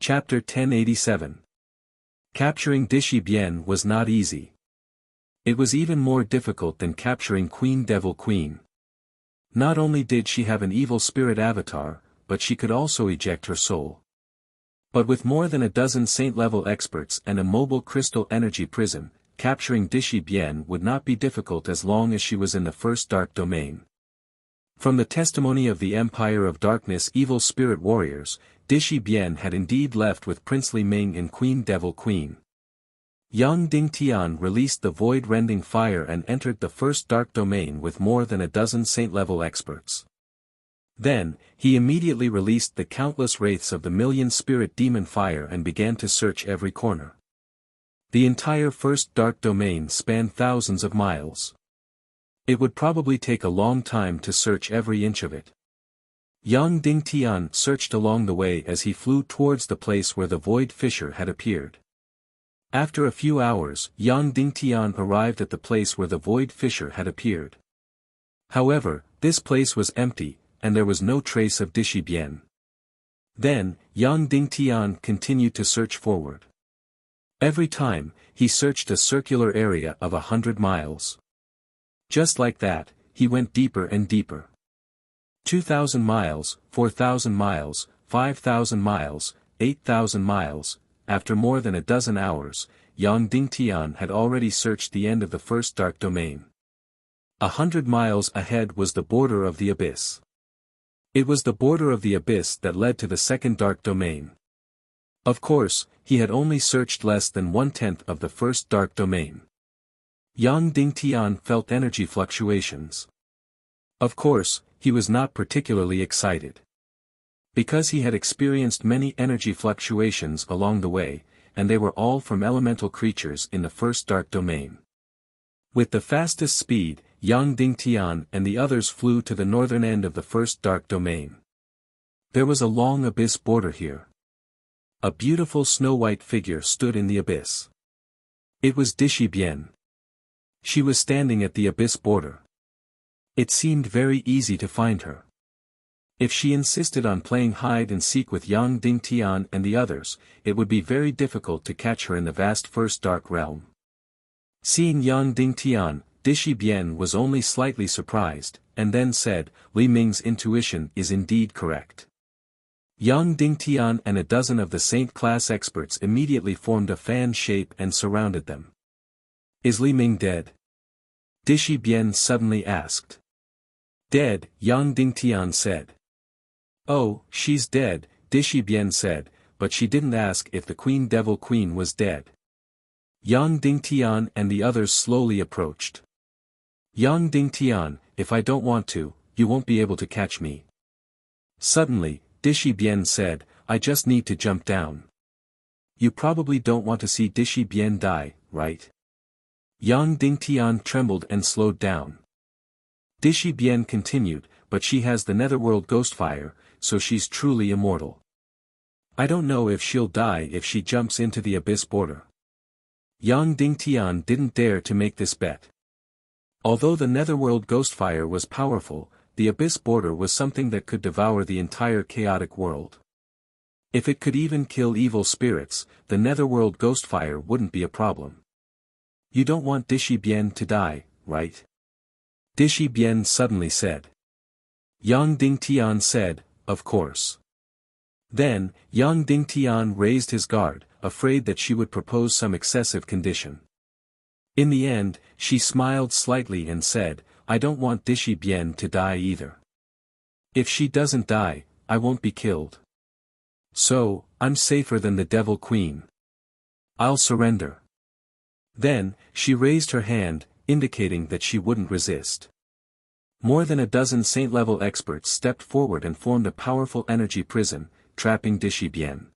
Chapter 1087. Capturing Dishi Bien was not easy. It was even more difficult than capturing Queen Devil Queen. Not only did she have an evil spirit avatar, but she could also eject her soul. But with more than a dozen saint-level experts and a mobile crystal energy prison, capturing Dishi Bien would not be difficult as long as she was in the first dark domain. From the testimony of the Empire of Darkness evil spirit warriors, Dishi Bien had indeed left with Princely Ming and Queen Devil Queen. Yang Dingtian released the void-rending fire and entered the first dark domain with more than a dozen saint-level experts. Then, he immediately released the countless wraiths of the million-spirit demon fire and began to search every corner. The entire first dark domain spanned thousands of miles. It would probably take a long time to search every inch of it. Yang Dingtian searched along the way as he flew towards the place where the void fissure had appeared. After a few hours, Yang Dingtian arrived at the place where the void fissure had appeared. However, this place was empty, and there was no trace of Dishi Bien. Then, Yang Dingtian continued to search forward. Every time, he searched a circular area of 100 miles. Just like that, he went deeper and deeper. 2,000 miles, 4,000 miles, 5,000 miles, 8,000 miles. After more than a dozen hours, Yang Dingtian had already searched the end of the first dark domain. 100 miles ahead was the border of the abyss. It was the border of the abyss that led to the second dark domain. Of course, he had only searched less than 1/10 of the first dark domain. Yang Dingtian felt energy fluctuations. Of course, he was not particularly excited. Because he had experienced many energy fluctuations along the way, and they were all from elemental creatures in the first dark domain. With the fastest speed, Yang Dingtian and the others flew to the northern end of the first dark domain. There was a long abyss border here. A beautiful snow-white figure stood in the abyss. It was Dishi Bien. She was standing at the abyss border. It seemed very easy to find her. If she insisted on playing hide-and-seek with Yang Dingtian and the others, it would be very difficult to catch her in the vast first dark realm. Seeing Yang Dingtian, Dishi Bien was only slightly surprised, and then said, "Li Ming's intuition is indeed correct." Yang Dingtian and a dozen of the Saint-class experts immediately formed a fan shape and surrounded them. "Is Li Ming dead?" Dishi Bien suddenly asked. "Dead," Yang Dingtian said. "Oh, she's dead," Dishi Bien said, but she didn't ask if the Queen Devil Queen was dead. Yang Dingtian and the others slowly approached. "Yang Dingtian, if I don't want to, you won't be able to catch me." Suddenly, Dishi Bien said, "I just need to jump down." "You probably don't want to see Dishi Bien die, right?" Yang Dingtian trembled and slowed down. Dishi Bien continued, "But she has the netherworld ghost fire, so she's truly immortal. I don't know if she'll die if she jumps into the abyss border." Yang Dingtian didn't dare to make this bet. Although the netherworld ghost fire was powerful, the abyss border was something that could devour the entire chaotic world. If it could even kill evil spirits, the netherworld ghost fire wouldn't be a problem. "You don't want Dishi Bien to die, right?" Dishi Bien suddenly said. Yang Dingtian said, "Of course." Then, Yang Dingtian raised his guard, afraid that she would propose some excessive condition. In the end, she smiled slightly and said, "I don't want Dishi Bien to die either. If she doesn't die, I won't be killed. So, I'm safer than the Devil Queen. I'll surrender." Then, she raised her hand, indicating that she wouldn't resist. More than a dozen saint-level experts stepped forward and formed a powerful energy prison, trapping Dishi Bien.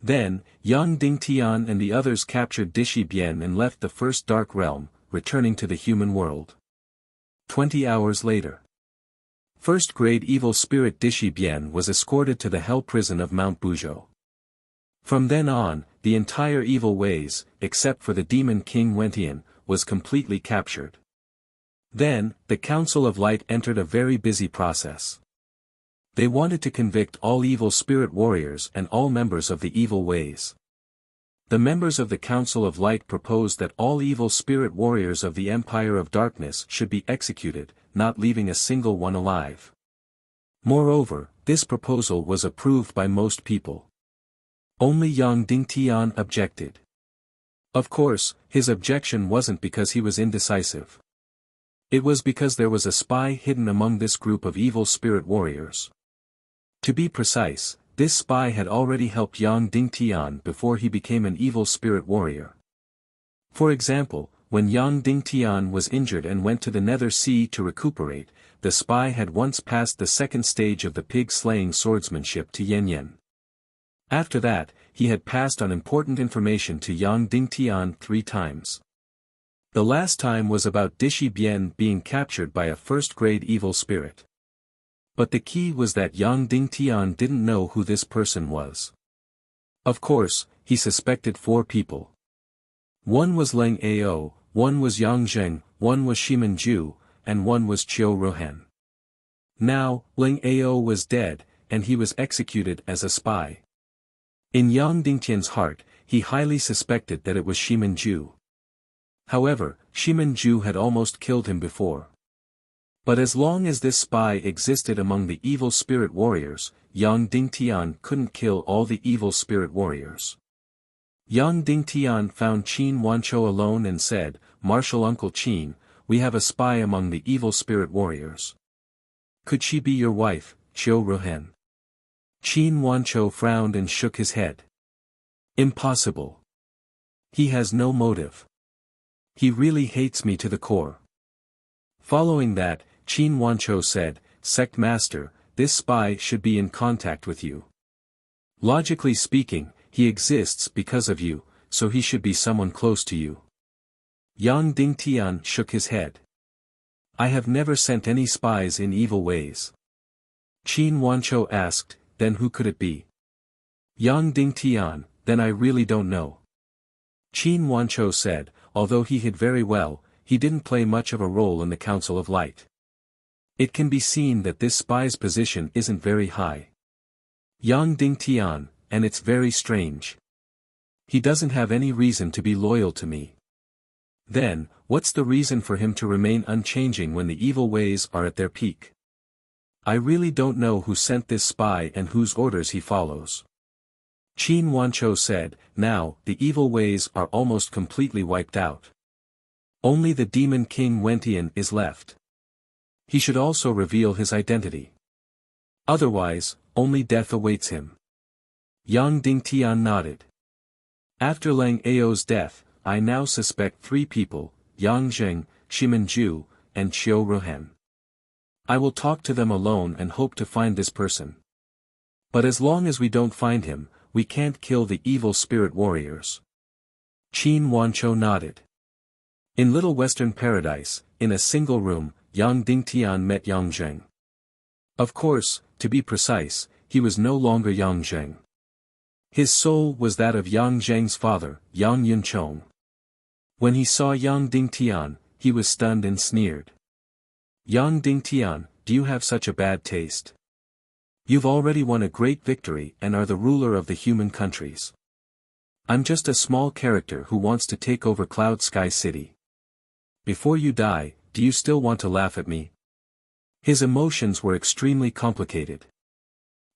Then, Yang Dingtian and the others captured Dishi Bien and left the first dark realm, returning to the human world. 20 hours later. First-grade evil spirit Dishi Bien was escorted to the hell prison of Mount Buzhou. From then on, the entire evil ways, except for the demon king Wentian, was completely captured. Then, the Council of Light entered a very busy process. They wanted to convict all evil spirit warriors and all members of the evil ways. The members of the Council of Light proposed that all evil spirit warriors of the Empire of Darkness should be executed, not leaving a single one alive. Moreover, this proposal was approved by most people. Only Yang Dingtian objected. Of course, his objection wasn't because he was indecisive. It was because there was a spy hidden among this group of evil spirit warriors. To be precise, this spy had already helped Yang Dingtian before he became an evil spirit warrior. For example, when Yang Dingtian was injured and went to the Nether Sea to recuperate, the spy had once passed the second stage of the pig-slaying swordsmanship to Yen Yen. After that, he had passed on important information to Yang Dingtian 3 times. The last time was about Dishi Bian being captured by a first-grade evil spirit. But the key was that Yang Dingtian didn't know who this person was. Of course, he suspected 4 people. One was Leng Ao, one was Yang Zheng, one was Shimen Ju, and one was Qiu Rohan. Now, Leng Ao was dead, and he was executed as a spy. In Yang Dingtian's heart, he highly suspected that it was Shimen Ju. However, Shimen Ju had almost killed him before. But as long as this spy existed among the evil spirit warriors, Yang Dingtian couldn't kill all the evil spirit warriors. Yang Dingtian found Qin Wanchou alone and said, "Martial Uncle Qin, we have a spy among the evil spirit warriors. Could she be your wife, Qiu Rohan?" Qin Wanchou frowned and shook his head. "Impossible. He has no motive. He really hates me to the core." Following that, Qin Wanchou said, "Sect Master, this spy should be in contact with you. Logically speaking, he exists because of you, so he should be someone close to you." Yang Dingtian shook his head. "I have never sent any spies in evil ways." Qin Wanchou asked, "Then who could it be?" Yang Dingtian, "Then I really don't know." Qin Wanchou said, "Although he hid very well, he didn't play much of a role in the Council of Light. It can be seen that this spy's position isn't very high." Yang Dingtian, "And it's very strange. He doesn't have any reason to be loyal to me. Then, what's the reason for him to remain unchanging when the evil ways are at their peak? I really don't know who sent this spy and whose orders he follows." Qin Wanchou said, "Now, the evil ways are almost completely wiped out. Only the demon king Wentian is left. He should also reveal his identity. Otherwise, only death awaits him." Yang Dingtian nodded. "After Leng Ao's death, I now suspect 3 people, Yang Zheng, Shimen Ju, and Qiu Rohan. I will talk to them alone and hope to find this person. But as long as we don't find him, we can't kill the evil spirit warriors." Qin Wanchou nodded. In Little Western Paradise, in a single room, Yang Dingtian met Yang Zheng. Of course, to be precise, he was no longer Yang Zheng. His soul was that of Yang Zheng's father, Yang Yunchong. When he saw Yang Dingtian, he was stunned and sneered. "Yang Dingtian, do you have such a bad taste? You've already won a great victory and are the ruler of the human countries. I'm just a small character who wants to take over Cloud Sky City. Before you die, do you still want to laugh at me?" His emotions were extremely complicated.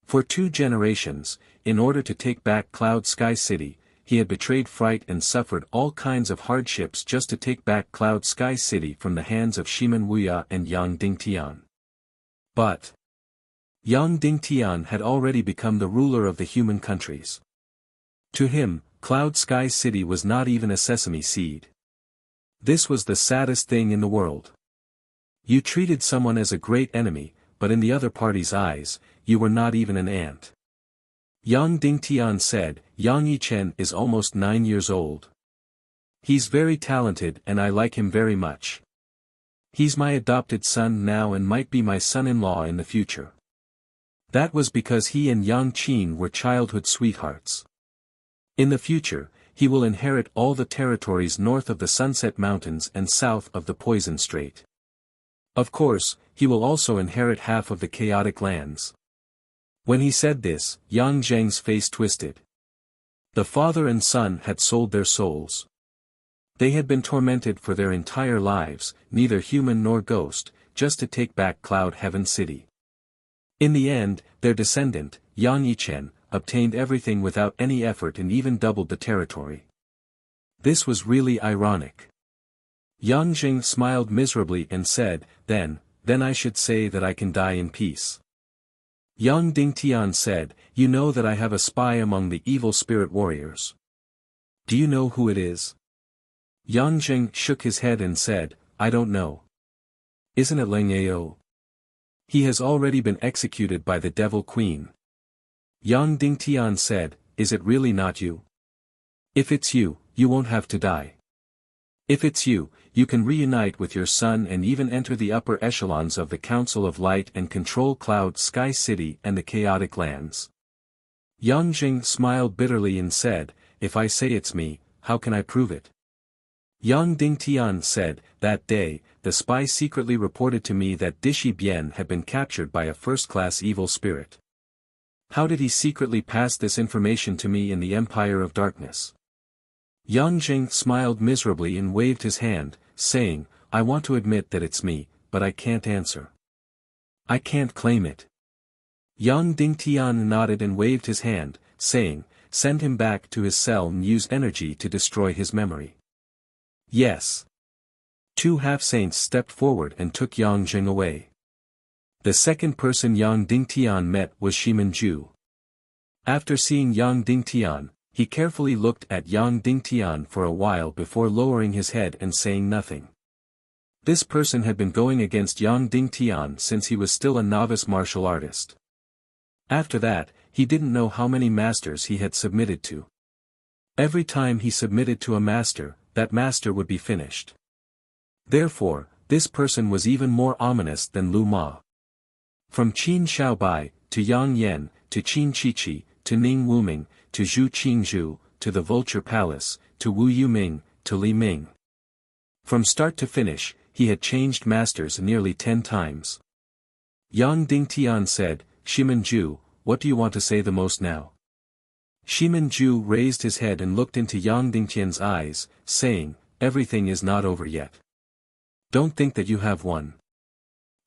For 2 generations, in order to take back Cloud Sky City, he had betrayed Fright and suffered all kinds of hardships just to take back Cloud Sky City from the hands of Shimen Wuya and Yang Dingtian. But Yang Dingtian had already become the ruler of the human countries. To him, Cloud Sky City was not even a sesame seed. This was the saddest thing in the world. You treated someone as a great enemy, but in the other party's eyes, you were not even an ant. Yang Dingtian said, "Yang Yichen is almost 9 years old. He's very talented and I like him very much. He's my adopted son now and might be my son-in-law in the future." That was because he and Yang Qin were childhood sweethearts. In the future, he will inherit all the territories north of the Sunset Mountains and south of the Poison Strait. Of course, he will also inherit half of the Chaotic Lands. When he said this, Yang Zheng's face twisted. The father and son had sold their souls. They had been tormented for their entire lives, neither human nor ghost, just to take back Cloud Heaven City. In the end, their descendant, Yang Yichen, obtained everything without any effort and even doubled the territory. This was really ironic. Yang Jing smiled miserably and said, then I should say that I can die in peace. Yang Dingtian said, you know that I have a spy among the evil spirit warriors. Do you know who it is? Yang Jing shook his head and said, I don't know. Isn't it Leng Ao? He has already been executed by the Devil Queen. Yang Dingtian said, is it really not you? If it's you, you won't have to die. If it's you, you can reunite with your son and even enter the upper echelons of the Council of Light and control Cloud Sky City and the chaotic lands. Yang Jing smiled bitterly and said, if I say it's me, how can I prove it? Yang Dingtian said, that day, the spy secretly reported to me that Dishi Bian had been captured by a first-class evil spirit. How did he secretly pass this information to me in the Empire of Darkness? Yang Jing smiled miserably and waved his hand, saying, I want to admit that it's me, but I can't answer. I can't claim it. Yang Dingtian nodded and waved his hand, saying, send him back to his cell and use energy to destroy his memory. Yes. Two half-saints stepped forward and took Yang Jing away. The second person Yang Dingtian met was Shimanju. After seeing Yang Dingtian, he carefully looked at Yang Dingtian for a while before lowering his head and saying nothing. This person had been going against Yang Dingtian since he was still a novice martial artist. After that, he didn't know how many masters he had submitted to. Every time he submitted to a master, that master would be finished. Therefore, this person was even more ominous than Lu Ma. From Qin Xiaobai, to Yang Yan, to Qin Chichi, to Ning Wuming, to Zhu Qingzhu, to the Vulture Palace, to Wu Yuming, to Li Ming. From start to finish, he had changed masters nearly 10 times. Yang Dingtian said, Shimanju, what do you want to say the most now? Shimanju raised his head and looked into Yang Dingtian's eyes, saying, everything is not over yet. Don't think that you have won.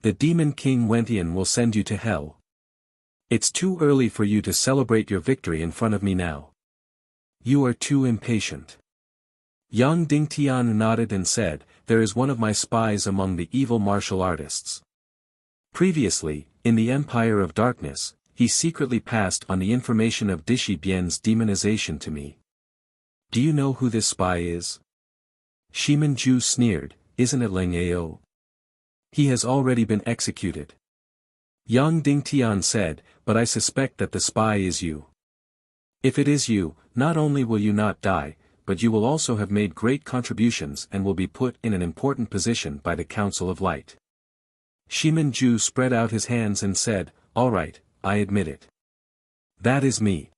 The Demon King Wentian will send you to hell. It's too early for you to celebrate your victory in front of me now. You are too impatient. Yang Dingtian nodded and said, there is one of my spies among the evil martial artists. Previously, in the Empire of Darkness, he secretly passed on the information of Dishi Bian's demonization to me. Do you know who this spy is? Shimanju sneered, isn't it Leng Ao? He has already been executed. Yang Dingtian said, but I suspect that the spy is you. If it is you, not only will you not die, but you will also have made great contributions and will be put in an important position by the Council of Light. Shimanju spread out his hands and said, all right, I admit it. That is me.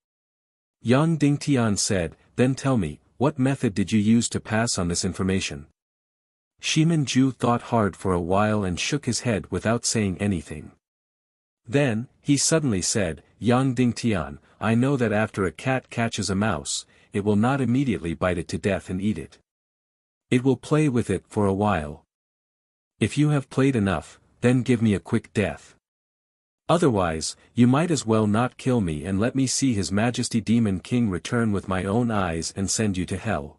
Yang Dingtian said, then tell me, what method did you use to pass on this information? Shimanju thought hard for a while and shook his head without saying anything. Then, he suddenly said, Yang Dingtian, I know that after a cat catches a mouse, it will not immediately bite it to death and eat it. It will play with it for a while. If you have played enough, then give me a quick death. Otherwise, you might as well not kill me and let me see His Majesty Demon King return with my own eyes and send you to hell.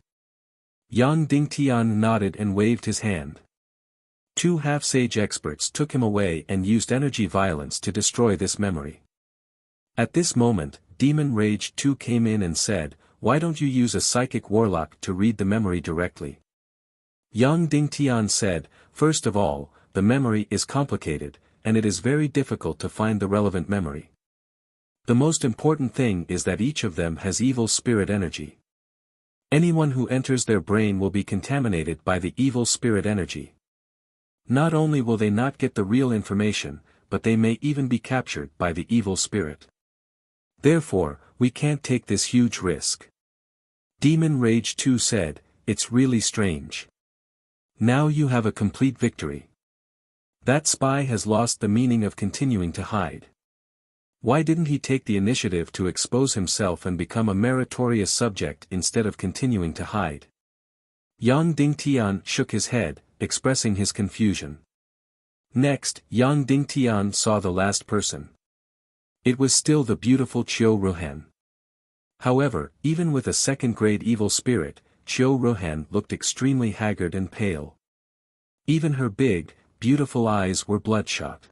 Yang Dingtian nodded and waved his hand. Two half-sage experts took him away and used energy violence to destroy this memory. At this moment, Demon Rage 2 came in and said, why don't you use a psychic warlock to read the memory directly? Yang Dingtian said, first of all, the memory is complicated, and it is very difficult to find the relevant memory. The most important thing is that each of them has evil spirit energy. Anyone who enters their brain will be contaminated by the evil spirit energy. Not only will they not get the real information, but they may even be captured by the evil spirit. Therefore, we can't take this huge risk. Demon Rage 2 said, it's really strange. Now you have a complete victory. That spy has lost the meaning of continuing to hide. Why didn't he take the initiative to expose himself and become a meritorious subject instead of continuing to hide? Yang Dingtian shook his head, expressing his confusion. Next, Yang Dingtian saw the last person. It was still the beautiful Qiu Ruhan. However, even with a second-grade evil spirit, Qiu Ruhan looked extremely haggard and pale. Even her big, beautiful eyes were bloodshot.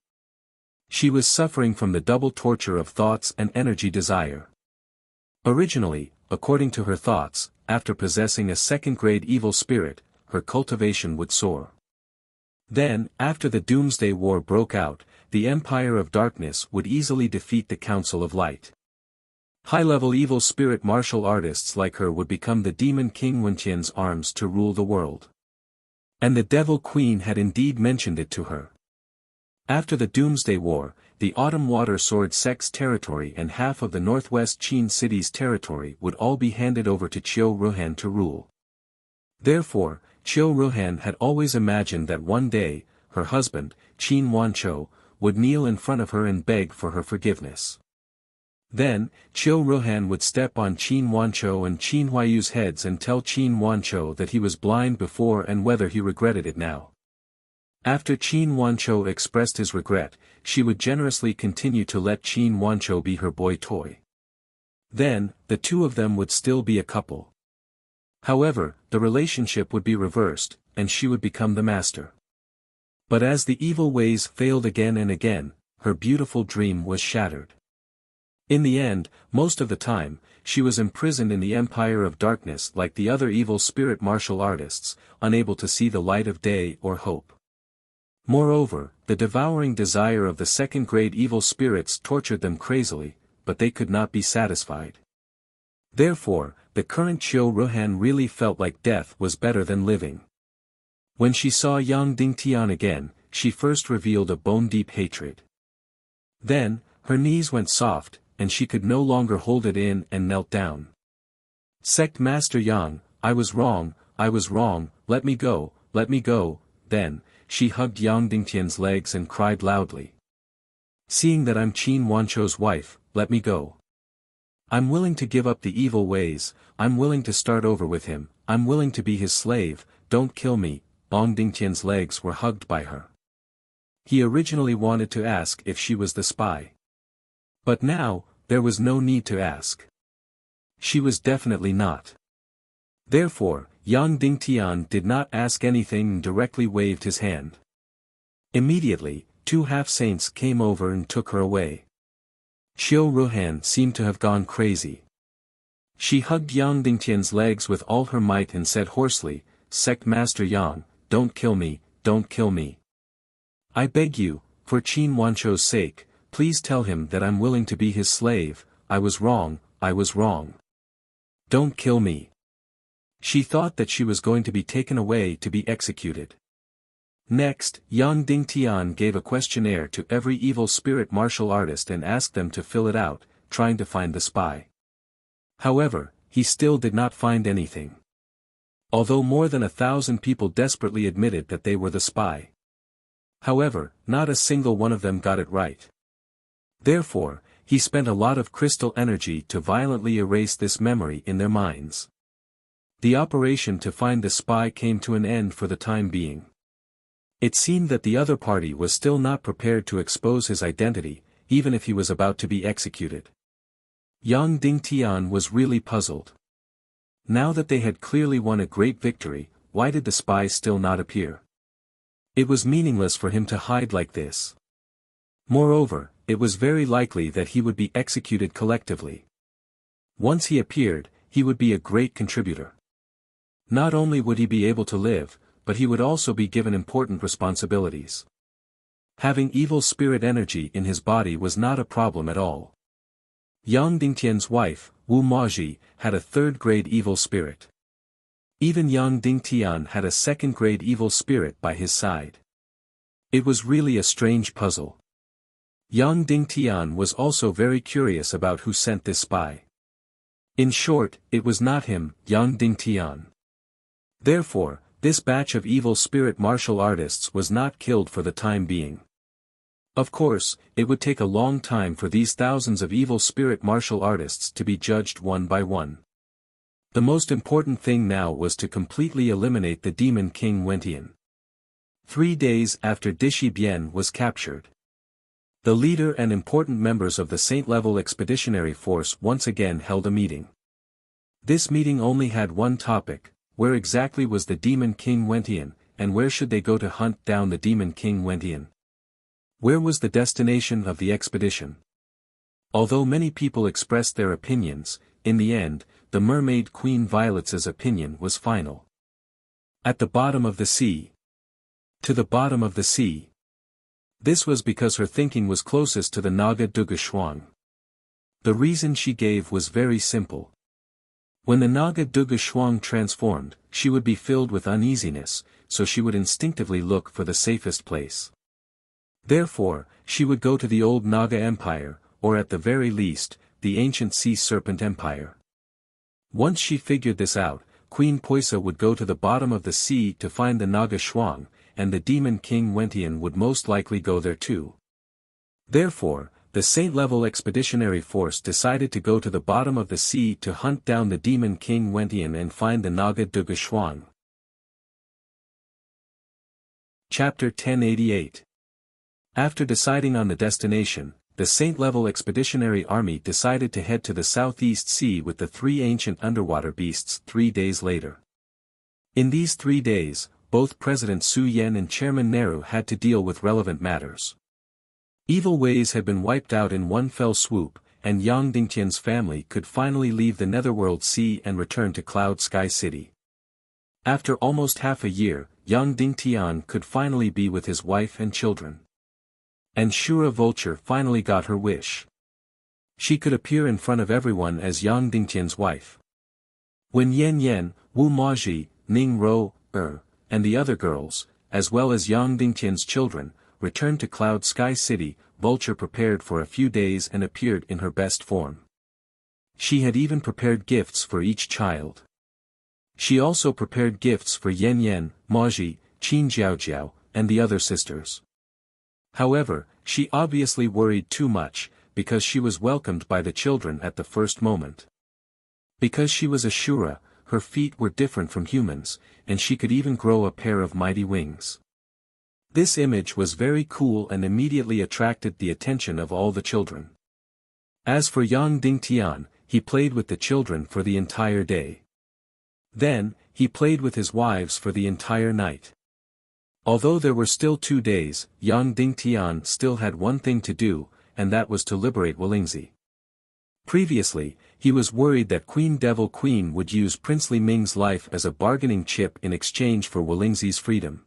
She was suffering from the double torture of thoughts and energy desire. Originally, according to her thoughts, after possessing a second-grade evil spirit, her cultivation would soar. Then, after the Doomsday War broke out, the Empire of Darkness would easily defeat the Council of Light. High-level evil spirit martial artists like her would become the Demon King Wentian's arms to rule the world. And the Devil Queen had indeed mentioned it to her. After the Doomsday War, the Autumn Water Sword sect's territory and half of the Northwest Qin city's territory would all be handed over to Qiu Ruhan to rule. Therefore, Qiu Ruhan had always imagined that one day, her husband, Qin Wanchou, would kneel in front of her and beg for her forgiveness. Then, Qiu Ruhan would step on Qin Wanchou and Qin Huayu's heads and tell Qin Wanchou that he was blind before and whether he regretted it now. After Qin Wanchou expressed his regret, she would generously continue to let Qin Wanchou be her boy toy. Then, the two of them would still be a couple. However, the relationship would be reversed, and she would become the master. But as the evil ways failed again and again, her beautiful dream was shattered. In the end, most of the time, she was imprisoned in the Empire of Darkness like the other evil spirit martial artists, unable to see the light of day or hope. Moreover, the devouring desire of the second-grade evil spirits tortured them crazily, but they could not be satisfied. Therefore, the current Qiu Ruhan really felt like death was better than living. When she saw Yang Dingtian again, she first revealed a bone-deep hatred. Then, her knees went soft, and she could no longer hold it in and knelt down. Sect Master Yang, I was wrong, let me go, then, she hugged Yang Dingtian's legs and cried loudly. Seeing that I'm Qin Wanchou's wife, let me go. I'm willing to give up the evil ways, I'm willing to start over with him, I'm willing to be his slave, don't kill me. Yang Dingtian's legs were hugged by her. He originally wanted to ask if she was the spy. But now, there was no need to ask. She was definitely not. Therefore, Yang Dingtian did not ask anything and directly waved his hand. Immediately, two half-saints came over and took her away. Qiu Ruhan seemed to have gone crazy. She hugged Yang Dingtian's legs with all her might and said hoarsely, Sect Master Yang, don't kill me, don't kill me. I beg you, for Qin Wanchou's sake, please tell him that I'm willing to be his slave, I was wrong. Don't kill me. She thought that she was going to be taken away to be executed. Next, Yang Dingtian gave a questionnaire to every evil spirit martial artist and asked them to fill it out, trying to find the spy. However, he still did not find anything. Although more than 1,000 people desperately admitted that they were the spy. However, not a single one of them got it right. Therefore, he spent a lot of crystal energy to violently erase this memory in their minds. The operation to find the spy came to an end for the time being. It seemed that the other party was still not prepared to expose his identity, even if he was about to be executed. Yang Dingtian was really puzzled. Now that they had clearly won a great victory, why did the spy still not appear? It was meaningless for him to hide like this. Moreover, it was very likely that he would be executed collectively. Once he appeared, he would be a great contributor. Not only would he be able to live, but he would also be given important responsibilities. Having evil spirit energy in his body was not a problem at all. Yang Dingtian's wife, Wu Maji, had a third-grade evil spirit. Even Yang Dingtian had a second-grade evil spirit by his side. It was really a strange puzzle. Yang Dingtian was also very curious about who sent this spy. In short, it was not him, Yang Dingtian. Therefore, this batch of evil spirit martial artists was not killed for the time being. Of course, it would take a long time for these thousands of evil spirit martial artists to be judged one by one. The most important thing now was to completely eliminate the Demon King Wentian. 3 days after Dishi Bien was captured, the leader and important members of the Saint-level expeditionary force once again held a meeting. This meeting only had one topic: where exactly was the Demon King Wentian, and where should they go to hunt down the Demon King Wentian? Where was the destination of the expedition? Although many people expressed their opinions, in the end, the mermaid Queen Violet's opinion was final. At the bottom of the sea. To the bottom of the sea. This was because her thinking was closest to the Naga Duga Shuang. The reason she gave was very simple. When the Naga Duga Shuang transformed, she would be filled with uneasiness, so she would instinctively look for the safest place. Therefore, she would go to the old Naga Empire, or at the very least, the ancient Sea Serpent Empire. Once she figured this out, Queen Poisa would go to the bottom of the sea to find the Naga Shuang, and the Demon King Wentian would most likely go there too. Therefore, the Saint-level expeditionary force decided to go to the bottom of the sea to hunt down the Demon King Wentian and find the Naga Duga Shuang. Chapter 1088. After deciding on the destination, the Saint-level expeditionary army decided to head to the Southeast Sea with the 3 ancient underwater beasts 3 days later. In these 3 days, both President Su Yen and Chairman Nehru had to deal with relevant matters. Evil ways had been wiped out in one fell swoop, and Yang Dingtian's family could finally leave the Netherworld Sea and return to Cloud Sky City. After almost half a year, Yang Dingtian could finally be with his wife and children. And Shura Vulture finally got her wish. She could appear in front of everyone as Yang Dingtian's wife. When Yan Yan, Wu Maji, Ning Ro, and the other girls, as well as Yang Dingtian's children, returned to Cloud Sky City, Vulture prepared for a few days and appeared in her best form. She had even prepared gifts for each child. She also prepared gifts for Yan Yan, Maji, Qin Jiaojiao, and the other sisters. However, she obviously worried too much, because she was welcomed by the children at the first moment. Because she was a Shura, her feet were different from humans, and she could even grow a pair of mighty wings. This image was very cool and immediately attracted the attention of all the children. As for Yang Dingtian, he played with the children for the entire day. Then, he played with his wives for the entire night. Although there were still 2 days, Yang Dingtian still had one thing to do, and that was to liberate Wolingzi. Previously, he was worried that Queen Devil Queen would use Princely Ming's life as a bargaining chip in exchange for Wolingzi's freedom.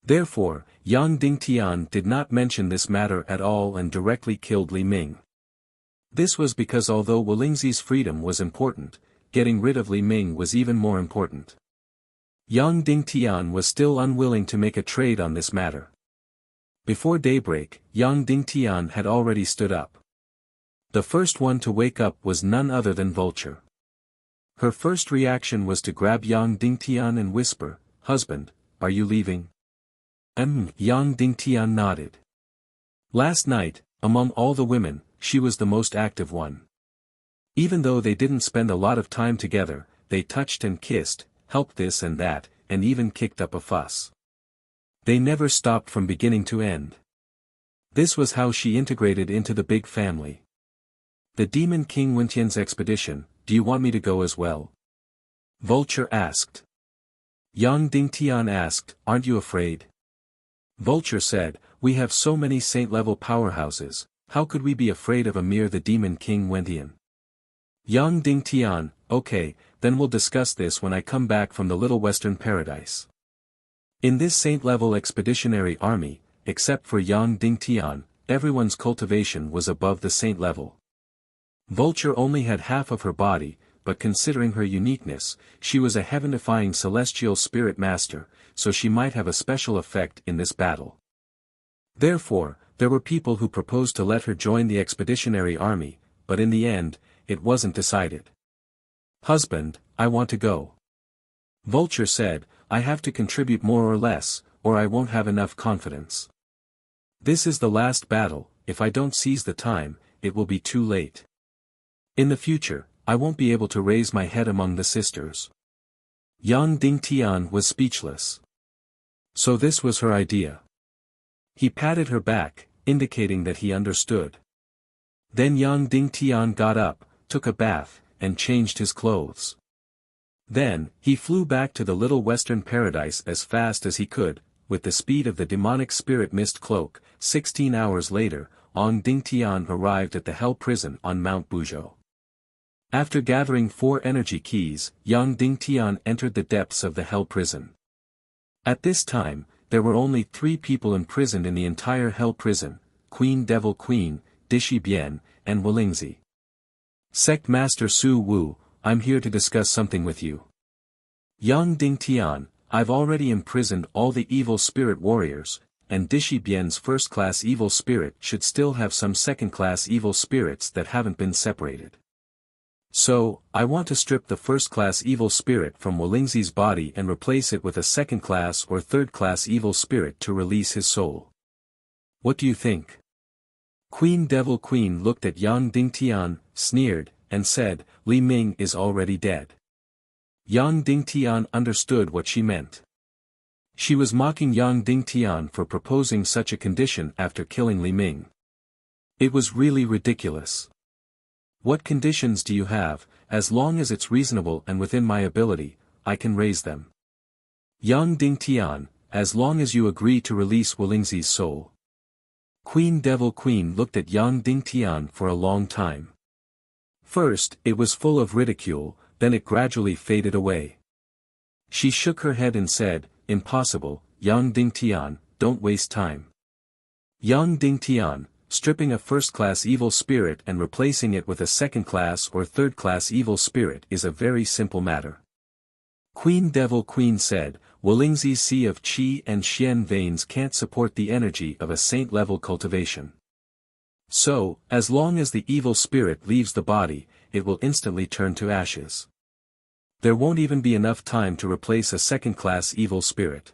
Therefore, Yang Dingtian did not mention this matter at all and directly killed Li Ming. This was because although Wolingzi's freedom was important, getting rid of Li Ming was even more important. Yang Dingtian was still unwilling to make a trade on this matter. Before daybreak, Yang Dingtian had already stood up. The first one to wake up was none other than Vulture. Her first reaction was to grab Yang Dingtian and whisper, "Husband, are you leaving?" Yang Dingtian nodded. Last night, among all the women, she was the most active one. Even though they didn't spend a lot of time together, they touched and kissed, helped this and that, and even kicked up a fuss. They never stopped from beginning to end. This was how she integrated into the big family. The Demon King Wentian's expedition, do you want me to go as well? Vulture asked. Yang Dingtian asked, aren't you afraid? Vulture said, we have so many saint-level powerhouses, how could we be afraid of a mere the Demon King Wentian? Yang Dingtian, okay, then we'll discuss this when I come back from the Little Western Paradise. In this saint-level expeditionary army, except for Yang Dingtian, everyone's cultivation was above the saint level. Vulture only had half of her body, but considering her uniqueness, she was a heaven-defying celestial spirit master, so she might have a special effect in this battle. Therefore, there were people who proposed to let her join the expeditionary army, but in the end, it wasn't decided. Husband, I want to go. Vulture said, I have to contribute more or less, or I won't have enough confidence. This is the last battle. If I don't seize the time, it will be too late. In the future, I won't be able to raise my head among the sisters. Yang Dingtian was speechless. So this was her idea. He patted her back, indicating that he understood. Then Yang Dingtian got up, took a bath, and changed his clothes. Then, he flew back to the little western paradise as fast as he could, with the speed of the demonic spirit mist cloak. 16 hours later, Yang Dingtian arrived at the Hell Prison on Mount Buzhou. After gathering 4 energy keys, Yang Dingtian entered the depths of the Hell Prison. At this time, there were only 3 people imprisoned in the entire Hell Prison: Queen Devil Queen, Dishi Bian, and Wolingzi. Sect Master Su Wu, I'm here to discuss something with you. Yang Dingtian, I've already imprisoned all the evil spirit warriors, and Dishi Bian's first-class evil spirit should still have some second-class evil spirits that haven't been separated. So, I want to strip the first-class evil spirit from Wolingzi's body and replace it with a second-class or third-class evil spirit to release his soul. What do you think? Queen Devil Queen looked at Yang Dingtian, sneered, and said, Li Ming is already dead. Yang Dingtian understood what she meant. She was mocking Yang Dingtian for proposing such a condition after killing Li Ming. It was really ridiculous. What conditions do you have? As long as it's reasonable and within my ability, I can raise them. Yang Dingtian, as long as you agree to release Wolingzi's soul. Queen Devil Queen looked at Yang Dingtian for a long time. First, it was full of ridicule, then it gradually faded away. She shook her head and said, Impossible, Yang Dingtian, don't waste time. Yang Dingtian, stripping a first-class evil spirit and replacing it with a second-class or third-class evil spirit is a very simple matter. Queen Devil Queen said, Wolingzi's sea of qi and xian veins can't support the energy of a saint-level cultivation. So, as long as the evil spirit leaves the body, it will instantly turn to ashes. There won't even be enough time to replace a second-class evil spirit.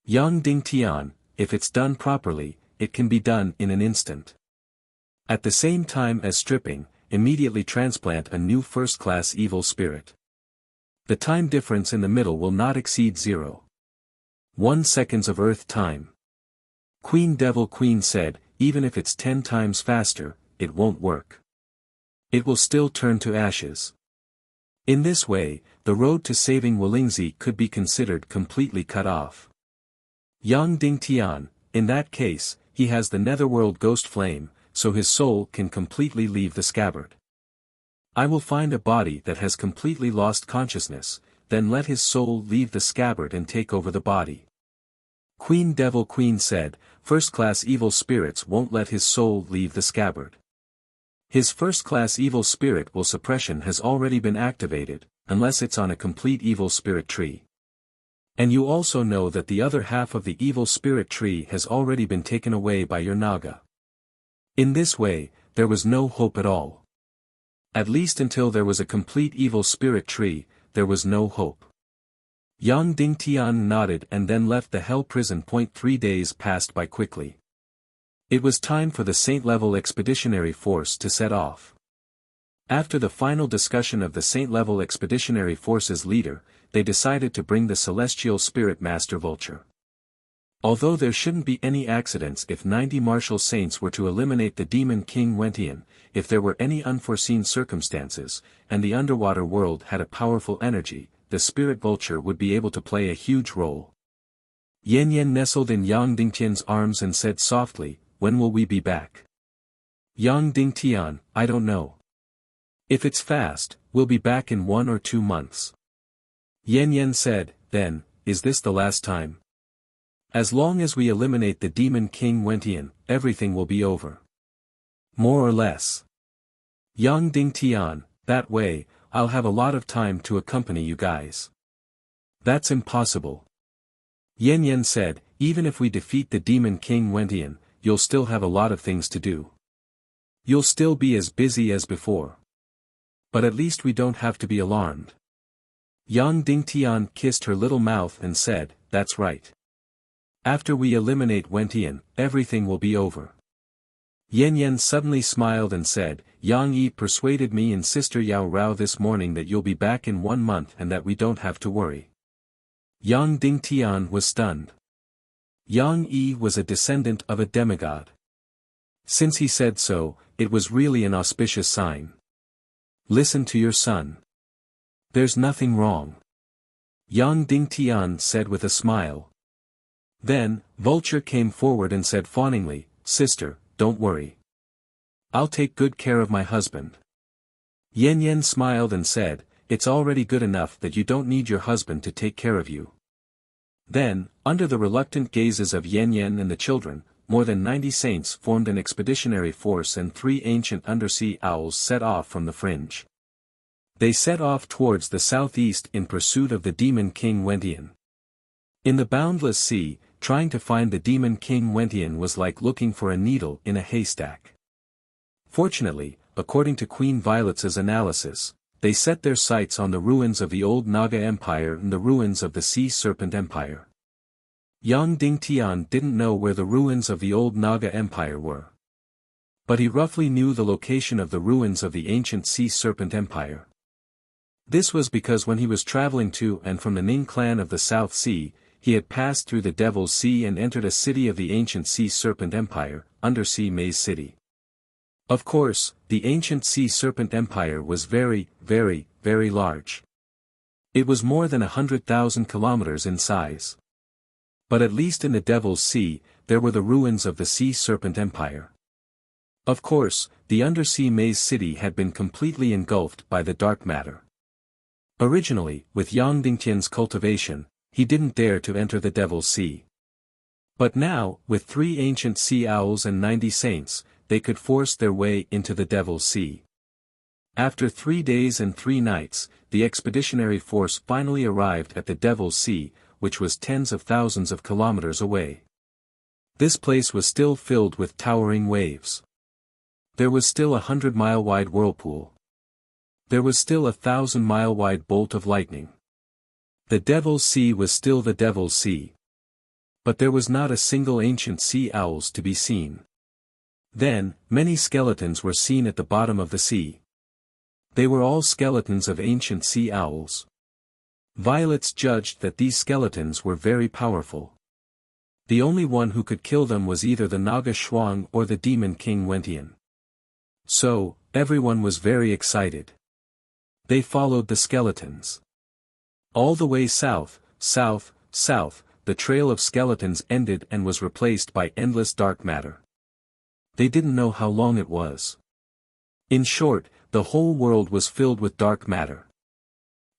Yang Dingtian, if it's done properly, it can be done in an instant. At the same time as stripping, immediately transplant a new first-class evil spirit. The time difference in the middle will not exceed 0.1 seconds of Earth time. Queen Devil Queen said, even if it's 10 times faster, it won't work. It will still turn to ashes. In this way, the road to saving Wolingzi could be considered completely cut off. Yang Dingtian, in that case, he has the netherworld ghost flame, so his soul can completely leave the scabbard. I will find a body that has completely lost consciousness, then let his soul leave the scabbard and take over the body. Queen Devil Queen said, first-class evil spirits won't let his soul leave the scabbard. His first-class evil spirit will suppression has already been activated, unless it's on a complete evil spirit tree. And you also know that the other half of the evil spirit tree has already been taken away by your Naga. In this way, there was no hope at all. At least until there was a complete evil spirit tree, there was no hope. Yang Dingtian nodded and then left the hell prison. 3 days passed by quickly. It was time for the Saint-level expeditionary force to set off. After the final discussion of the Saint-level expeditionary force's leader, they decided to bring the celestial spirit Master Vulture. Although there shouldn't be any accidents if 90 martial saints were to eliminate the demon King Wentian, if there were any unforeseen circumstances, and the underwater world had a powerful energy, the spirit vulture would be able to play a huge role. Yan Yan nestled in Yang Dingtian's arms and said softly, when will we be back? Yang Dingtian, I don't know. If it's fast, we'll be back in 1 or 2 months. Yan Yan said, then, is this the last time? As long as we eliminate the demon King Wentian, everything will be over. More or less. Yang Dingtian, that way, I'll have a lot of time to accompany you guys. That's impossible. Yan Yan said, even if we defeat the demon King Wentian, you'll still have a lot of things to do. You'll still be as busy as before. But at least we don't have to be alarmed. Yang Dingtian kissed her little mouth and said, that's right. After we eliminate Wentian, everything will be over. Yan Yan suddenly smiled and said, Yang Yi persuaded me and Sister Yao Rao this morning that you'll be back in 1 month and that we don't have to worry. Yang Dingtian was stunned. Yang Yi was a descendant of a demigod. Since he said so, it was really an auspicious sign. Listen to your son. There's nothing wrong. Yang Dingtian said with a smile. Then, Vulture came forward and said fawningly, Sister, don't worry. I'll take good care of my husband. Yan Yan smiled and said, It's already good enough that you don't need your husband to take care of you. Then, under the reluctant gazes of Yan Yan and the children, more than 90 saints formed an expeditionary force and 3 ancient undersea owls set off from the fringe. They set off towards the southeast in pursuit of the demon king Wentian. In the boundless sea, trying to find the demon king Wentian was like looking for a needle in a haystack. Fortunately, according to Queen Violet's analysis, they set their sights on the ruins of the old Naga Empire and the ruins of the Sea Serpent Empire. Yang Dingtian didn't know where the ruins of the old Naga Empire were. But he roughly knew the location of the ruins of the ancient Sea Serpent Empire. This was because when he was traveling to and from the Ning clan of the South Sea, he had passed through the Devil's Sea and entered a city of the ancient Sea Serpent Empire, Undersea Maze City. Of course, the ancient Sea Serpent Empire was very, very, very large. It was more than 100,000 kilometers in size. But at least in the Devil's Sea, there were the ruins of the Sea Serpent Empire. Of course, the Undersea Maze City had been completely engulfed by the dark matter. Originally, with Yang Dingtian's cultivation, he didn't dare to enter the Devil's Sea. But now, with 3 ancient sea owls and 90 saints, they could force their way into the Devil's Sea. After 3 days and 3 nights, the expeditionary force finally arrived at the Devil's Sea, which was tens of thousands of kilometers away. This place was still filled with towering waves. There was still 100-mile-wide whirlpool. There was still a 1,000-mile-wide bolt of lightning. The Devil's Sea was still the Devil's Sea. But there was not a single ancient sea owls to be seen. Then, many skeletons were seen at the bottom of the sea. They were all skeletons of ancient sea owls. Violets judged that these skeletons were very powerful. The only one who could kill them was either the Naga Shuang or the demon king Wentian. So, everyone was very excited. They followed the skeletons. All the way south, south, south, the trail of skeletons ended and was replaced by endless dark matter. They didn't know how long it was. In short, the whole world was filled with dark matter.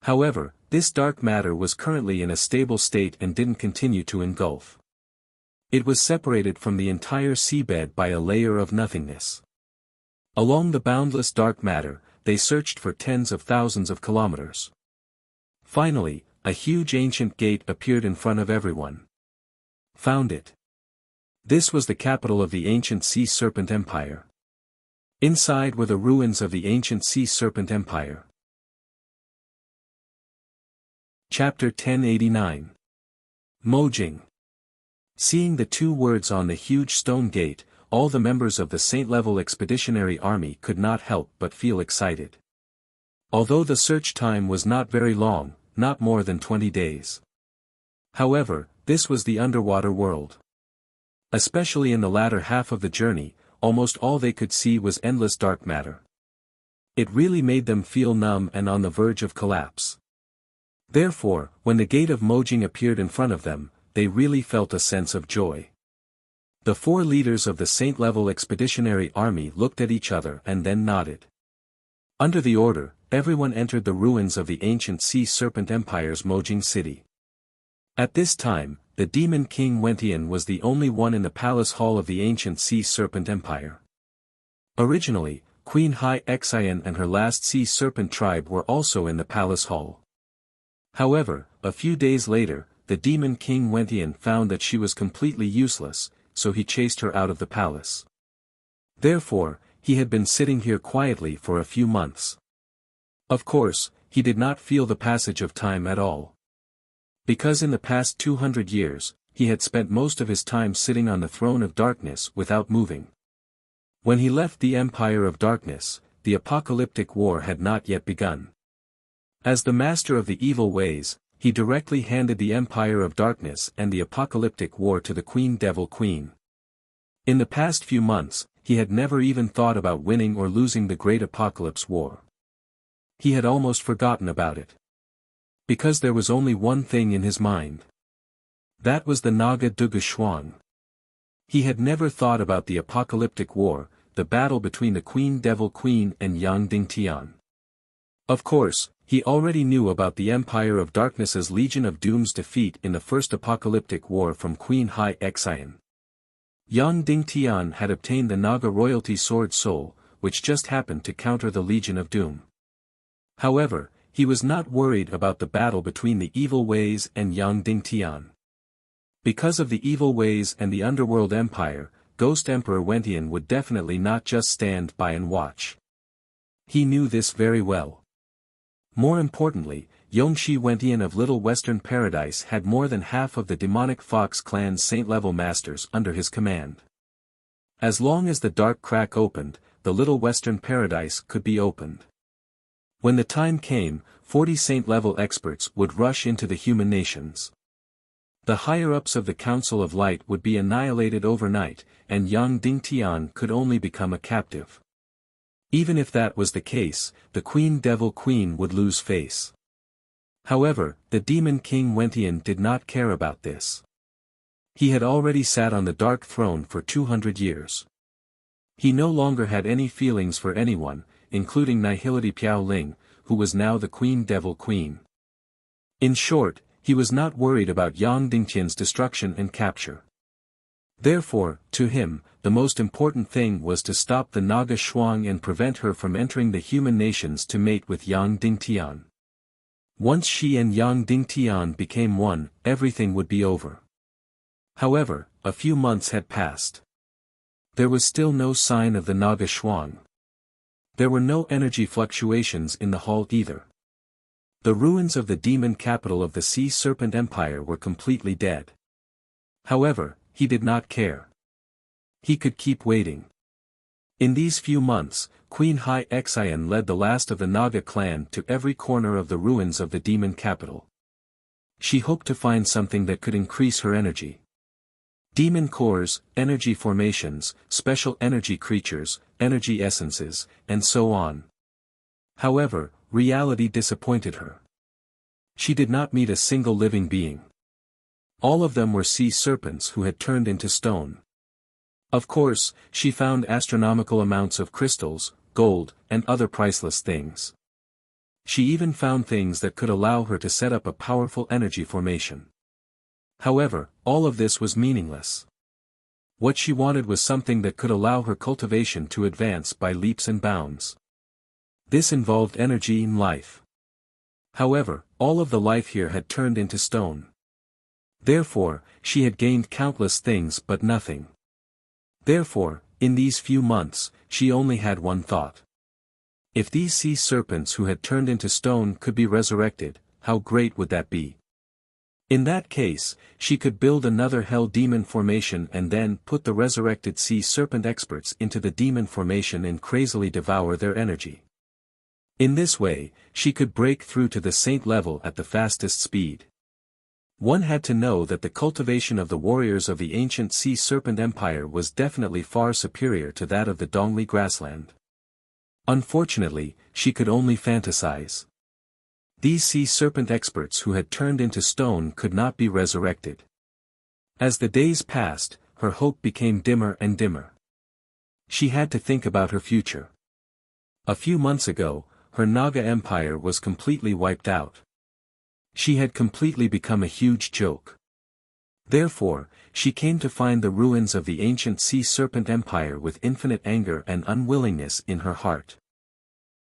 However, this dark matter was currently in a stable state and didn't continue to engulf. It was separated from the entire seabed by a layer of nothingness. Along the boundless dark matter, they searched for tens of thousands of kilometers. Finally, a huge ancient gate appeared in front of everyone. Found it. This was the capital of the ancient Sea Serpent Empire. Inside were the ruins of the ancient Sea Serpent Empire. Chapter 1089. Mojing. Seeing the 2 words on the huge stone gate, all the members of the Saint-level expeditionary army could not help but feel excited. Although the search time was not very long, not more than 20 days. However, this was the underwater world. Especially in the latter half of the journey, almost all they could see was endless dark matter. It really made them feel numb and on the verge of collapse. Therefore, when the gate of Mojing appeared in front of them, they really felt a sense of joy. The 4 leaders of the Saint-level expeditionary army looked at each other and then nodded. Under the order, everyone entered the ruins of the ancient Sea Serpent Empire's Mojing city. At this time, the demon king Wentian was the only one in the palace hall of the ancient Sea Serpent Empire. Originally, Queen Hai Xian and her last Sea Serpent tribe were also in the palace hall. However, a few days later, the demon king Wentian found that she was completely useless, so he chased her out of the palace. Therefore, he had been sitting here quietly for a few months. Of course, he did not feel the passage of time at all. Because in the past 200 years, he had spent most of his time sitting on the throne of darkness without moving. When he left the Empire of Darkness, the apocalyptic war had not yet begun. As the master of the evil ways, he directly handed the Empire of Darkness and the apocalyptic war to the Queen Devil Queen. In the past few months, he had never even thought about winning or losing the Great Apocalypse War. He had almost forgotten about it. Because there was only one thing in his mind. That was the Naga Duga Shuang. He had never thought about the apocalyptic war, the battle between the Queen Devil Queen and Yang Dingtian. Of course, he already knew about the Empire of Darkness's Legion of Doom's defeat in the first apocalyptic war from Queen Hai Xian. Yang Dingtian had obtained the Naga royalty Sword Soul, which just happened to counter the Legion of Doom. However, he was not worried about the battle between the Evil Ways and Yang Dingtian. Because of the Evil Ways and the Underworld Empire, Ghost Emperor Wentian would definitely not just stand by and watch. He knew this very well. More importantly, Yongshi Wentian of Little Western Paradise had more than half of the demonic Fox clan's saint-level masters under his command. As long as the dark crack opened, the Little Western Paradise could be opened. When the time came, 40 saint-level experts would rush into the human nations. The higher-ups of the Council of Light would be annihilated overnight, and Yang Dingtian could only become a captive. Even if that was the case, the Queen Devil Queen would lose face. However, the Demon King Wentian did not care about this. He had already sat on the Dark Throne for 200 years. He no longer had any feelings for anyone, including Nihility Piao Ling, who was now the Queen Devil Queen. In short, he was not worried about Yang Dingtian's destruction and capture. Therefore, to him, the most important thing was to stop the Naga Shuang and prevent her from entering the human nations to mate with Yang Dingtian. Once she and Yang Dingtian became one, everything would be over. However, a few months had passed. There was still no sign of the Naga Shuang. There were no energy fluctuations in the hall either. The ruins of the demon capital of the Sea Serpent Empire were completely dead. However, he did not care. He could keep waiting. In these few months, Queen Hai Xian led the last of the Naga clan to every corner of the ruins of the demon capital. She hoped to find something that could increase her energy. Demon cores, energy formations, special energy creatures, energy essences, and so on. However, reality disappointed her. She did not meet a single living being. All of them were sea serpents who had turned into stone. Of course, she found astronomical amounts of crystals, gold, and other priceless things. She even found things that could allow her to set up a powerful energy formation. However, all of this was meaningless. What she wanted was something that could allow her cultivation to advance by leaps and bounds. This involved energy in life. However, all of the life here had turned into stone. Therefore, she had gained countless things but nothing. Therefore, in these few months, she only had one thought. If these sea serpents who had turned into stone could be resurrected, how great would that be? In that case, she could build another hell demon formation and then put the resurrected sea serpent experts into the demon formation and crazily devour their energy. In this way, she could break through to the saint level at the fastest speed. One had to know that the cultivation of the warriors of the ancient Sea Serpent Empire was definitely far superior to that of the Dongli grassland. Unfortunately, she could only fantasize. These Sea Serpent experts who had turned into stone could not be resurrected. As the days passed, her hope became dimmer and dimmer. She had to think about her future. A few months ago, her Naga Empire was completely wiped out. She had completely become a huge joke. Therefore, she came to find the ruins of the ancient Sea Serpent Empire with infinite anger and unwillingness in her heart.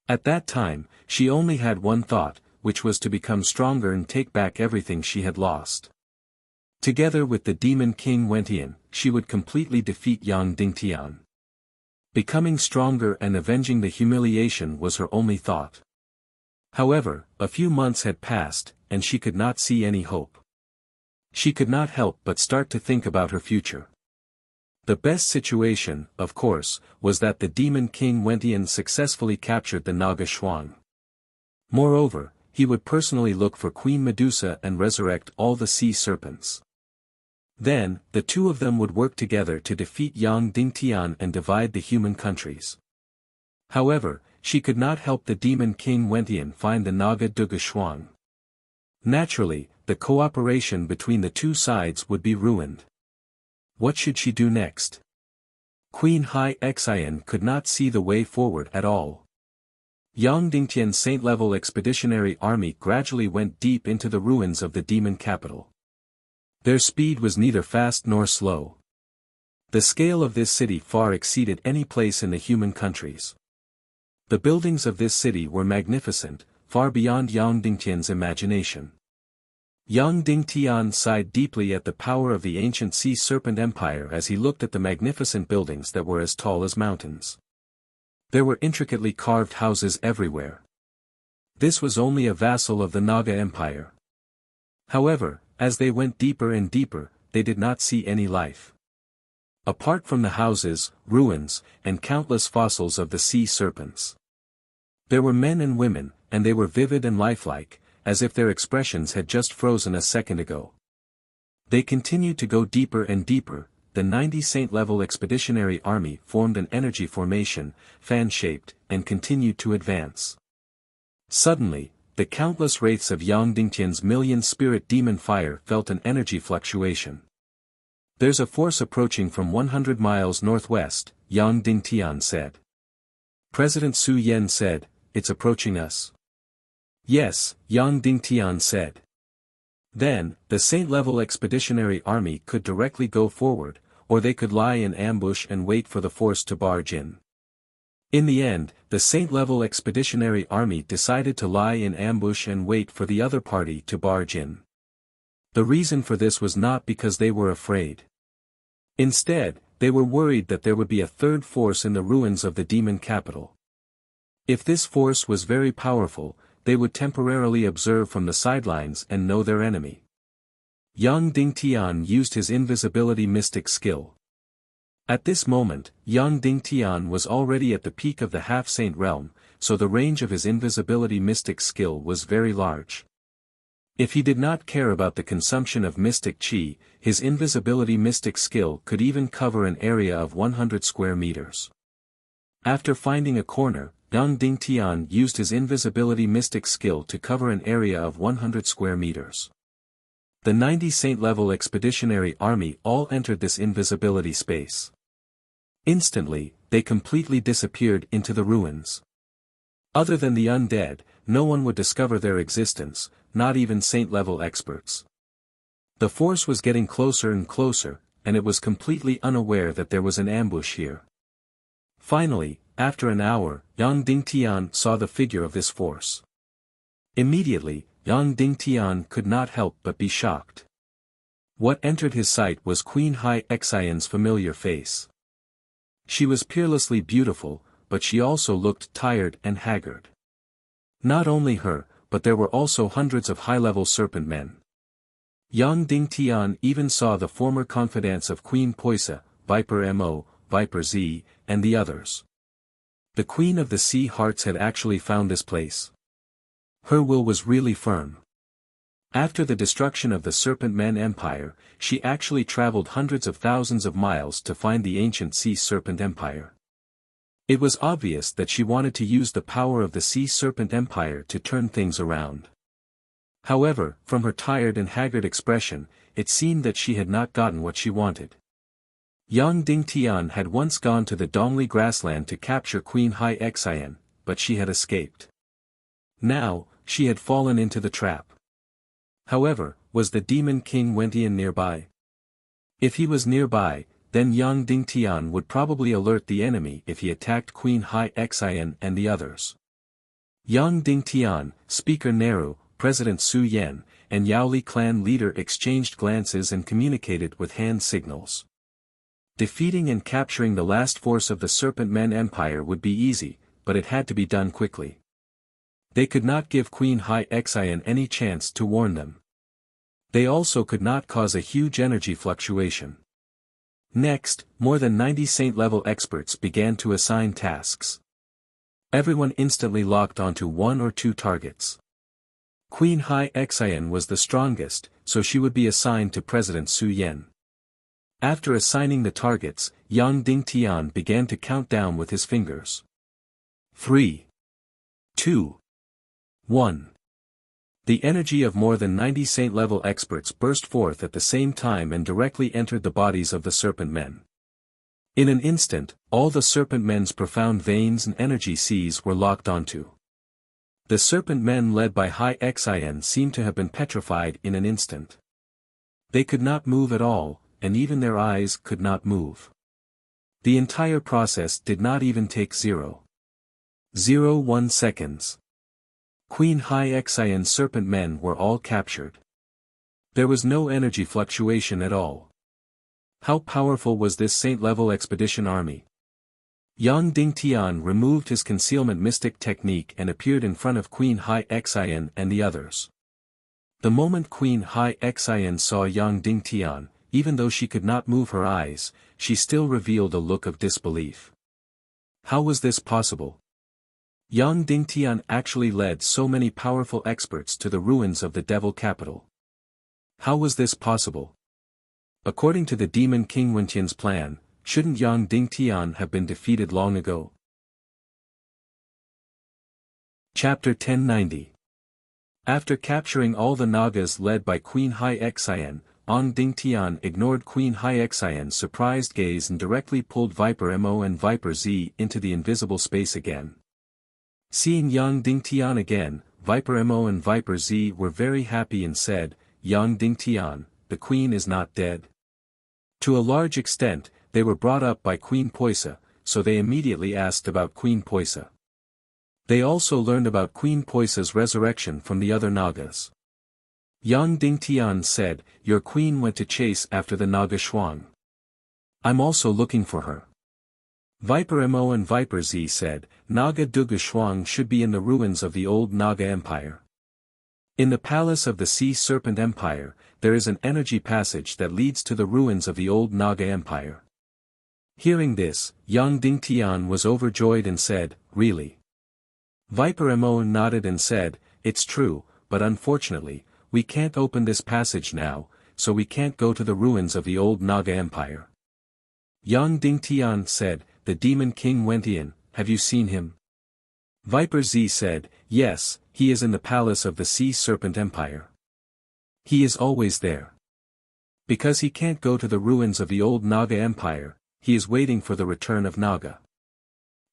At that time, she only had one thought, which was to become stronger and take back everything she had lost. Together with the Demon King Wentian, she would completely defeat Yang Dingtian. Becoming stronger and avenging the humiliation was her only thought. However, a few months had passed, and she could not see any hope. She could not help but start to think about her future. The best situation, of course, was that the demon king Wentian successfully captured the Naga Shuang. Moreover, he would personally look for Queen Medusa and resurrect all the sea serpents. Then, the two of them would work together to defeat Yang Dingtian and divide the human countries. However, she could not help the demon king Wentian find the Naga Duga Shuang. Naturally, the cooperation between the two sides would be ruined. What should she do next? Queen Hai Xian could not see the way forward at all. Yang Dingtian's saint-level expeditionary army gradually went deep into the ruins of the demon capital. Their speed was neither fast nor slow. The scale of this city far exceeded any place in the human countries. The buildings of this city were magnificent, far beyond Yang Dingtian's imagination. Yang Dingtian sighed deeply at the power of the ancient sea serpent empire as he looked at the magnificent buildings that were as tall as mountains. There were intricately carved houses everywhere. This was only a vassal of the Naga Empire. However, as they went deeper and deeper, they did not see any life. Apart from the houses, ruins, and countless fossils of the sea serpents. There were men and women, and they were vivid and lifelike, as if their expressions had just frozen a second ago. They continued to go deeper and deeper. The 90 saint-level expeditionary army formed an energy formation, fan-shaped, and continued to advance. Suddenly, the countless wraiths of Yang Dingtian's million-spirit demon fire felt an energy fluctuation. "There's a force approaching from 100 miles northwest," Yang Dingtian said. President Su Yen said, "It's approaching us." "Yes," Yang Dingtian said. Then, the saint-level expeditionary army could directly go forward, or they could lie in ambush and wait for the force to barge in. In the end, the saint-level expeditionary army decided to lie in ambush and wait for the other party to barge in. The reason for this was not because they were afraid. Instead, they were worried that there would be a third force in the ruins of the demon capital. If this force was very powerful, they would temporarily observe from the sidelines and know their enemy. Yang Dingtian used his invisibility mystic skill. At this moment, Yang Dingtian was already at the peak of the half-saint realm, so the range of his invisibility mystic skill was very large. If he did not care about the consumption of mystic chi, his invisibility mystic skill could even cover an area of 100 square meters. After finding a corner, Yang Dingtian used his invisibility mystic skill to cover an area of 100 square meters. The 90 saint-level expeditionary army all entered this invisibility space. Instantly, they completely disappeared into the ruins. Other than the undead, no one would discover their existence, not even saint-level experts. The force was getting closer and closer, and it was completely unaware that there was an ambush here. Finally, after an hour, Yang Dingtian saw the figure of this force. Immediately, Yang Dingtian could not help but be shocked. What entered his sight was Queen Hai Xian's familiar face. She was peerlessly beautiful, but she also looked tired and haggard. Not only her, but there were also hundreds of high-level serpent men. Yang Dingtian even saw the former confidants of Queen Poisa, Viper Mo, Viper Z, and the others. The Queen of the Sea Hearts had actually found this place. Her will was really firm. After the destruction of the Serpent Men Empire, she actually traveled hundreds of thousands of miles to find the ancient Sea Serpent Empire. It was obvious that she wanted to use the power of the Sea Serpent Empire to turn things around. However, from her tired and haggard expression, it seemed that she had not gotten what she wanted. Yang Dingtian had once gone to the Dongli grassland to capture Queen Hai Xian, but she had escaped. Now, she had fallen into the trap. However, was the demon king Wentian nearby? If he was nearby, then Yang Dingtian would probably alert the enemy if he attacked Queen Hai Xian and the others. Yang Dingtian, Speaker Neru, President Su Yen, and Yaoli clan leader exchanged glances and communicated with hand signals. Defeating and capturing the last force of the Serpent Men Empire would be easy, but it had to be done quickly. They could not give Queen Hai Xian any chance to warn them. They also could not cause a huge energy fluctuation. Next, more than 90 saint-level experts began to assign tasks. Everyone instantly locked onto one or two targets. Queen Hai Xian was the strongest, so she would be assigned to President Su Yan. After assigning the targets, Yang Dingtian began to count down with his fingers. 3, 2, 1. The energy of more than 90 saint-level experts burst forth at the same time and directly entered the bodies of the serpent men. In an instant, all the serpent men's profound veins and energy seas were locked onto. The serpent men led by Hai Xian seemed to have been petrified in an instant. They could not move at all, and even their eyes could not move. The entire process did not even take 0.01 seconds. Queen Hai Xian's serpent men were all captured. There was no energy fluctuation at all. How powerful was this saint-level expedition army? Yang Dingtian removed his concealment mystic technique and appeared in front of Queen Hai Xian and the others. The moment Queen Hai Xian saw Yang Dingtian, even though she could not move her eyes, she still revealed a look of disbelief. How was this possible? Yang Dingtian actually led so many powerful experts to the ruins of the devil capital. How was this possible? According to the demon King Wentian's plan, shouldn't Yang Dingtian have been defeated long ago? Chapter 1090. After capturing all the Nagas led by Queen Hai Xian, Yang Dingtian ignored Queen Hai Xian's surprised gaze and directly pulled Viper Mo and Viper Z into the invisible space again. Seeing Yang Dingtian again, Viper Mo and Viper Z were very happy and said, "Yang Dingtian, the queen is not dead." To a large extent, they were brought up by Queen Poisa, so they immediately asked about Queen Poisa. They also learned about Queen Poisa's resurrection from the other Nagas. Yang Dingtian said, "Your queen went to chase after the Naga Shuang. I'm also looking for her." Viper Mo and Viper Z said, "Naga Duga Shuang should be in the ruins of the old Naga Empire. In the palace of the Sea Serpent Empire, there is an energy passage that leads to the ruins of the old Naga Empire." Hearing this, Yang Dingtian was overjoyed and said, "Really?" Viper Mo nodded and said, "It's true, but unfortunately, we can't open this passage now, so we can't go to the ruins of the old Naga Empire." Yang Dingtian said, "The demon King Wentian, have you seen him?" Viper Z said, "Yes, he is in the palace of the Sea Serpent Empire. He is always there. Because he can't go to the ruins of the old Naga Empire, he is waiting for the return of Naga."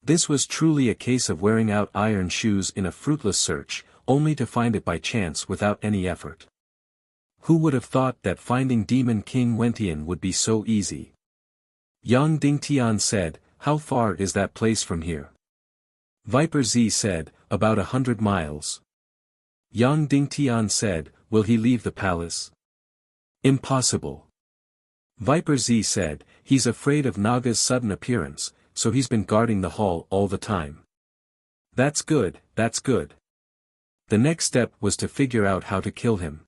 This was truly a case of wearing out iron shoes in a fruitless search, only to find it by chance without any effort. Who would have thought that finding Demon King Wentian would be so easy? Yang Dingtian said, "How far is that place from here?" Viper Z said, "About 100 miles. Yang Dingtian said, "Will he leave the palace?" "Impossible." Viper Z said, "He's afraid of Naga's sudden appearance, so he's been guarding the hall all the time." "That's good, that's good." The next step was to figure out how to kill him.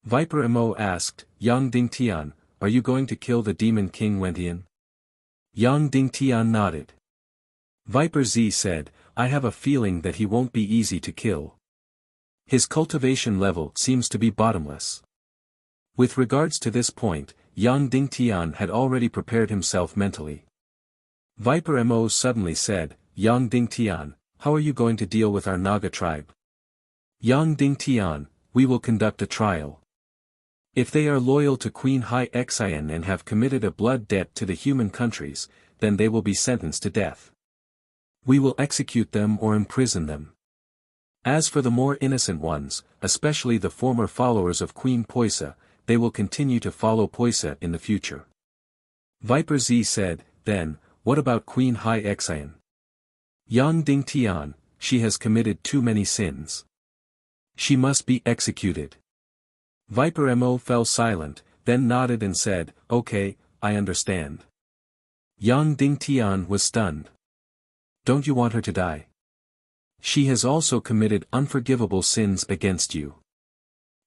Viper Mo asked, "Yang Dingtian, are you going to kill the demon King Wentian?" Yang Dingtian nodded. Viper Z said, "I have a feeling that he won't be easy to kill. His cultivation level seems to be bottomless." With regards to this point, Yang Dingtian had already prepared himself mentally. Viper Mo suddenly said, "Yang Dingtian, how are you going to deal with our Naga tribe?" Yang Dingtian, "We will conduct a trial. If they are loyal to Queen Hai Xian and have committed a blood debt to the human countries, then they will be sentenced to death. We will execute them or imprison them. As for the more innocent ones, especially the former followers of Queen Poisa, they will continue to follow Poisa in the future." Viper Z said, "Then, what about Queen Hai Xian?" Yang Dingtian, "She has committed too many sins. She must be executed." Viper Mo fell silent, then nodded and said, "Okay, I understand." Yang Dingtian was stunned. "Don't you want her to die? She has also committed unforgivable sins against you."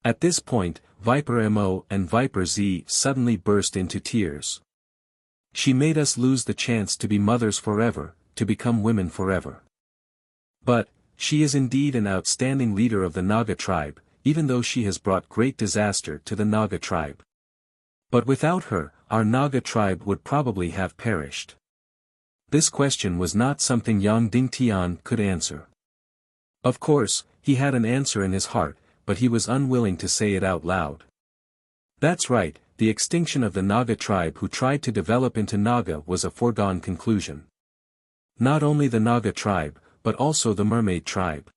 At this point, Viper Mo and Viper Z suddenly burst into tears. She made us lose the chance to be mothers forever, to become women forever. But, she is indeed an outstanding leader of the Naga tribe, even though she has brought great disaster to the Naga tribe. But without her, our Naga tribe would probably have perished. This question was not something Yang Dingtian could answer. Of course, he had an answer in his heart, but he was unwilling to say it out loud. That's right, the extinction of the Naga tribe who tried to develop into Naga was a foregone conclusion. Not only the Naga tribe, but also the mermaid tribe.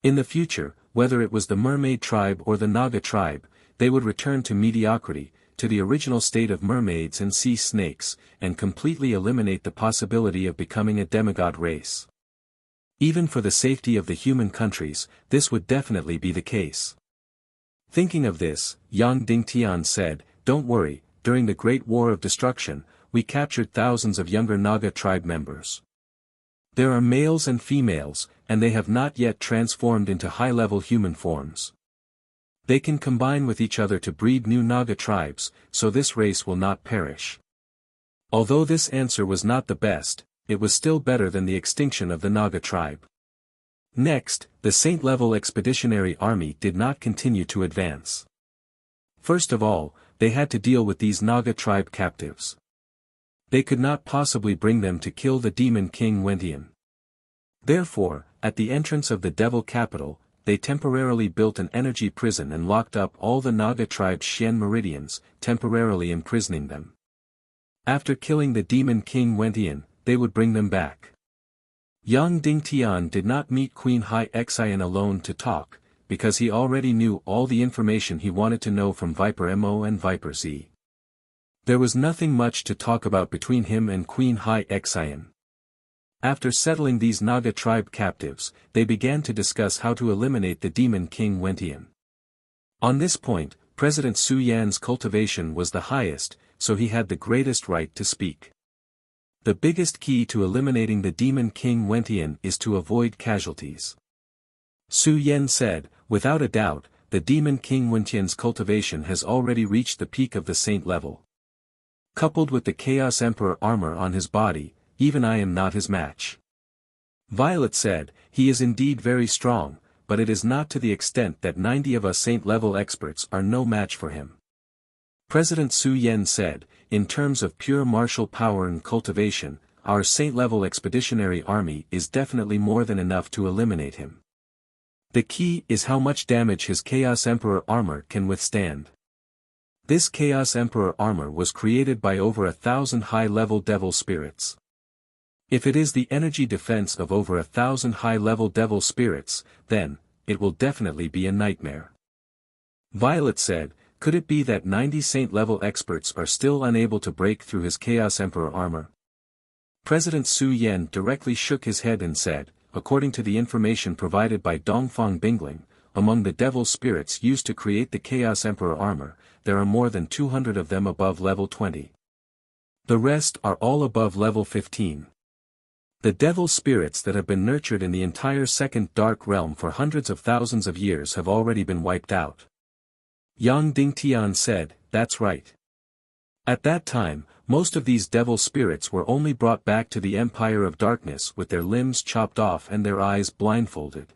In the future, whether it was the mermaid tribe or the Naga tribe, they would return to mediocrity, to the original state of mermaids and sea snakes, and completely eliminate the possibility of becoming a demigod race. Even for the safety of the human countries, this would definitely be the case. Thinking of this, Yang Dingtian said, "Don't worry, during the Great War of Destruction, we captured thousands of younger Naga tribe members. There are males and females, and they have not yet transformed into high-level human forms. They can combine with each other to breed new Naga tribes, so this race will not perish." Although this answer was not the best, it was still better than the extinction of the Naga tribe. Next, the Saint-level expeditionary army did not continue to advance. First of all, they had to deal with these Naga tribe captives. They could not possibly bring them to kill the demon king Wentian. Therefore, at the entrance of the devil capital, they temporarily built an energy prison and locked up all the Naga tribe's Xian meridians, temporarily imprisoning them. After killing the demon king Wentian, they would bring them back. Yang Dingtian did not meet Queen Hai Xian alone to talk, because he already knew all the information he wanted to know from Viper Mo and Viper Z. There was nothing much to talk about between him and Queen Hai Xian. After settling these Naga tribe captives, they began to discuss how to eliminate the demon king Wentian. On this point, President Su Yan's cultivation was the highest, so he had the greatest right to speak. The biggest key to eliminating the demon king Wentian is to avoid casualties. Su Yan said, "Without a doubt, the demon king Wentian's cultivation has already reached the peak of the saint level. Coupled with the Chaos Emperor armor on his body, even I am not his match." Violet said, "He is indeed very strong, but it is not to the extent that 90 of us saint-level experts are no match for him." President Su Yan said, "In terms of pure martial power and cultivation, our saint-level expeditionary army is definitely more than enough to eliminate him. The key is how much damage his Chaos Emperor armor can withstand. This Chaos Emperor armor was created by over 1,000 high-level devil spirits. If it is the energy defense of over 1,000 high-level devil spirits, then, it will definitely be a nightmare." Violet said, "Could it be that 90 saint-level experts are still unable to break through his Chaos Emperor armor?" President Su Yan directly shook his head and said, "According to the information provided by Dongfang Bingling, among the devil spirits used to create the Chaos Emperor armor, there are more than 200 of them above level 20. The rest are all above level 15. The devil spirits that have been nurtured in the entire second dark realm for hundreds of thousands of years have already been wiped out." Yang Dingtian said, "That's right. At that time, most of these devil spirits were only brought back to the Empire of Darkness with their limbs chopped off and their eyes blindfolded.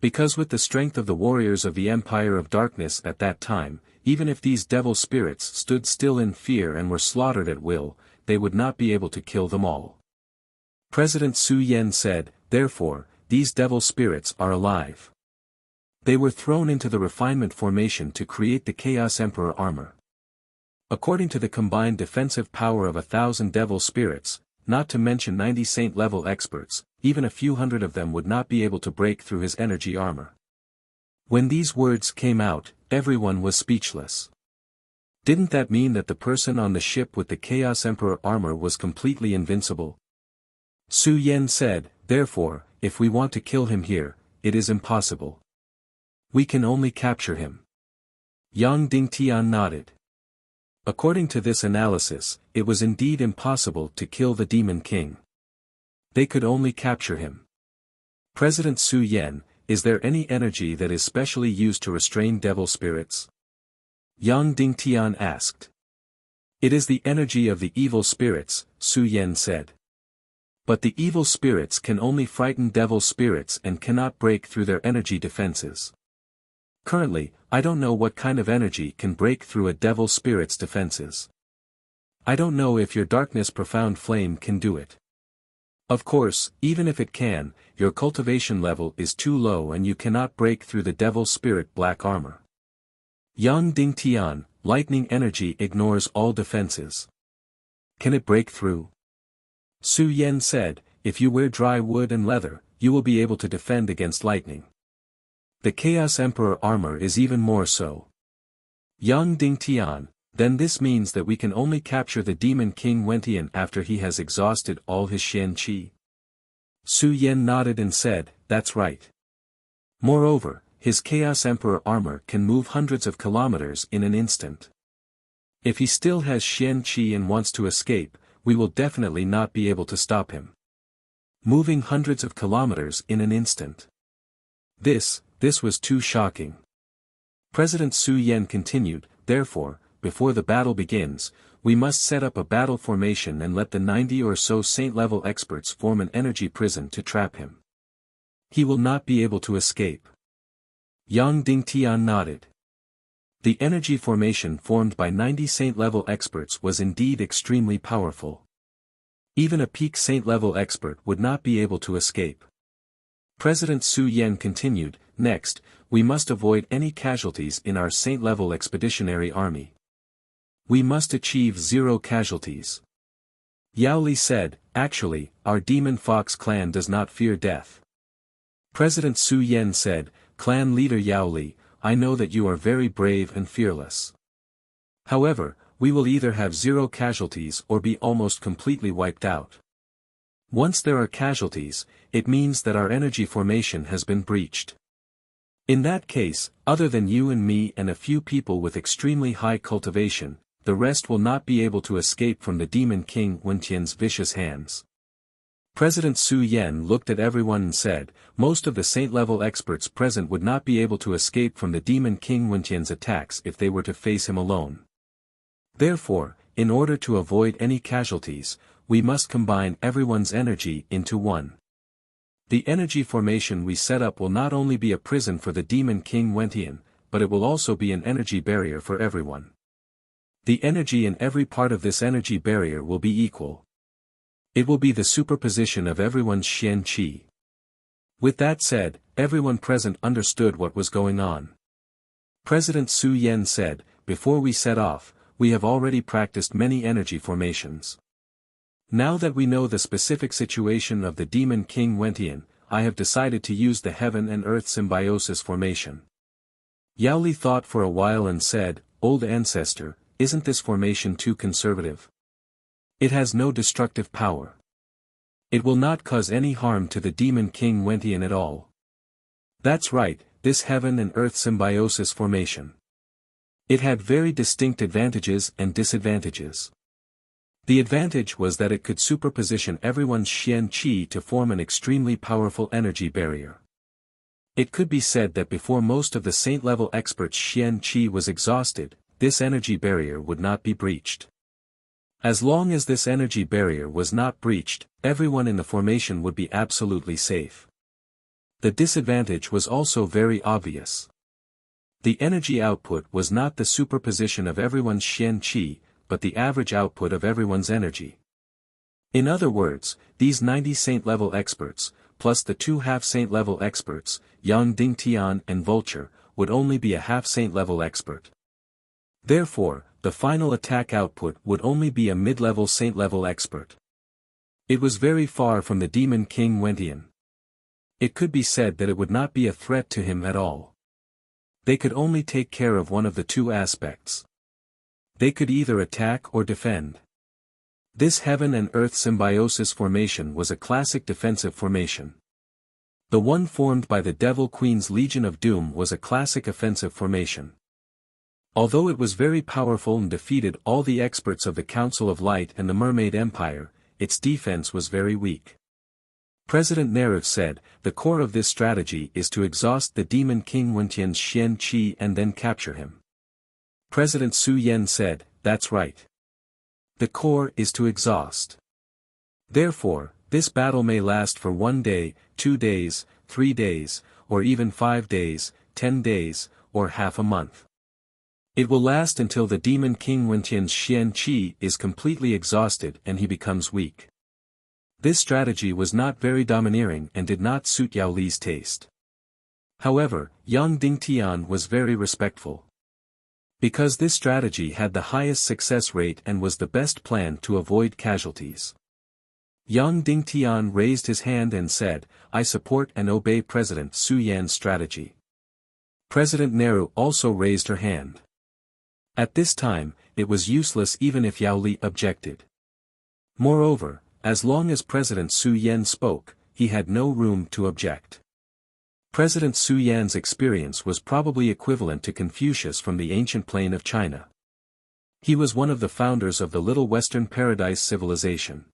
Because with the strength of the warriors of the Empire of Darkness at that time, even if these devil spirits stood still in fear and were slaughtered at will, they would not be able to kill them all." President Su Yan said, "Therefore, these devil spirits are alive. They were thrown into the refinement formation to create the Chaos Emperor armor. According to the combined defensive power of 1,000 devil spirits, not to mention 90 saint-level experts, even a few hundred of them would not be able to break through his energy armor." When these words came out, everyone was speechless. Didn't that mean that the person on the ship with the Chaos Emperor armor was completely invincible? Su Yan said, "Therefore, if we want to kill him here, it is impossible. We can only capture him." Yang Dingtian nodded. According to this analysis, it was indeed impossible to kill the Demon King. They could only capture him. President Su Yan, is there any energy that is specially used to restrain devil spirits? Yang Dingtian asked. It is the energy of the evil spirits, Su Yan said. But the evil spirits can only frighten devil spirits and cannot break through their energy defenses. Currently, I don't know what kind of energy can break through a devil spirit's defenses. I don't know if your darkness profound flame can do it. Of course, even if it can, your cultivation level is too low and you cannot break through the devil spirit black armor. Yang Dingtian, lightning energy ignores all defenses. Can it break through? Su Yan said, if you wear dry wood and leather, you will be able to defend against lightning. The Chaos Emperor armor is even more so. Yang Dingtian, then this means that we can only capture the Demon King Wentian after he has exhausted all his Xian Qi. Su Yan nodded and said, that's right. Moreover, his Chaos Emperor armor can move hundreds of kilometers in an instant. If he still has Xian Qi and wants to escape, we will definitely not be able to stop him. Moving hundreds of kilometers in an instant. This was too shocking. President Su Yan continued, therefore, before the battle begins, we must set up a battle formation and let the 90 or so saint-level experts form an energy prison to trap him. He will not be able to escape. Yang Dingtian nodded. The energy formation formed by 90 saint-level experts was indeed extremely powerful. Even a peak saint-level expert would not be able to escape. President Su Yan continued, next, we must avoid any casualties in our saint-level expeditionary army. We must achieve 0 casualties. Yao Li said, actually, our Demon Fox clan does not fear death. President Su Yan said, Clan leader Yao Li, I know that you are very brave and fearless. However, we will either have 0 casualties or be almost completely wiped out. Once there are casualties, it means that our energy formation has been breached. In that case, other than you and me and a few people with extremely high cultivation, the rest will not be able to escape from the Demon King Wentian's vicious hands. President Su Yan looked at everyone and said, most of the saint-level experts present would not be able to escape from the Demon King Wentian's attacks if they were to face him alone. Therefore, in order to avoid any casualties, we must combine everyone's energy into one. The energy formation we set up will not only be a prison for the Demon King Wentian, but it will also be an energy barrier for everyone. The energy in every part of this energy barrier will be equal. It will be the superposition of everyone's Xian Qi. With that said, everyone present understood what was going on. President Su Yan said, before we set off, we have already practiced many energy formations. Now that we know the specific situation of the Demon King Wentian, I have decided to use the Heaven and Earth Symbiosis formation. Yao Li thought for a while and said, Old Ancestor, isn't this formation too conservative? It has no destructive power. It will not cause any harm to the Demon King Wentian at all. That's right, this Heaven and Earth Symbiosis formation. It had very distinct advantages and disadvantages. The advantage was that it could superposition everyone's Xian Qi to form an extremely powerful energy barrier. It could be said that before most of the saint-level experts' Xian Qi was exhausted, this energy barrier would not be breached. As long as this energy barrier was not breached, everyone in the formation would be absolutely safe. The disadvantage was also very obvious. The energy output was not the superposition of everyone's Xian Qi, but the average output of everyone's energy. In other words, these 90 saint-level experts, plus the 2 half-saint-level experts, Yang Dingtian and Vulture, would only be a half-saint-level expert. Therefore, the final attack output would only be a mid-level saint-level expert. It was very far from the Demon King Wentian. It could be said that it would not be a threat to him at all. They could only take care of one of the 2 aspects. They could either attack or defend. This Heaven and Earth Symbiosis formation was a classic defensive formation. The one formed by the Devil Queen's Legion of Doom was a classic offensive formation. Although it was very powerful and defeated all the experts of the Council of Light and the Mermaid Empire, its defense was very weak. President Nerev said, the core of this strategy is to exhaust the Demon King Wentian's Xian Qi and then capture him. President Su Yen said, "That's right. The core is to exhaust. Therefore, this battle may last for 1 day, 2 days, 3 days, or even 5 days, 10 days, or half a month. It will last until the demon King Wentian's Xian Qi is completely exhausted and he becomes weak." This strategy was not very domineering and did not suit Yao Li's taste. However, Yang Dingtian was very respectful. Because this strategy had the highest success rate and was the best plan to avoid casualties. Yang Dingtian raised his hand and said, "I support and obey President Su Yan's strategy." President Nehru also raised her hand. At this time, it was useless even if Yao Li objected. Moreover, as long as President Su Yan spoke, he had no room to object. President Su Yan's experience was probably equivalent to Confucius from the ancient plain of China. He was one of the founders of the Little Western Paradise civilization.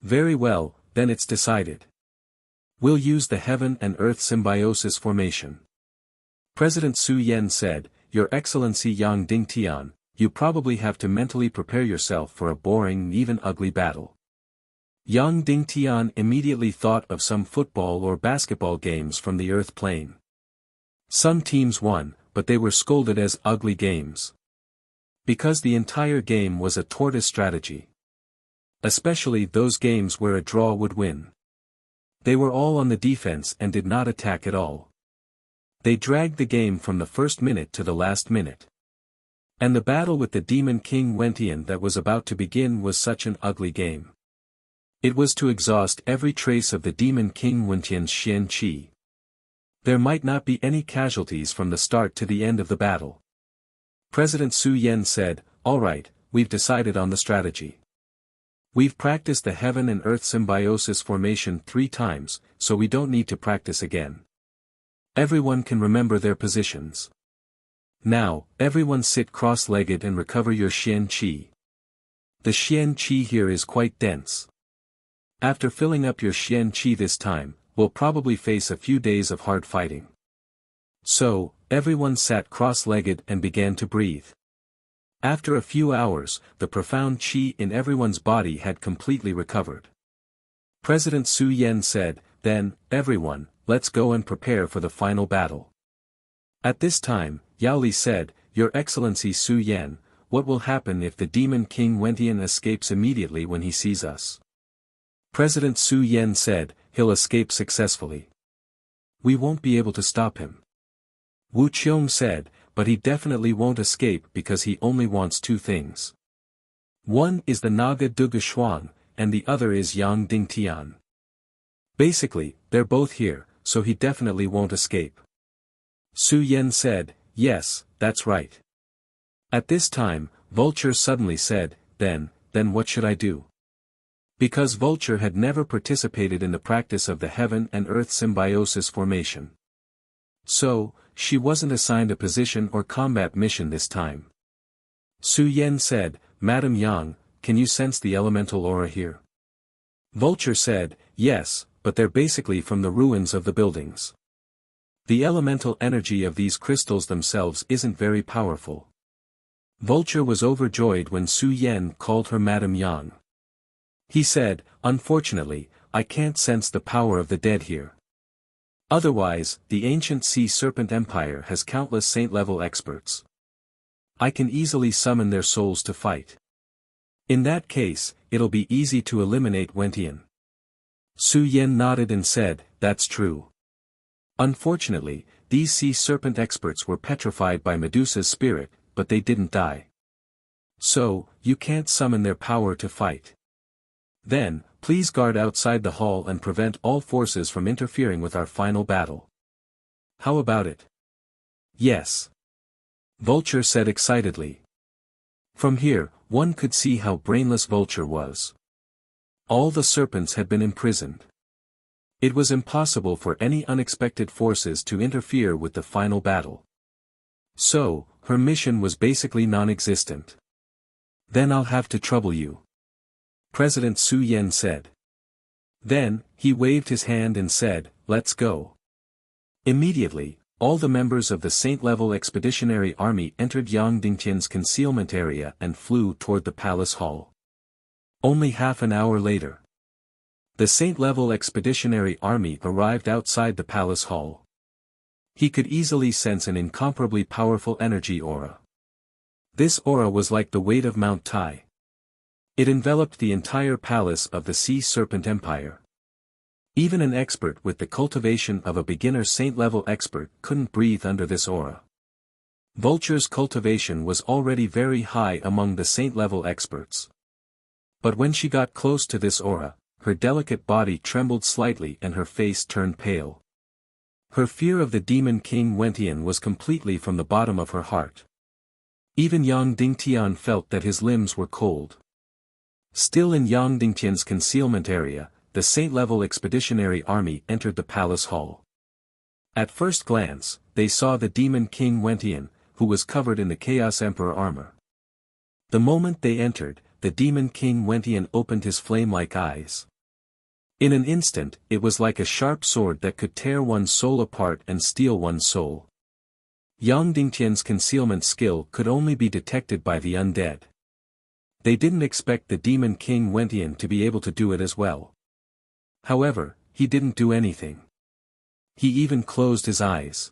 "Very well, then it's decided. We'll use the heaven and earth symbiosis formation." President Su Yan said, "Your Excellency Yang Dingtian, you probably have to mentally prepare yourself for a boring, even ugly battle." Yang Dingtian immediately thought of some football or basketball games from the earth plane. Some teams won, but they were scolded as ugly games. Because the entire game was a tortoise strategy. Especially those games where a draw would win. They were all on the defense and did not attack at all. They dragged the game from the first minute to the last minute. And the battle with the demon King Wentian that was about to begin was such an ugly game. It was to exhaust every trace of the demon King Wentian's Xian Qi. There might not be any casualties from the start to the end of the battle. President Su Yan said, "All right, we've decided on the strategy. We've practiced the heaven and earth symbiosis formation 3 times, so we don't need to practice again. Everyone can remember their positions. Now, everyone sit cross-legged and recover your Xian Qi. The Xian Qi here is quite dense. After filling up your Xian Qi this time, we'll probably face a few days of hard fighting." So, everyone sat cross-legged and began to breathe. After a few hours, the profound Qi in everyone's body had completely recovered. President Su Yan said, "Then, everyone, let's go and prepare for the final battle." At this time, Yao Li said, "Your Excellency Su Yan, what will happen if the demon King Wentian escapes immediately when he sees us?" President Su Yan said, "He'll escape successfully. We won't be able to stop him." Wu Qiong said, "But he definitely won't escape because he only wants 2 things. One is the Naga Duga Shuang, and the other is Yang Dingtian. Basically, they're both here, so he definitely won't escape." Su Yan said, "Yes, that's right." At this time, Vulture suddenly said, Then what should I do?" Because Vulture had never participated in the practice of the heaven and earth symbiosis formation. So, she wasn't assigned a position or combat mission this time. Su Yan said, "Madam Yang, can you sense the elemental aura here?" Vulture said, "Yes, but they're basically from the ruins of the buildings. The elemental energy of these crystals themselves isn't very powerful." Vulture was overjoyed when Su Yan called her Madam Yang. He said, "Unfortunately, I can't sense the power of the dead here. Otherwise, the ancient Sea Serpent Empire has countless saint-level experts. I can easily summon their souls to fight. In that case, it'll be easy to eliminate Wentian." Su Yan nodded and said, "That's true. Unfortunately, these Sea Serpent experts were petrified by Medusa's spirit, but they didn't die. So, you can't summon their power to fight. Then, please guard outside the hall and prevent all forces from interfering with our final battle. How about it?" "Yes." Vulture said excitedly. From here, one could see how brainless Vulture was. All the serpents had been imprisoned. It was impossible for any unexpected forces to interfere with the final battle. So, her mission was basically non-existent. "Then I'll have to trouble you," President Su Yan said. Then, he waved his hand and said, "Let's go." Immediately, All the members of the Saint-level expeditionary army entered Yang Dingtian's concealment area and flew toward the palace hall. Only half an hour later, the Saint-level expeditionary army arrived outside the palace hall. He could easily sense an incomparably powerful energy aura. This aura was like the weight of Mount Tai. It enveloped the entire palace of the Sea Serpent Empire. Even an expert with the cultivation of a beginner saint-level expert couldn't breathe under this aura. Vulture's cultivation was already very high among the saint-level experts. But when she got close to this aura, her delicate body trembled slightly and her face turned pale. Her fear of the demon king Wentian was completely from the bottom of her heart. Even Yang Dingtian felt that his limbs were cold. Still in Yang Dingtian's concealment area, the saint-level expeditionary army entered the palace hall. At first glance, they saw the demon king Wentian, who was covered in the Chaos Emperor armor. The moment they entered, the demon king Wentian opened his flame-like eyes. In an instant, it was like a sharp sword that could tear one's soul apart and steal one's soul. Yang Dingtian's concealment skill could only be detected by the undead. They didn't expect the demon king Wentian to be able to do it as well. However, he didn't do anything. He even closed his eyes.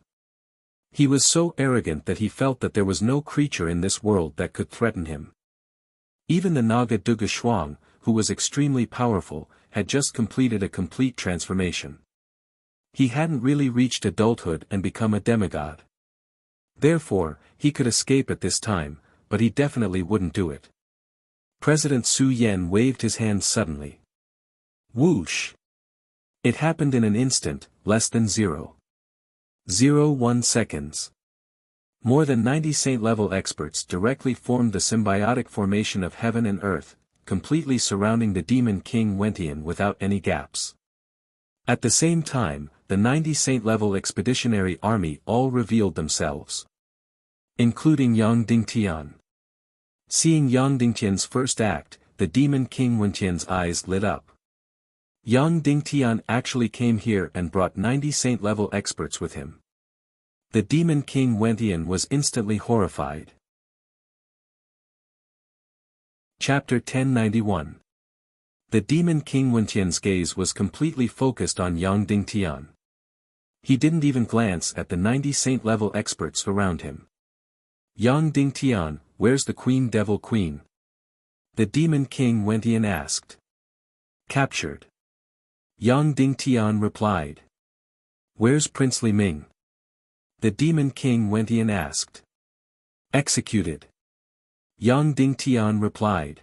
He was so arrogant that he felt that there was no creature in this world that could threaten him. Even the Naga Duga Shuang, who was extremely powerful, had just completed a complete transformation. He hadn't really reached adulthood and become a demigod. Therefore, he could escape at this time, but he definitely wouldn't do it. President Su Yen waved his hand suddenly. Whoosh! It happened in an instant, less than 0.01 seconds. More than 90 saint-level experts directly formed the symbiotic formation of heaven and earth, completely surrounding the demon king Wentian without any gaps. At the same time, the 90 saint-level expeditionary army all revealed themselves, including Yang Dingtian. Seeing Yang Dingtian's first act, the demon king Wentian's eyes lit up. Yang Dingtian actually came here and brought 90 saint-level experts with him. The demon king Wentian was instantly horrified. Chapter 1091. The demon king Wentian's gaze was completely focused on Yang Dingtian. He didn't even glance at the 90 saint-level experts around him. Yang Dingtian, where's the Queen Devil Queen? The demon king Wentian asked. Captured. Yang Dingtian replied. Where's Princely Ming? The demon king Wentian asked. Executed. Yang Dingtian replied.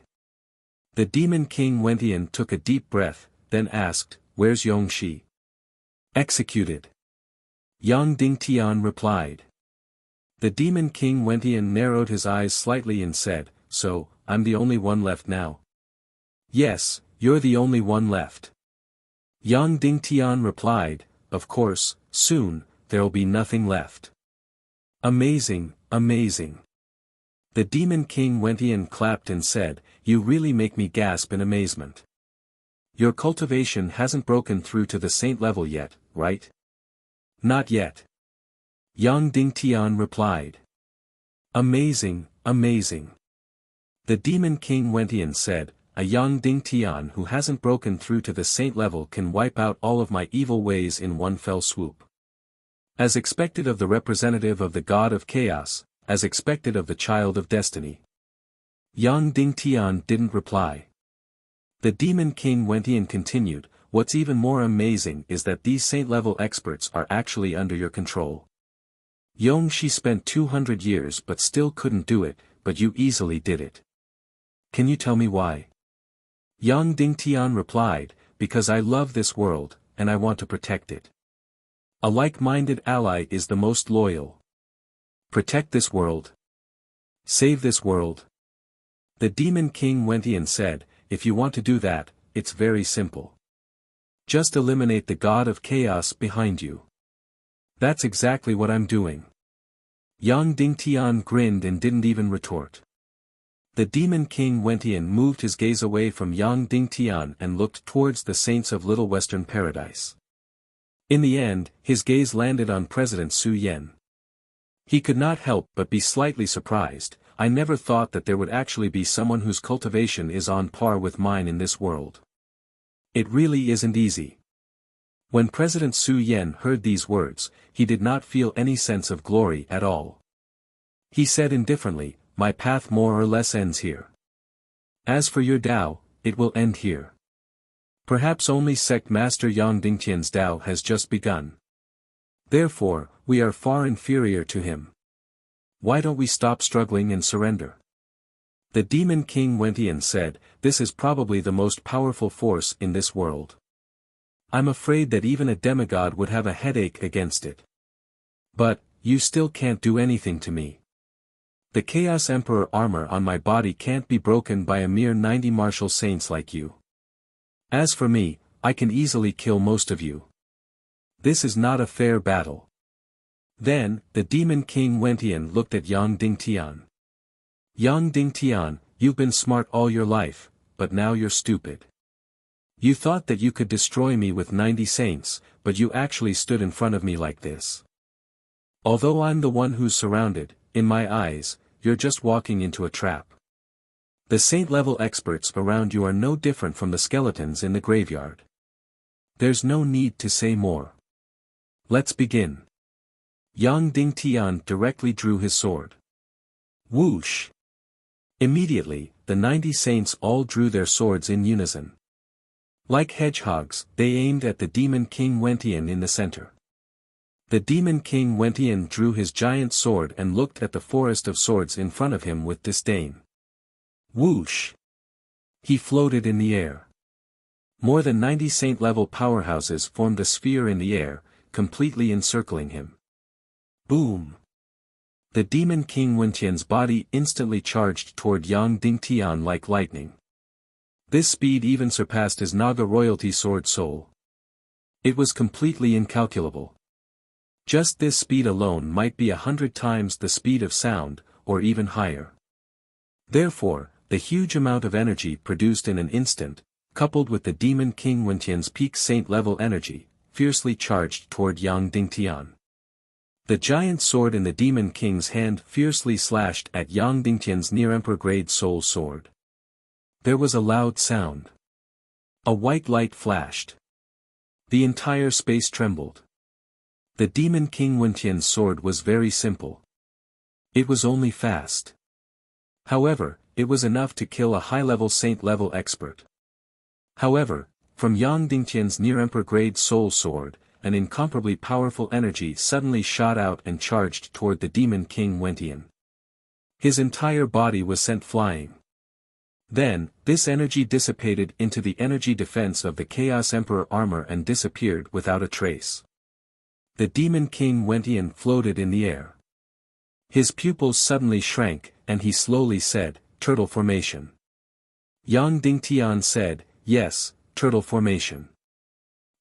The demon king Wentian took a deep breath, then asked, where's Yongxi? Executed. Yang Dingtian replied. The demon king Wentian narrowed his eyes slightly and said, so, I'm the only one left now? Yes, you're the only one left. Yang Dingtian replied, of course, soon, there'll be nothing left. Amazing, amazing. The demon king Wentian clapped and said, you really make me gasp in amazement. Your cultivation hasn't broken through to the saint level yet, right? Not yet. Yang Dingtian replied. Amazing, amazing. The demon king Wentian said, a Yang Dingtian who hasn't broken through to the saint level can wipe out all of my evil ways in one fell swoop. As expected of the representative of the god of chaos, as expected of the child of destiny. Yang Dingtian didn't reply. The demon king Wentian continued, what's even more amazing is that these saint-level experts are actually under your control. Yongxi spent 200 years but still couldn't do it, but you easily did it. Can you tell me why? Yang Dingtian replied, because I love this world, and I want to protect it. A like-minded ally is the most loyal. Protect this world. Save this world. The demon king Wentian said, if you want to do that, it's very simple. Just eliminate the god of chaos behind you. That's exactly what I'm doing. Yang Dingtian grinned and didn't even retort. The demon king Wentian moved his gaze away from Yang Dingtian and looked towards the saints of Little Western Paradise. In the end, his gaze landed on President Su Yen. He could not help but be slightly surprised. I never thought that there would actually be someone whose cultivation is on par with mine in this world. It really isn't easy. When President Su Yen heard these words, he did not feel any sense of glory at all. He said indifferently, my path more or less ends here. As for your Tao, it will end here. Perhaps only Sect Master Yang Dingtian's Tao has just begun. Therefore, we are far inferior to him. Why don't we stop struggling and surrender? The Demon King Wentian said, this is probably the most powerful force in this world. I'm afraid that even a demigod would have a headache against it. But, you still can't do anything to me. The Chaos Emperor armor on my body can't be broken by a mere 90 martial saints like you. As for me, I can easily kill most of you. This is not a fair battle. Then, the Demon King Wentian looked at Yang Dingtian. Yang Dingtian, you've been smart all your life, but now you're stupid. You thought that you could destroy me with 90 saints, but you actually stood in front of me like this. Although I'm the one who's surrounded, in my eyes, you're just walking into a trap. The saint-level experts around you are no different from the skeletons in the graveyard. There's no need to say more. Let's begin. Yang Dingtian directly drew his sword. Whoosh! Immediately, the 90 saints all drew their swords in unison. Like hedgehogs, they aimed at the Demon King Wentian in the center. The Demon King Wentian drew his giant sword and looked at the forest of swords in front of him with disdain. Whoosh! He floated in the air. More than 90 saint-level powerhouses formed a sphere in the air, completely encircling him. Boom! The Demon King Wentian's body instantly charged toward Yang Dingtian like lightning. This speed even surpassed his Naga royalty sword soul. It was completely incalculable. Just this speed alone might be 100 times the speed of sound, or even higher. Therefore, the huge amount of energy produced in an instant, coupled with the Demon King Wentian's peak saint-level energy, fiercely charged toward Yang Dingtian. The giant sword in the Demon King's hand fiercely slashed at Yang Dingtian's near-emperor-grade soul sword. There was a loud sound. A white light flashed. The entire space trembled. The Demon King Wentian's sword was very simple. It was only fast. However, it was enough to kill a high-level saint-level expert. However, from Yang Dingtian's near-emperor-grade soul sword, an incomparably powerful energy suddenly shot out and charged toward the Demon King Wentian. His entire body was sent flying. Then, this energy dissipated into the energy defense of the Chaos Emperor armor and disappeared without a trace. The Demon King Wentian floated in the air. His pupils suddenly shrank, and he slowly said, Turtle formation. Yang Dingtian said, yes, turtle formation.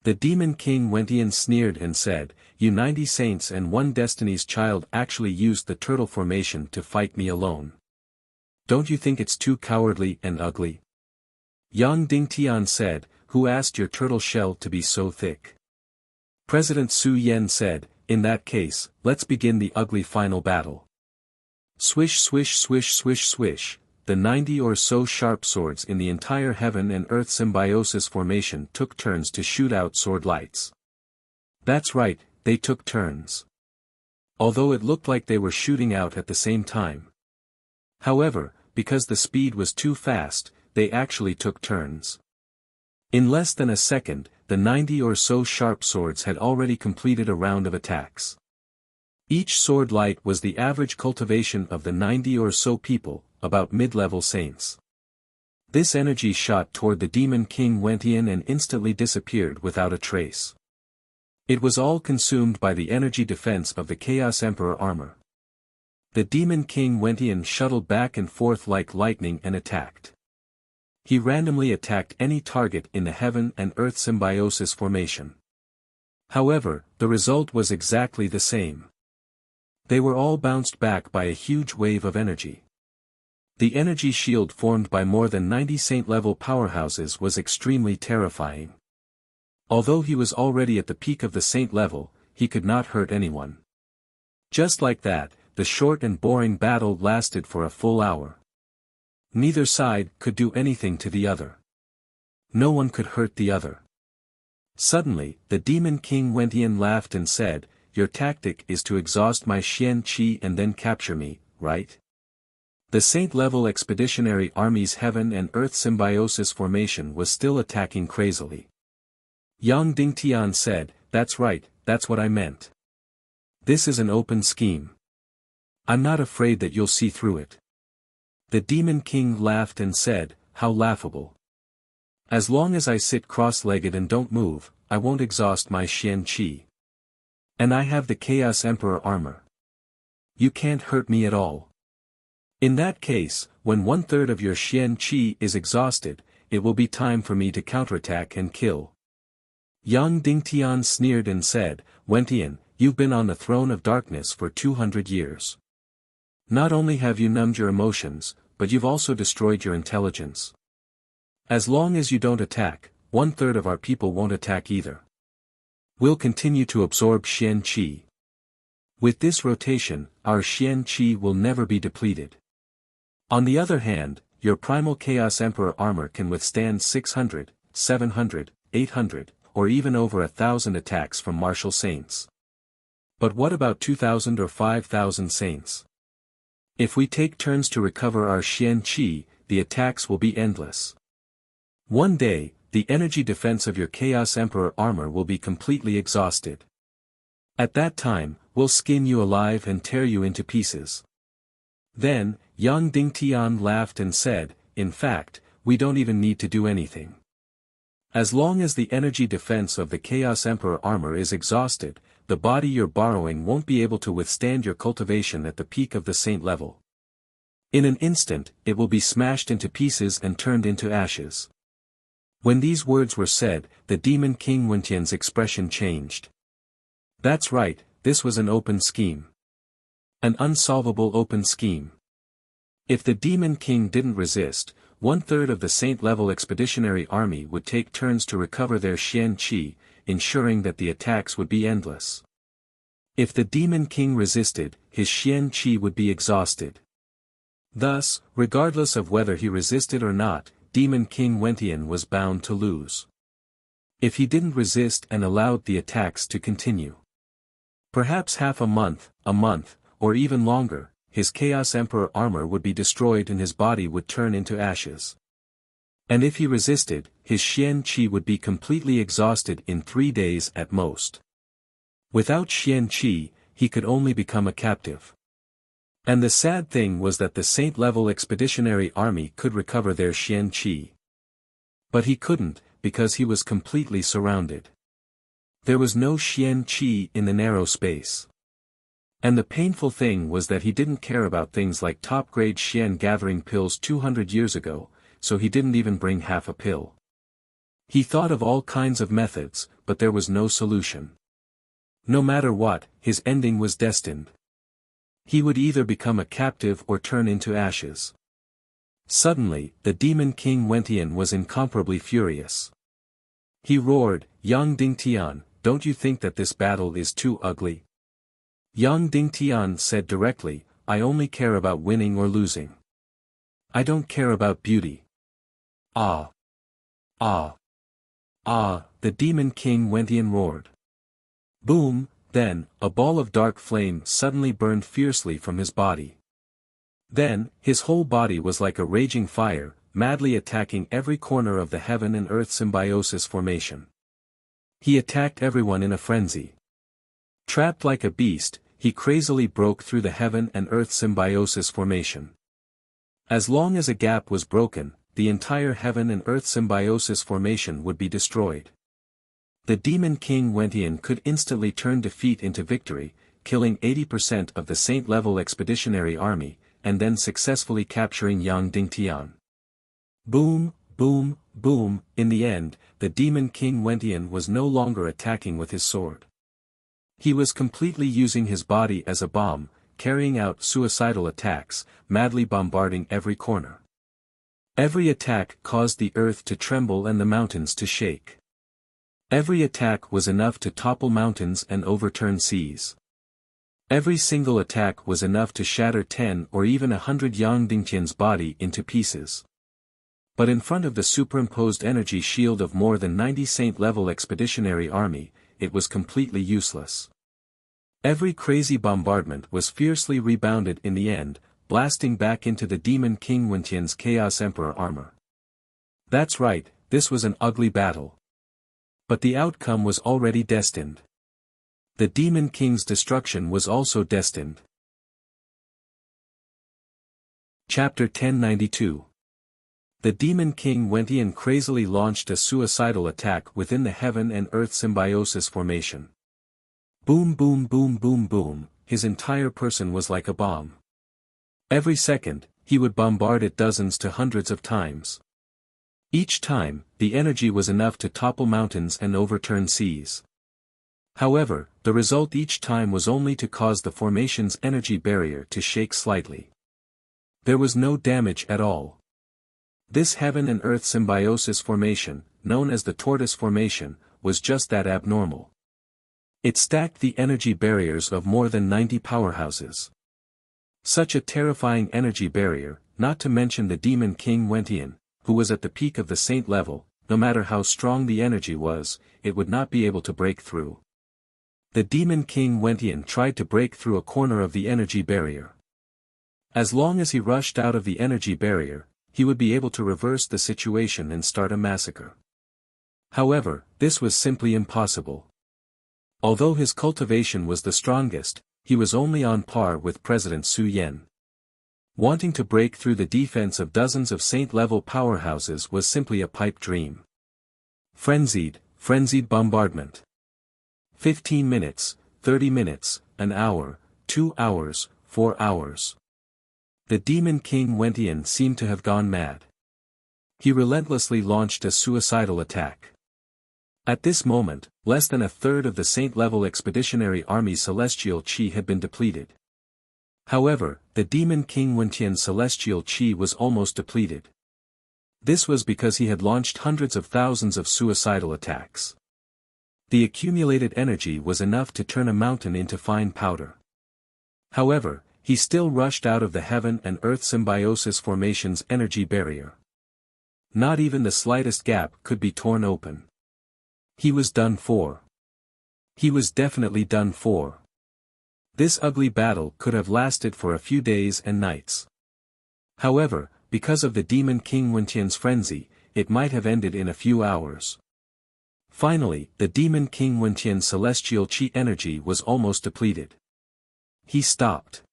The Demon King Wentian sneered and said, you 90 saints and one Destiny's Child actually used the turtle formation to fight me alone. Don't you think it's too cowardly and ugly? Yang Dingtian said, who asked your turtle shell to be so thick? President Su Yen said, in that case, let's begin the ugly final battle. Swish swish swish swish swish, the 90 or so sharp swords in the entire heaven and earth symbiosis formation took turns to shoot out sword lights. That's right, they took turns. Although it looked like they were shooting out at the same time. However, because the speed was too fast, they actually took turns. In less than a second, the 90 or so sharp swords had already completed a round of attacks. Each sword light was the average cultivation of the 90 or so people, about mid-level saints. This energy shot toward the Demon King Wentian and instantly disappeared without a trace. It was all consumed by the energy defense of the Chaos Emperor armor. The Demon King Wentian shuttled back and forth like lightning and attacked. He randomly attacked any target in the heaven and earth symbiosis formation. However, the result was exactly the same. They were all bounced back by a huge wave of energy. The energy shield formed by more than 90 saint-level powerhouses was extremely terrifying. Although he was already at the peak of the saint level, he could not hurt anyone. Just like that, the short and boring battle lasted for a full hour. Neither side could do anything to the other. No one could hurt the other. Suddenly, the demon king Wentian laughed and said, "Your tactic is to exhaust my Xian Qi and then capture me, right?" The saint-level expeditionary army's heaven and earth symbiosis formation was still attacking crazily. Yang Dingtian said, "That's right, that's what I meant. This is an open scheme. I'm not afraid that you'll see through it." The demon king laughed and said, "How laughable. As long as I sit cross-legged and don't move, I won't exhaust my Xian Qi. And I have the Chaos Emperor armor. You can't hurt me at all. In that case, when 1/3 of your Xian Qi is exhausted, it will be time for me to counterattack and kill." Yang Dingtian sneered and said, "Wentian, you've been on the throne of darkness for 200 years. Not only have you numbed your emotions, but you've also destroyed your intelligence. As long as you don't attack, 1/3 of our people won't attack either. We'll continue to absorb Xian Qi. With this rotation, our Xian Qi will never be depleted. On the other hand, your primal Chaos Emperor armor can withstand 600, 700, 800, or even over 1,000 attacks from martial saints. But what about 2,000 or 5,000 saints? If we take turns to recover our Xian Qi, the attacks will be endless. One day, the energy defense of your Chaos Emperor armor will be completely exhausted. At that time, we'll skin you alive and tear you into pieces." Then, Yang Dingtian laughed and said, "In fact, we don't even need to do anything. As long as the energy defense of the Chaos Emperor armor is exhausted, the body you're borrowing won't be able to withstand your cultivation at the peak of the saint level. In an instant, it will be smashed into pieces and turned into ashes." When these words were said, the demon king Wentian's expression changed. That's right, this was an open scheme. An unsolvable open scheme. If the demon king didn't resist, 1/3 of the saint-level expeditionary army would take turns to recover their Xian Qi, ensuring that the attacks would be endless. If the demon king resisted, his Xian Qi would be exhausted. Thus, regardless of whether he resisted or not, Demon King Wentian was bound to lose. If he didn't resist and allowed the attacks to continue, perhaps half a month, or even longer, his Chaos Emperor armor would be destroyed and his body would turn into ashes. And if he resisted, his Xian Qi would be completely exhausted in 3 days at most. Without Xian Qi, he could only become a captive. And the sad thing was that the saint-level expeditionary army could recover their Xian Qi. But he couldn't, because he was completely surrounded. There was no Xian Qi in the narrow space. And the painful thing was that he didn't care about things like top-grade Xian gathering pills 200 years ago, so he didn't even bring half a pill. He thought of all kinds of methods, but there was no solution. No matter what, his ending was destined. He would either become a captive or turn into ashes. Suddenly, the demon king Wentian was incomparably furious. He roared, "Yang Dingtian, don't you think that this battle is too ugly?" Yang Dingtian said directly, "I only care about winning or losing. I don't care about beauty." "Ah! Ah! Ah!" the demon king Wentian roared. Boom! Then, a ball of dark flame suddenly burned fiercely from his body. Then, his whole body was like a raging fire, madly attacking every corner of the heaven and earth symbiosis formation. He attacked everyone in a frenzy. Trapped like a beast, he crazily broke through the heaven and earth symbiosis formation. As long as a gap was broken, the entire heaven and earth symbiosis formation would be destroyed. The demon king Wentian could instantly turn defeat into victory, killing 80% of the saint-level expeditionary army, and then successfully capturing Yang Dingtian. Boom, boom, boom, in the end, the demon king Wentian was no longer attacking with his sword. He was completely using his body as a bomb, carrying out suicidal attacks, madly bombarding every corner. Every attack caused the earth to tremble and the mountains to shake. Every attack was enough to topple mountains and overturn seas. Every single attack was enough to shatter 10 or even 100 Yang Dingtian's body into pieces. But in front of the superimposed energy shield of more than 90 Saint-level expeditionary army, it was completely useless. Every crazy bombardment was fiercely rebounded in the end, blasting back into the Demon King Wentian's Chaos Emperor armor. That's right, this was an ugly battle. But the outcome was already destined. The Demon King's destruction was also destined. Chapter 1092. The Demon King Wentian crazily launched a suicidal attack within the Heaven and Earth Symbiosis formation. Boom boom boom boom boom, his entire person was like a bomb. Every second, he would bombard it dozens to hundreds of times. Each time, the energy was enough to topple mountains and overturn seas. However, the result each time was only to cause the formation's energy barrier to shake slightly. There was no damage at all. This Heaven and Earth Symbiosis formation, known as the Tortoise Formation, was just that abnormal. It stacked the energy barriers of more than 90 powerhouses. Such a terrifying energy barrier, not to mention the Demon King Wentian, who was at the peak of the saint level, no matter how strong the energy was, it would not be able to break through. The Demon King Wentian tried to break through a corner of the energy barrier. As long as he rushed out of the energy barrier, he would be able to reverse the situation and start a massacre. However, this was simply impossible. Although his cultivation was the strongest, he was only on par with President Su Yan. Wanting to break through the defense of dozens of saint-level powerhouses was simply a pipe dream. Frenzied bombardment. 15 minutes, 30 minutes, an hour, 2 hours, 4 hours. The Demon King Wentian seemed to have gone mad. He relentlessly launched a suicidal attack. At this moment, less than a third of the Saint-level expeditionary army's celestial chi had been depleted. However, the Demon King Wentian's celestial chi was almost depleted. This was because he had launched hundreds of thousands of suicidal attacks. The accumulated energy was enough to turn a mountain into fine powder. However, he still rushed out of the Heaven and Earth Symbiosis formation's energy barrier. Not even the slightest gap could be torn open. He was done for. He was definitely done for. This ugly battle could have lasted for a few days and nights. However, because of the Demon King Wentian's frenzy, it might have ended in a few hours. Finally, the Demon King Wentian's celestial chi energy was almost depleted. He stopped.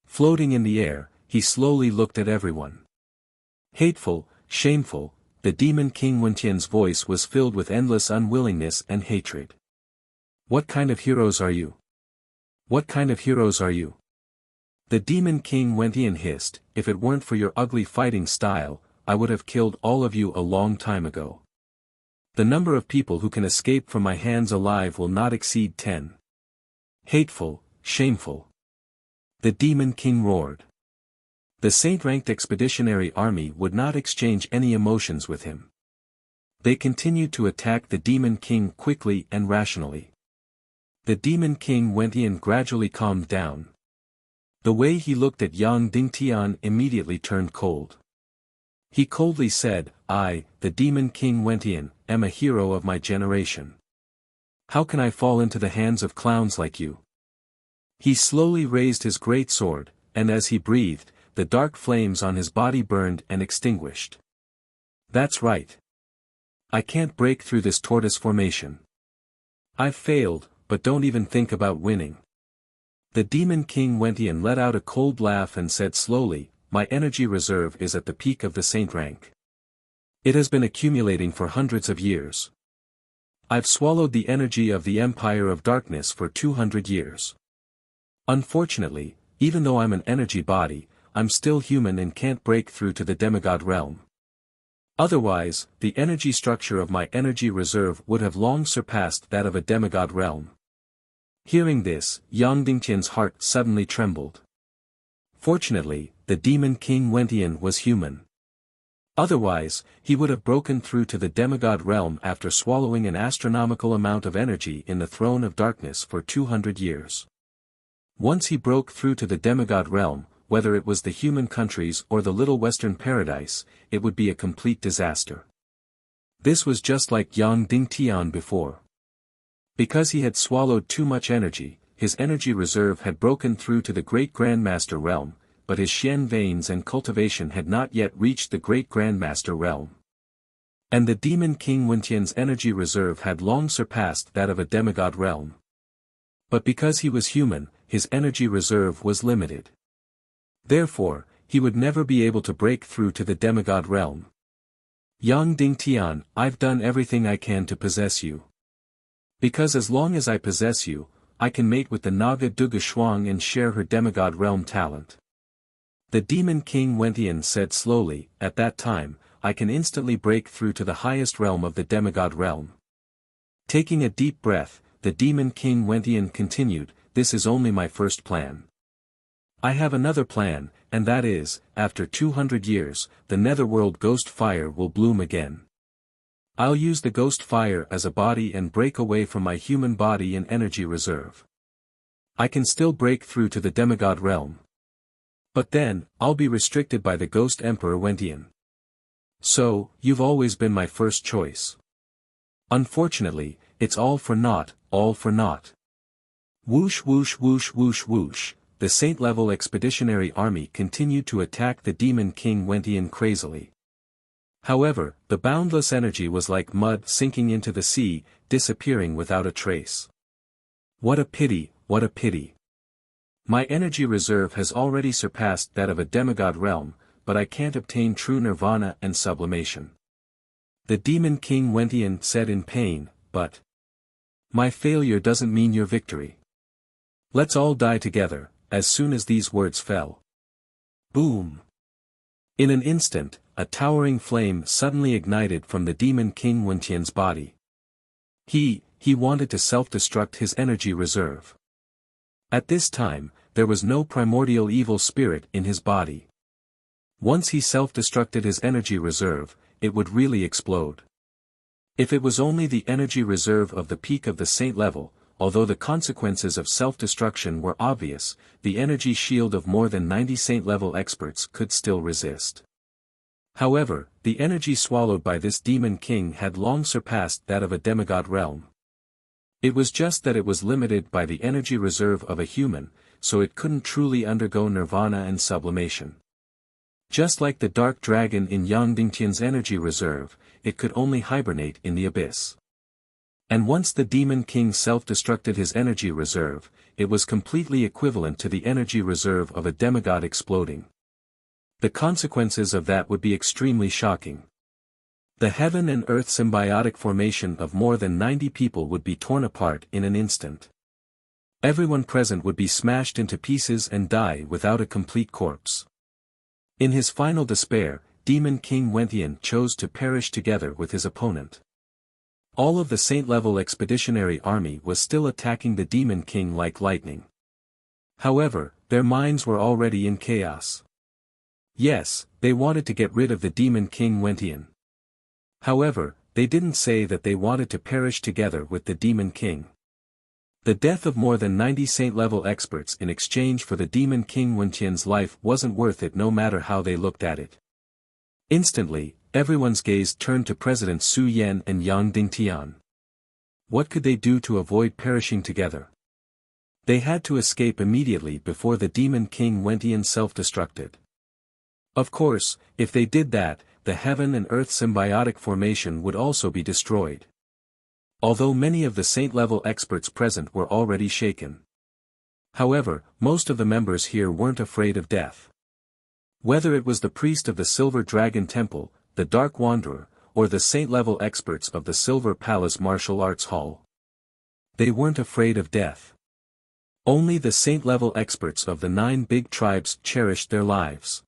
Floating in the air, he slowly looked at everyone. Hateful, shameful, the Demon King Wentian's voice was filled with endless unwillingness and hatred. What kind of heroes are you? What kind of heroes are you? The Demon King Wentian hissed, if it weren't for your ugly fighting style, I would have killed all of you a long time ago. The number of people who can escape from my hands alive will not exceed 10. Hateful, shameful. The Demon King roared. The saint-ranked expeditionary army would not exchange any emotions with him. They continued to attack the Demon King quickly and rationally. The Demon King Wentian gradually calmed down. The way he looked at Yang Dingtian immediately turned cold. He coldly said, I, the Demon King Wentian, am a hero of my generation. How can I fall into the hands of clowns like you? He slowly raised his great sword, and as he breathed, the dark flames on his body burned and extinguished. That's right. I can't break through this tortoise formation. I've failed, but don't even think about winning. The Demon King Wentian let out a cold laugh and said slowly, my energy reserve is at the peak of the saint rank. It has been accumulating for hundreds of years. I've swallowed the energy of the Empire of Darkness for 200 years. Unfortunately, even though I'm an energy body, I'm still human and can't break through to the demigod realm. Otherwise, the energy structure of my energy reserve would have long surpassed that of a demigod realm. Hearing this, Yang Dingtian's heart suddenly trembled. Fortunately, the Demon King Wentian was human. Otherwise, he would have broken through to the demigod realm after swallowing an astronomical amount of energy in the throne of darkness for 200 years. Once he broke through to the demigod realm, whether it was the human countries or the little western paradise, it would be a complete disaster. This was just like Yang Dingtian before. Because he had swallowed too much energy, his energy reserve had broken through to the Great Grandmaster realm, but his Xian veins and cultivation had not yet reached the Great Grandmaster realm. And the Demon King Wentian's energy reserve had long surpassed that of a demigod realm. But because he was human, his energy reserve was limited. Therefore, he would never be able to break through to the demigod realm. Yang Dingtian, I've done everything I can to possess you. Because as long as I possess you, I can mate with the Naga Duga Shuang and share her demigod realm talent. The Demon King Wentian said slowly, at that time, I can instantly break through to the highest realm of the demigod realm. Taking a deep breath, the Demon King Wentian continued, this is only my first plan. I have another plan, and that is, after 200 years, the netherworld ghost fire will bloom again. I'll use the ghost fire as a body and break away from my human body and energy reserve. I can still break through to the demigod realm. But then, I'll be restricted by the Ghost Emperor Wentian. So, you've always been my first choice. Unfortunately, it's all for naught, all for naught. Whoosh whoosh whoosh whoosh whoosh, the Saint-level expeditionary army continued to attack the Demon King Wentian crazily. However, the boundless energy was like mud sinking into the sea, disappearing without a trace. What a pity, what a pity. My energy reserve has already surpassed that of a demigod realm, but I can't obtain true nirvana and sublimation. The Demon King Wentian said in pain, but my failure doesn't mean your victory. Let's all die together. As soon as these words fell. Boom! In an instant, a towering flame suddenly ignited from the Demon King Wentian's body. He wanted to self-destruct his energy reserve. At this time, there was no primordial evil spirit in his body. Once he self-destructed his energy reserve, it would really explode. If it was only the energy reserve of the peak of the saint level, although the consequences of self-destruction were obvious, the energy shield of more than 90 saint-level experts could still resist. However, the energy swallowed by this Demon King had long surpassed that of a demigod realm. It was just that it was limited by the energy reserve of a human, so it couldn't truly undergo nirvana and sublimation. Just like the dark dragon in Yang Dingtian's energy reserve, it could only hibernate in the abyss. And once the Demon King self-destructed his energy reserve, it was completely equivalent to the energy reserve of a demigod exploding. The consequences of that would be extremely shocking. The heaven and earth symbiotic formation of more than 90 people would be torn apart in an instant. Everyone present would be smashed into pieces and die without a complete corpse. In his final despair, Demon King Wentian chose to perish together with his opponent. All of the saint-level expeditionary army was still attacking the Demon King like lightning. However, their minds were already in chaos. Yes, they wanted to get rid of the Demon King Wentian. However, they didn't say that they wanted to perish together with the Demon King. The death of more than 90 saint-level experts in exchange for the Demon King Wentian's life wasn't worth it no matter how they looked at it. Instantly, everyone's gaze turned to President Su Yan and Yang Dingtian. What could they do to avoid perishing together? They had to escape immediately before the Demon King Wentian self-destructed. Of course, if they did that, the heaven and earth symbiotic formation would also be destroyed. Although many of the saint-level experts present were already shaken. However, most of the members here weren't afraid of death. Whether it was the priest of the Silver Dragon Temple, the Dark Wanderer, or the saint-level experts of the Silver Palace Martial Arts Hall. They weren't afraid of death. Only the saint-level experts of the 9 big tribes cherished their lives.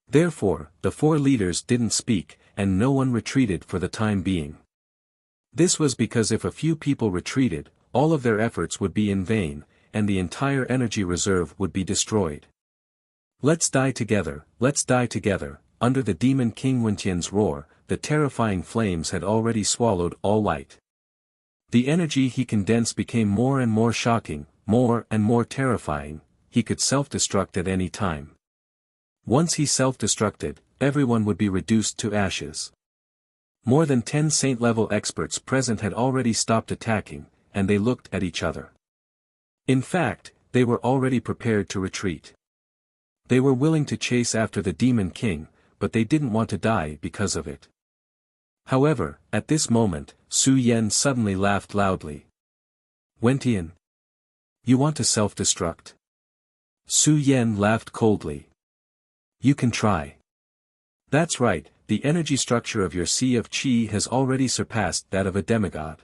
Therefore, the 4 leaders didn't speak, and no one retreated for the time being. This was because if a few people retreated, all of their efforts would be in vain, and the entire energy reserve would be destroyed. Let's die together, under the demon King Wentian's roar, the terrifying flames had already swallowed all light. The energy he condensed became more and more shocking, more and more terrifying. He could self-destruct at any time. Once he self-destructed, everyone would be reduced to ashes. More than 10 saint-level experts present had already stopped attacking, and they looked at each other. In fact, they were already prepared to retreat. They were willing to chase after the Demon King, but they didn't want to die because of it. However, at this moment, Su Yen suddenly laughed loudly. "Wentian, you want to self-destruct?" Su Yen laughed coldly. "You can try. That's right, the energy structure of your Sea of Qi has already surpassed that of a demigod.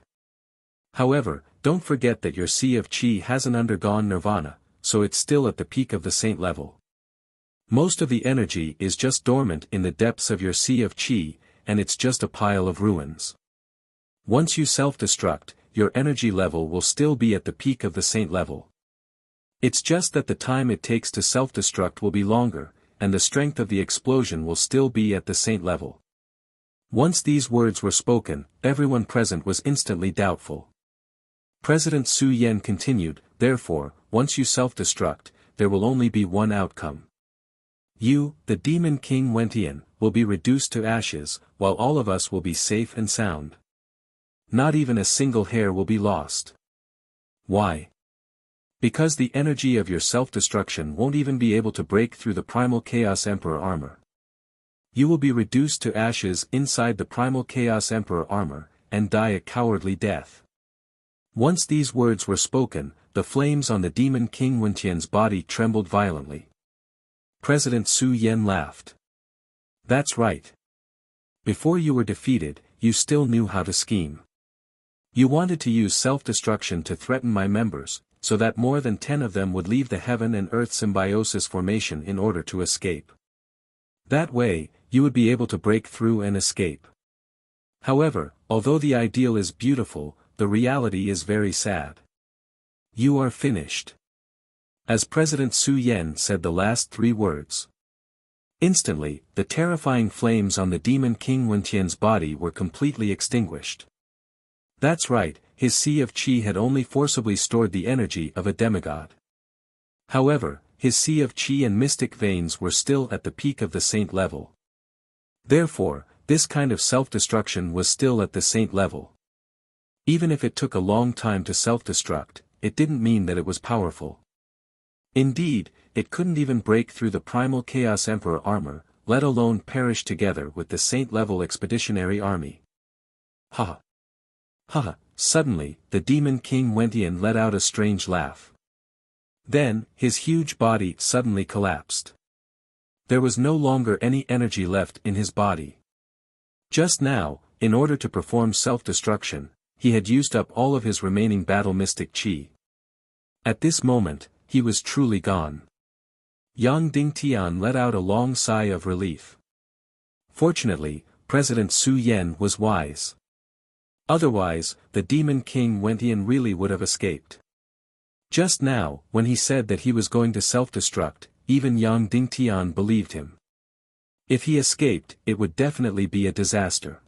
However, don't forget that your Sea of Qi hasn't undergone nirvana, so it's still at the peak of the saint level. Most of the energy is just dormant in the depths of your Sea of Qi, and it's just a pile of ruins. Once you self-destruct, your energy level will still be at the peak of the saint level. It's just that the time it takes to self-destruct will be longer, and the strength of the explosion will still be at the saint level." Once these words were spoken, everyone present was instantly doubtful. President Su Yen continued, "Therefore, once you self-destruct, there will only be one outcome. You, the Demon King Wentian, will be reduced to ashes, while all of us will be safe and sound. Not even a single hair will be lost. Why? Because the energy of your self-destruction won't even be able to break through the Primal Chaos Emperor armor. You will be reduced to ashes inside the Primal Chaos Emperor armor, and die a cowardly death." Once these words were spoken, the flames on the Demon King Wentian's body trembled violently. President Su Yen laughed. "That's right. Before you were defeated, you still knew how to scheme. You wanted to use self-destruction to threaten my members, so that more than 10 of them would leave the heaven and earth symbiosis formation in order to escape. That way, you would be able to break through and escape. However, although the ideal is beautiful, the reality is very sad. You are finished." As President Su Yen said the last 3 words, instantly, the terrifying flames on the Demon King Wentian's body were completely extinguished. That's right, his Sea of Qi had only forcibly stored the energy of a demigod. However, his Sea of Qi and mystic veins were still at the peak of the saint level. Therefore, this kind of self-destruction was still at the saint level. Even if it took a long time to self-destruct, it didn't mean that it was powerful. Indeed, it couldn't even break through the Primal Chaos Emperor armor, let alone perish together with the saint-level expeditionary army. Ha! Ha! Suddenly, the Demon King Wentian let out a strange laugh. Then, his huge body suddenly collapsed. There was no longer any energy left in his body. Just now, in order to perform self-destruction, he had used up all of his remaining battle mystic qi. At this moment, he was truly gone. Yang Dingtian let out a long sigh of relief. Fortunately, President Su Yen was wise. Otherwise, the Demon King Wentian really would have escaped. Just now, when he said that he was going to self-destruct, even Yang Dingtian believed him. If he escaped, it would definitely be a disaster.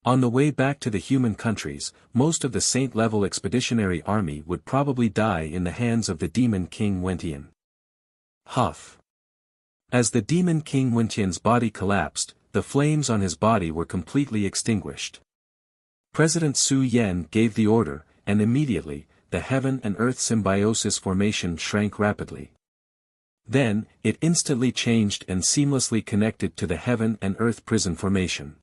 On the way back to the human countries, most of the saint-level expeditionary army would probably die in the hands of the Demon King Wentian. Huff. As the Demon King Wentian's body collapsed, the flames on his body were completely extinguished. President Su Yen gave the order, and immediately, the heaven and earth symbiosis formation shrank rapidly. Then, it instantly changed and seamlessly connected to the heaven and earth prison formation.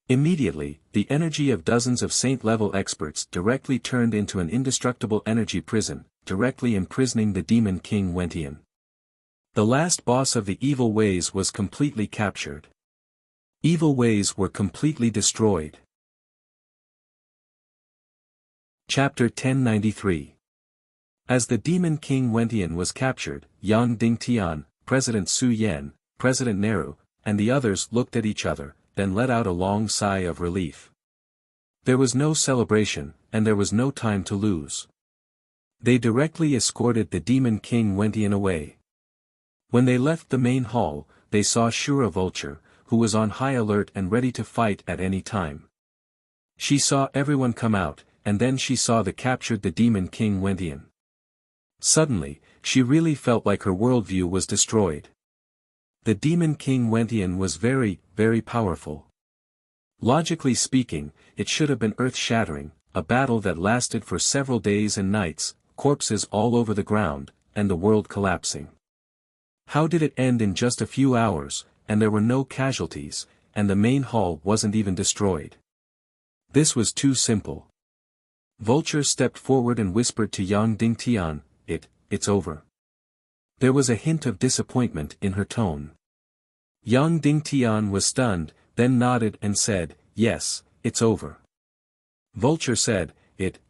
Immediately, the energy of dozens of saint-level experts directly turned into an indestructible energy prison, directly imprisoning the Demon King Wentian. The last boss of the evil ways was completely captured. Evil ways were completely destroyed. Chapter 1093. As the Demon King Wentian was captured, Yang Dingtian, President Su Yen, President Nehru, and the others looked at each other, then let out a long sigh of relief. There was no celebration, and there was no time to lose. They directly escorted the Demon King Wentian away. When they left the main hall, they saw Shura Vulture, who was on high alert and ready to fight at any time. She saw everyone come out, and then she saw the Demon King Wentian. Suddenly, she really felt like her worldview was destroyed. The Demon King Wentian was very, very powerful. Logically speaking, it should have been earth-shattering, a battle that lasted for several days and nights, corpses all over the ground, and the world collapsing. How did it end in just a few hours, and there were no casualties, and the main hall wasn't even destroyed? This was too simple. Vulture stepped forward and whispered to Yang Dingtian, "It's over." There was a hint of disappointment in her tone. Yang Dingtian was stunned, then nodded and said, "Yes, it's over." Vulture said,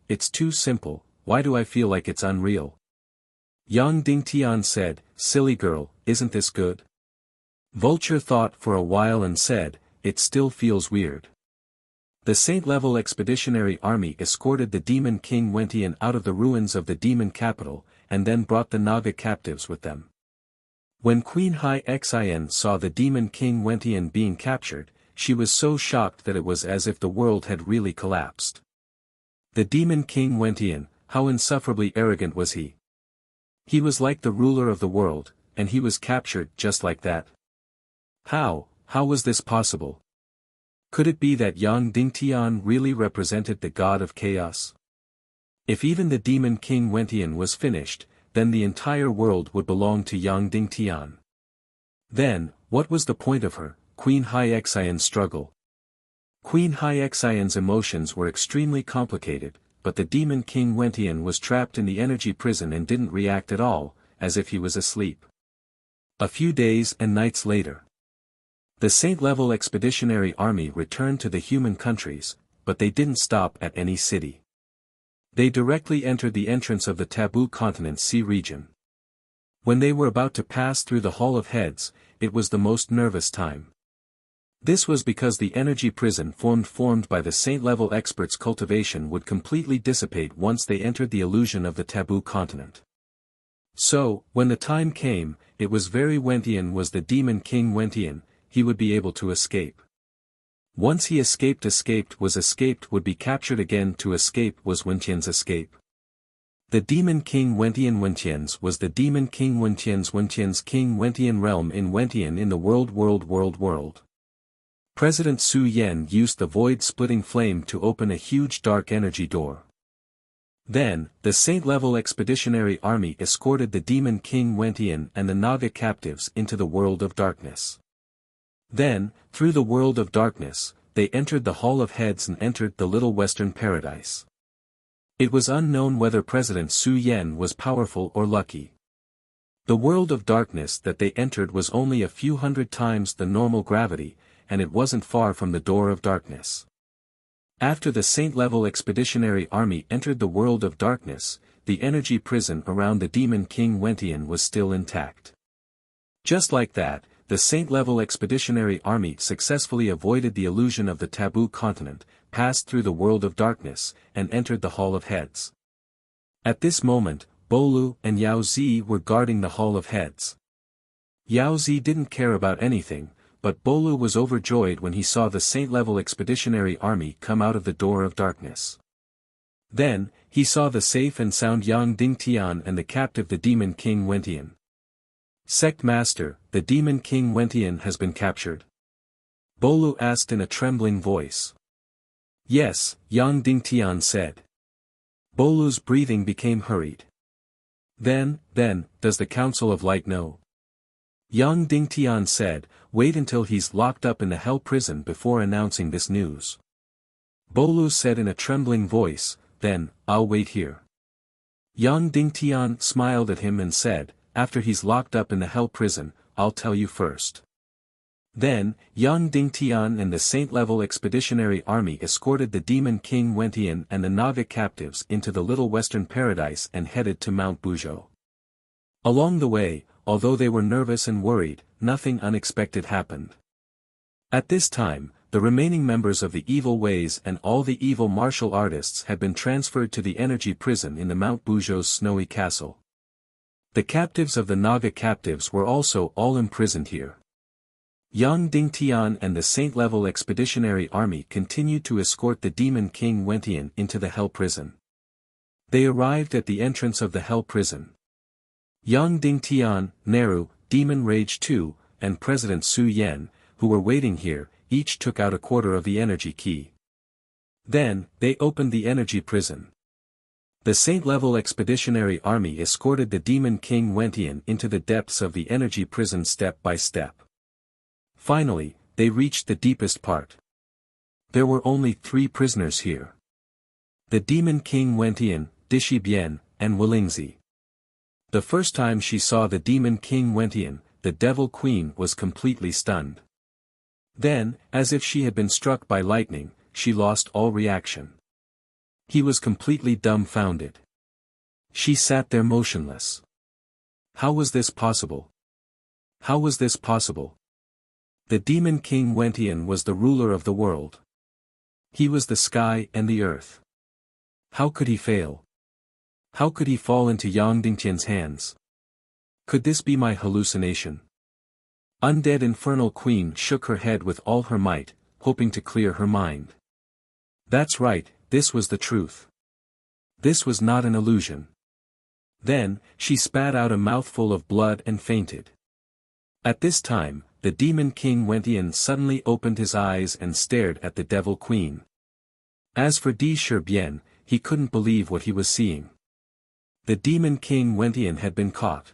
It's too simple, why do I feel like it's unreal?" Yang Dingtian said, "Silly girl, isn't this good?" Vulture thought for a while and said, "It still feels weird." The Saint-level expeditionary army escorted the Demon King Wentian out of the ruins of the demon capital, and then brought the Naga captives with them. When Queen Hai Xin saw the Demon King Wentian being captured, she was so shocked that it was as if the world had really collapsed. The Demon King Wentian, how insufferably arrogant was he? He was like the ruler of the world, and he was captured just like that. How was this possible? Could it be that Yang Dingtian really represented the god of chaos? If even the Demon King Wentian was finished, then the entire world would belong to Yang Dingtian. Then, what was the point of her, Queen Hai Xian's struggle? Queen Hai Xian's emotions were extremely complicated, but the Demon King Wentian was trapped in the energy prison and didn't react at all, as if he was asleep. A few days and nights later, the Saint-level expeditionary army returned to the human countries, but they didn't stop at any city. They directly entered the entrance of the Taboo Continent Sea region. When they were about to pass through the Hall of Heads, it was the most nervous time. This was because the energy prison formed by the Saint-level experts' cultivation would completely dissipate once they entered the illusion of the Taboo Continent. So, when the time came, it was very Wentian was the Demon King Wentian, he would be able to escape. Once he escaped would be captured again to escape was Wentian's escape. The Demon King Wentian's was the Demon King Wentian's King Wentian realm in Wentian in the world. President Su Yen used the void-splitting flame to open a huge dark energy door. Then, the Saint-level expeditionary army escorted the Demon King Wentian and the Naga captives into the world of darkness. Then, through the world of darkness, they entered the Hall of Heads and entered the Little Western Paradise. It was unknown whether President Su Yen was powerful or lucky. The world of darkness that they entered was only a few hundred times the normal gravity, and it wasn't far from the door of darkness. After the Saint-level expeditionary army entered the world of darkness, the energy prison around the Demon King Wentian was still intact. Just like that, the Saint-level expeditionary army successfully avoided the illusion of the Taboo Continent, passed through the world of darkness, and entered the Hall of Heads. At this moment, Bolu and Yao Zi were guarding the Hall of Heads. Yao Zi didn't care about anything, but Bolu was overjoyed when he saw the Saint-level expeditionary army come out of the door of darkness. Then, he saw the safe and sound Yang Dingtian and the captive the Demon King Wentian. "Sect Master, the Demon King Wentian has been captured?" Bolu asked in a trembling voice. "Yes," Yang Dingtian said. Bolu's breathing became hurried. Then, does the Council of Light know?" Yang Dingtian said, "Wait until he's locked up in the hell prison before announcing this news." Bolu said in a trembling voice, "Then, I'll wait here." Yang Dingtian smiled at him and said, "After he's locked up in the hell prison, I'll tell you first." Then, Yang Dingtian and the Saint-level expeditionary army escorted the Demon King Wentian and the Naga captives into the Little Western Paradise and headed to Mount Buzhou. Along the way, although they were nervous and worried, nothing unexpected happened. At this time, the remaining members of the evil ways and all the evil martial artists had been transferred to the energy prison in the Mount Buzhou's snowy castle. The captives of the Naga captives were also all imprisoned here. Yang Dingtian and the Saint-level expeditionary army continued to escort the demon king Wentian into the Hell prison. They arrived at the entrance of the Hell prison. Yang Dingtian, Neru, Demon Rage 2, and President Su Yan, who were waiting here, each took out a quarter of the energy key. Then, they opened the energy prison. The Saint-level expeditionary army escorted the demon king Wentian into the depths of the energy prison step by step. Finally, they reached the deepest part. There were only 3 prisoners here. The demon king Wentian, Dishi Bian, and Walingzi. The first time she saw the demon king Wentian, the devil queen was completely stunned. Then, as if she had been struck by lightning, she lost all reaction. He was completely dumbfounded. She sat there motionless. How was this possible? How was this possible? The demon king Wentian was the ruler of the world. He was the sky and the earth. How could he fail? How could he fall into Yang Dingtian's hands? Could this be my hallucination? Undead Infernal Queen shook her head with all her might, hoping to clear her mind. That's right, this was the truth. This was not an illusion. Then, she spat out a mouthful of blood and fainted. At this time, the demon king Wentian suddenly opened his eyes and stared at the devil queen. As for Di Shibian, he couldn't believe what he was seeing. The demon king Wentian had been caught.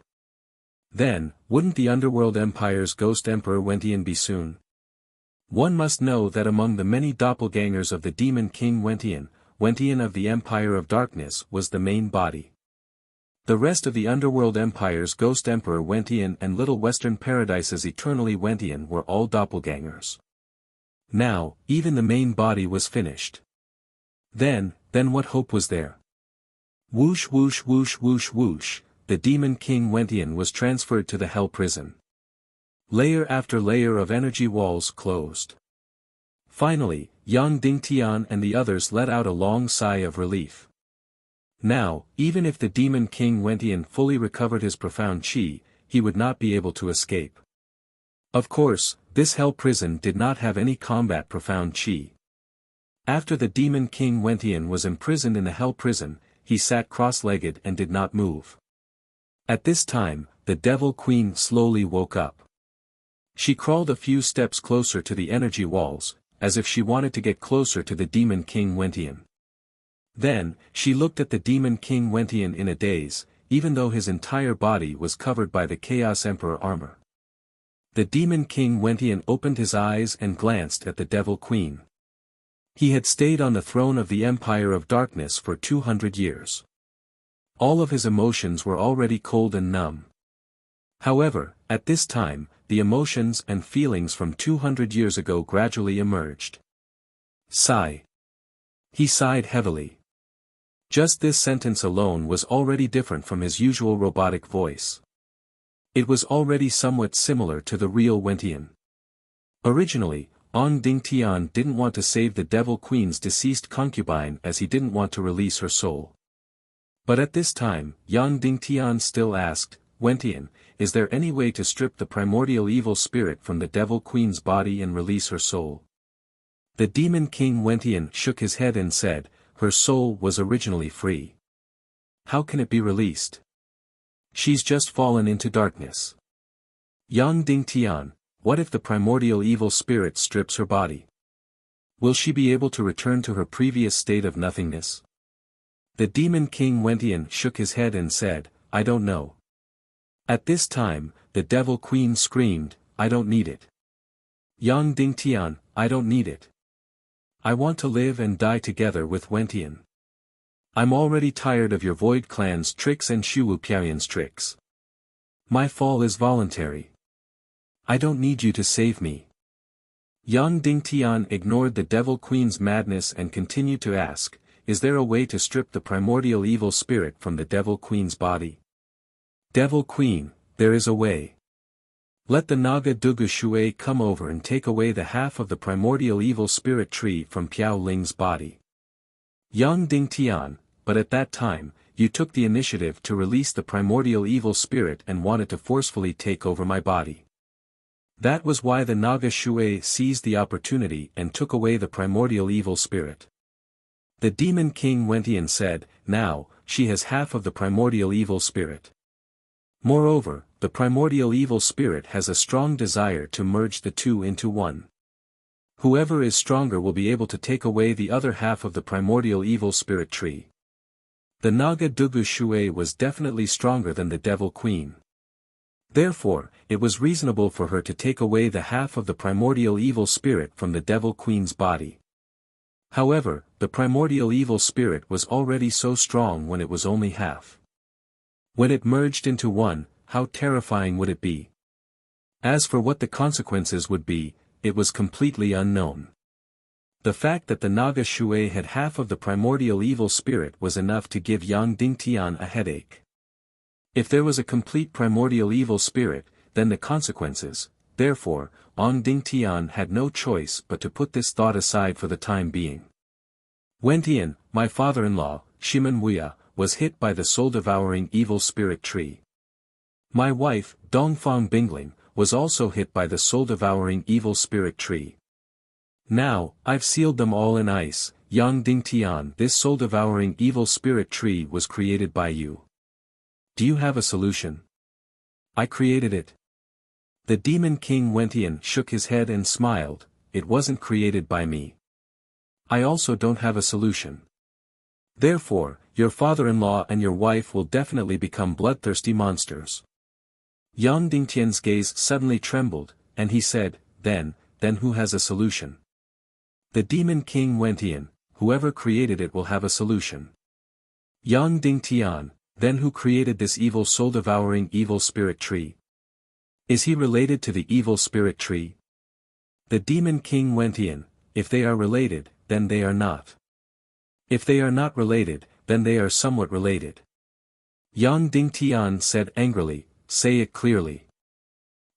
Then, wouldn't the underworld empire's ghost emperor Wentian be soon? One must know that among the many doppelgangers of the demon king Wentian, Wentian of the Empire of Darkness was the main body. The rest of the underworld empire's ghost emperor Wentian and Little Western Paradise's eternally Wentian were all doppelgangers. Now, even the main body was finished. Then what hope was there? Whoosh whoosh whoosh whoosh whoosh, the demon king Wentian was transferred to the Hell prison. Layer after layer of energy walls closed. Finally, Yang Dingtian and the others let out a long sigh of relief. Now, even if the demon king Wentian fully recovered his profound chi, he would not be able to escape. Of course, this Hell prison did not have any combat profound chi. After the demon king Wentian was imprisoned in the Hell prison, he sat cross-legged and did not move. At this time, the devil queen slowly woke up. She crawled a few steps closer to the energy walls, as if she wanted to get closer to the demon king Wentian. Then, she looked at the demon king Wentian in a daze, even though his entire body was covered by the Chaos Emperor armor. The demon king Wentian opened his eyes and glanced at the devil queen. He had stayed on the throne of the Empire of Darkness for 200 years. All of his emotions were already cold and numb. However, at this time, the emotions and feelings from 200 years ago gradually emerged. Sigh. He sighed heavily. Just this sentence alone was already different from his usual robotic voice. It was already somewhat similar to the real Wentian. Originally, Ong Dingtian didn't want to save the Devil Queen's deceased concubine as he didn't want to release her soul. But at this time, Yang Dingtian still asked, Wentian, is there any way to strip the primordial evil spirit from the Devil Queen's body and release her soul? The Demon King Wentian shook his head and said, her soul was originally free. How can it be released? She's just fallen into darkness. Yang Dingtian, what if the primordial evil spirit strips her body? Will she be able to return to her previous state of nothingness? The Demon King Wentian shook his head and said, I don't know. At this time, the Devil Queen screamed, I don't need it. Yang Dingtian, I don't need it. I want to live and die together with Wentian. I'm already tired of your Void Clan's tricks and Shuwu Piaoyan's tricks. My fall is voluntary. I don't need you to save me. Yang Dingtian ignored the Devil Queen's madness and continued to ask, is there a way to strip the primordial evil spirit from the Devil Queen's body? Devil Queen, there is a way. Let the Naga Dugu Shui come over and take away the half of the primordial evil spirit tree from Piao Ling's body. Yang Dingtian, but at that time, you took the initiative to release the primordial evil spirit and wanted to forcefully take over my body. That was why the Naga Shui seized the opportunity and took away the primordial evil spirit. The demon king Wentian said, now, she has half of the primordial evil spirit. Moreover, the primordial evil spirit has a strong desire to merge the two into one. Whoever is stronger will be able to take away the other half of the primordial evil spirit tree. The Naga Dugu Shui was definitely stronger than the Devil Queen. Therefore, it was reasonable for her to take away the half of the primordial evil spirit from the Devil Queen's body. However, the primordial evil spirit was already so strong when it was only half. When it merged into one, how terrifying would it be? As for what the consequences would be, it was completely unknown. The fact that the Naga Shui had half of the primordial evil spirit was enough to give Yang Dingtian a headache. If there was a complete primordial evil spirit, then the consequences, therefore, Yang Dingtian had no choice but to put this thought aside for the time being. Wentian, my father-in-law, Shimen Wuya, was hit by the soul-devouring evil spirit tree. My wife, Dongfang Bingling, was also hit by the soul-devouring evil spirit tree. Now, I've sealed them all in ice, Yang Dingtian. This soul-devouring evil spirit tree was created by you. Do you have a solution? I created it. The demon king Wentian shook his head and smiled, it wasn't created by me. I also don't have a solution. Therefore, your father-in-law and your wife will definitely become bloodthirsty monsters. Yang Dingtian's gaze suddenly trembled, and he said, then who has a solution? The demon king Wentian, whoever created it will have a solution. Yang Dingtian, then who created this evil soul-devouring evil spirit tree? Is he related to the evil spirit tree? The demon king Wentian, if they are related, then they are not. If they are not related, then they are somewhat related. Yang Dingtian said angrily, say it clearly.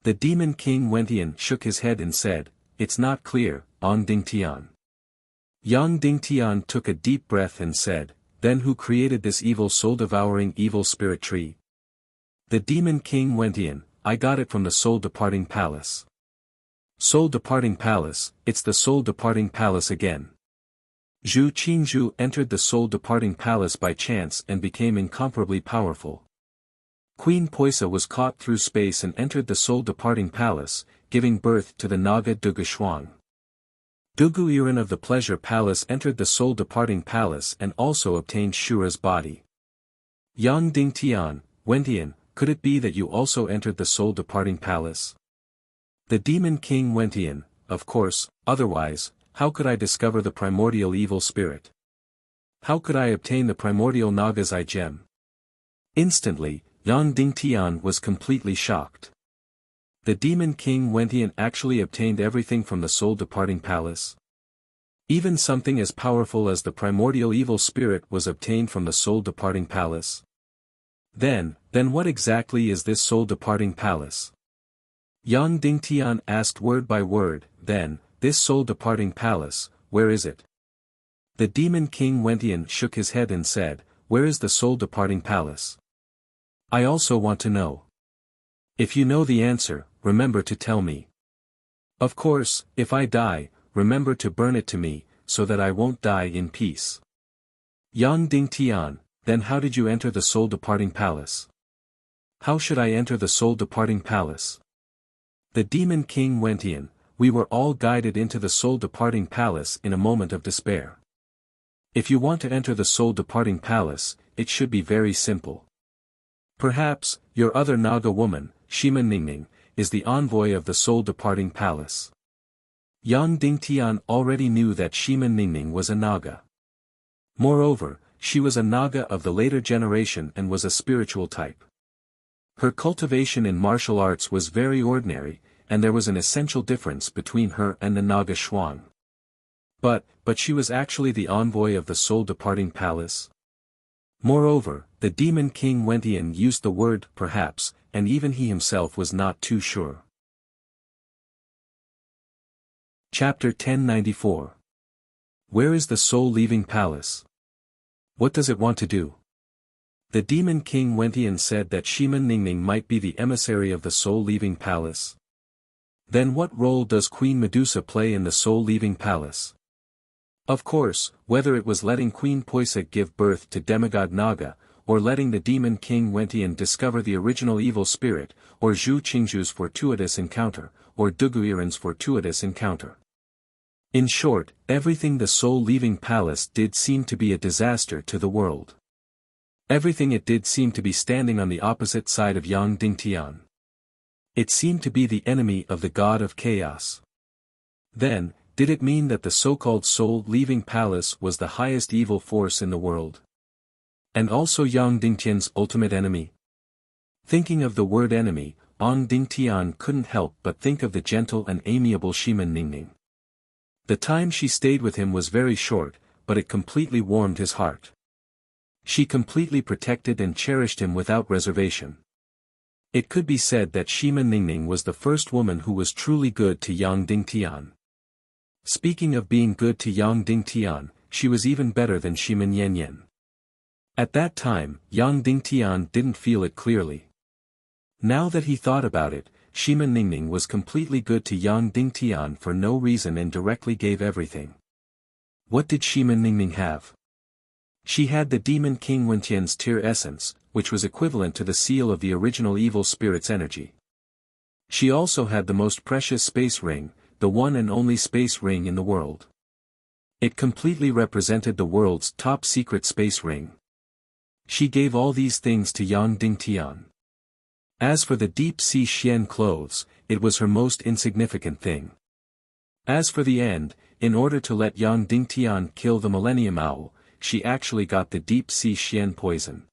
The demon king Wentian shook his head and said, it's not clear, Yang Dingtian. Yang Dingtian took a deep breath and said, then who created this evil soul-devouring evil spirit tree? The demon king Wentian, I got it from the soul-departing palace. Soul-departing palace, it's the soul-departing palace again. Zhu Qingzhu entered the soul-departing palace by chance and became incomparably powerful. Queen Poisa was caught through space and entered the soul-departing palace, giving birth to the Naga Dugu Shuang. Dugu Iran of the Pleasure Palace entered the soul-departing palace and also obtained Shura's body. Yang Dingtian, Wentian, could it be that you also entered the soul-departing palace? The demon king Wentian, of course, otherwise, how could I discover the primordial evil spirit? How could I obtain the primordial Naga's eye gem? Instantly, Yang Dingtian was completely shocked. The demon king Wentian actually obtained everything from the soul-departing palace? Even something as powerful as the primordial evil spirit was obtained from the soul-departing palace? Then what exactly is this soul-departing palace? Yang Dingtian asked word by word, then, this soul-departing palace, where is it? The demon king Wentian shook his head and said, where is the soul-departing palace? I also want to know. If you know the answer, remember to tell me. Of course, if I die, remember to burn it to me, so that I won't die in peace. Yang Dingtian, then how did you enter the soul-departing palace? How should I enter the soul-departing palace? The demon king Wentian, we were all guided into the soul-departing palace in a moment of despair. If you want to enter the soul-departing palace, it should be very simple. Perhaps, your other Naga woman, Shima Ningning, is the envoy of the soul-departing palace. Yang Dingtian already knew that Shima Ningning was a Naga. Moreover, she was a Naga of the later generation and was a spiritual type. Her cultivation in martial arts was very ordinary, and there was an essential difference between her and the Naga Shuang. But she was actually the envoy of the soul-departing palace. Moreover, the demon king Wentian used the word perhaps, and even he himself was not too sure. Chapter 1094. Where is the soul leaving palace? What does it want to do? The demon king Wentian said that Shimen Ningning might be the emissary of the soul-leaving palace. Then what role does Queen Medusa play in the soul-leaving palace? Of course, whether it was letting Queen Poisa give birth to demigod Naga, or letting the demon king Wentian discover the original evil spirit, or Zhu Qingzhu's fortuitous encounter, or Duguiran's fortuitous encounter. In short, everything the soul-leaving palace did seemed to be a disaster to the world. Everything it did seemed to be standing on the opposite side of Yang Dingtian. It seemed to be the enemy of the god of chaos. Then, did it mean that the so-called soul-leaving palace was the highest evil force in the world? And also Yang Dingtian's ultimate enemy? Thinking of the word enemy, Yang Dingtian couldn't help but think of the gentle and amiable Shimen Ningning. The time she stayed with him was very short, but it completely warmed his heart. She completely protected and cherished him without reservation. It could be said that Shimen Ningning was the first woman who was truly good to Yang Dingtian. Speaking of being good to Yang Dingtian, she was even better than Shimen Yanyan. At that time, Yang Dingtian didn't feel it clearly. Now that he thought about it, Shimen Ningning was completely good to Yang Dingtian for no reason and directly gave everything. What did Shimen Ningning have? She had the demon king Wentian's tear essence, which was equivalent to the seal of the original evil spirit's energy. She also had the most precious space ring, the one and only space ring in the world. It completely represented the world's top secret space ring. She gave all these things to Yang Dingtian. As for the deep sea Xian clothes, it was her most insignificant thing. As for the end, in order to let Yang Dingtian kill the Millennium Owl, she actually got the deep sea Xian poison.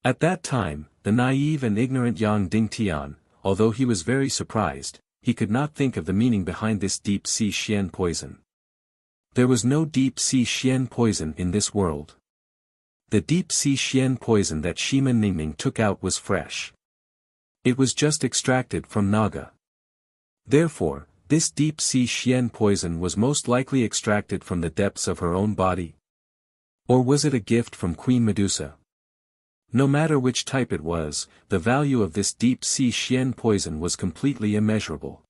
At that time, the naive and ignorant Yang Dingtian, although he was very surprised, he could not think of the meaning behind this deep sea Xian poison. There was no deep sea Xian poison in this world. The deep sea Xian poison that Shimen Ningning took out was fresh. It was just extracted from Naga. Therefore, this deep sea Xian poison was most likely extracted from the depths of her own body. Or was it a gift from Queen Medusa? No matter which type it was, the value of this deep sea Xian poison was completely immeasurable.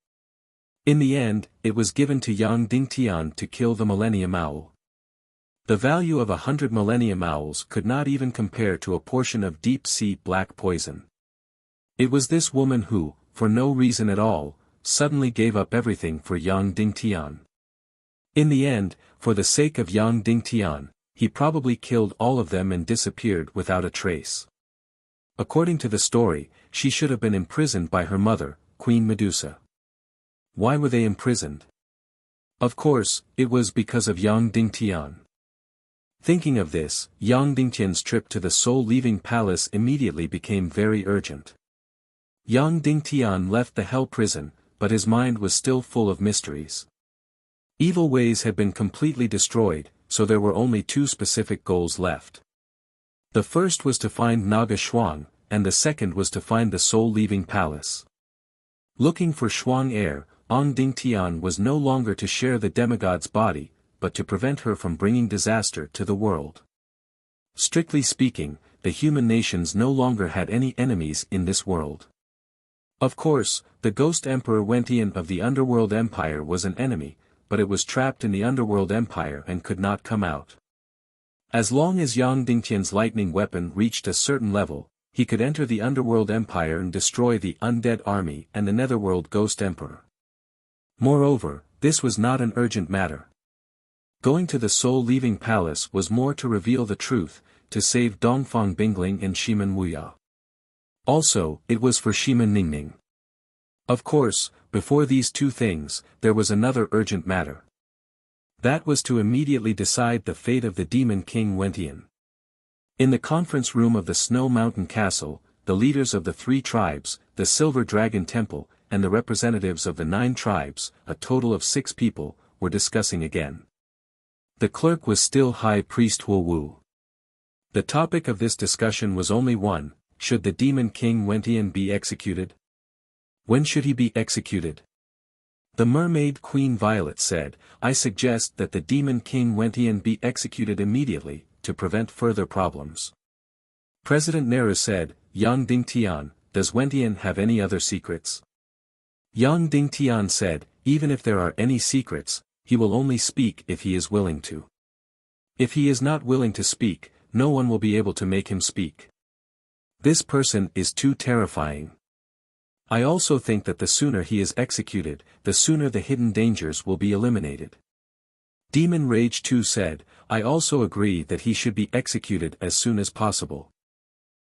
In the end, it was given to Yang Dingtian to kill the Millennium Owl. The value of 100 Millennium Owls could not even compare to a portion of deep sea black poison. It was this woman who, for no reason at all, suddenly gave up everything for Yang Dingtian. In the end, for the sake of Yang Dingtian, he probably killed all of them and disappeared without a trace. According to the story, she should have been imprisoned by her mother, Queen Medusa. Why were they imprisoned? Of course, it was because of Yang Dingtian. Thinking of this, Yang Dingtian's trip to the soul-leaving palace immediately became very urgent. Yang Dingtian left the hell prison, but his mind was still full of mysteries. Evil ways had been completely destroyed, so there were only two specific goals left. The first was to find Naga Shuang, and the second was to find the soul-leaving palace. Looking for Shuang heir, Yang Dingtian was no longer to share the demigod's body, but to prevent her from bringing disaster to the world. Strictly speaking, the human nations no longer had any enemies in this world. Of course, the Ghost Emperor Wentian of the Underworld Empire was an enemy, but it was trapped in the Underworld Empire and could not come out. As long as Yang Dingtian's lightning weapon reached a certain level, he could enter the Underworld Empire and destroy the Undead Army and the Netherworld Ghost Emperor. Moreover, this was not an urgent matter. Going to the soul-leaving palace was more to reveal the truth, to save Dongfang Bingling and Shimen Wuya. Also, it was for Shimen Ningning. Of course, before these two things, there was another urgent matter. That was to immediately decide the fate of the demon king Wentian. In the conference room of the Snow Mountain Castle, the leaders of the 3 tribes, the Silver Dragon Temple, and the representatives of the 9 tribes, a total of 6 people, were discussing again. The clerk was still High Priest Huo Wu. The topic of this discussion was only one: should the demon king Wentian be executed? When should he be executed? The mermaid Queen Violet said, "I suggest that the demon king Wentian be executed immediately, to prevent further problems." President Nehru said, Yang Dingtian, does Wentian have any other secrets? Yang Dingtian said, even if there are any secrets, he will only speak if he is willing to. If he is not willing to speak, no one will be able to make him speak. This person is too terrifying. I also think that the sooner he is executed, the sooner the hidden dangers will be eliminated. Demon Rage 2 said, I also agree that he should be executed as soon as possible.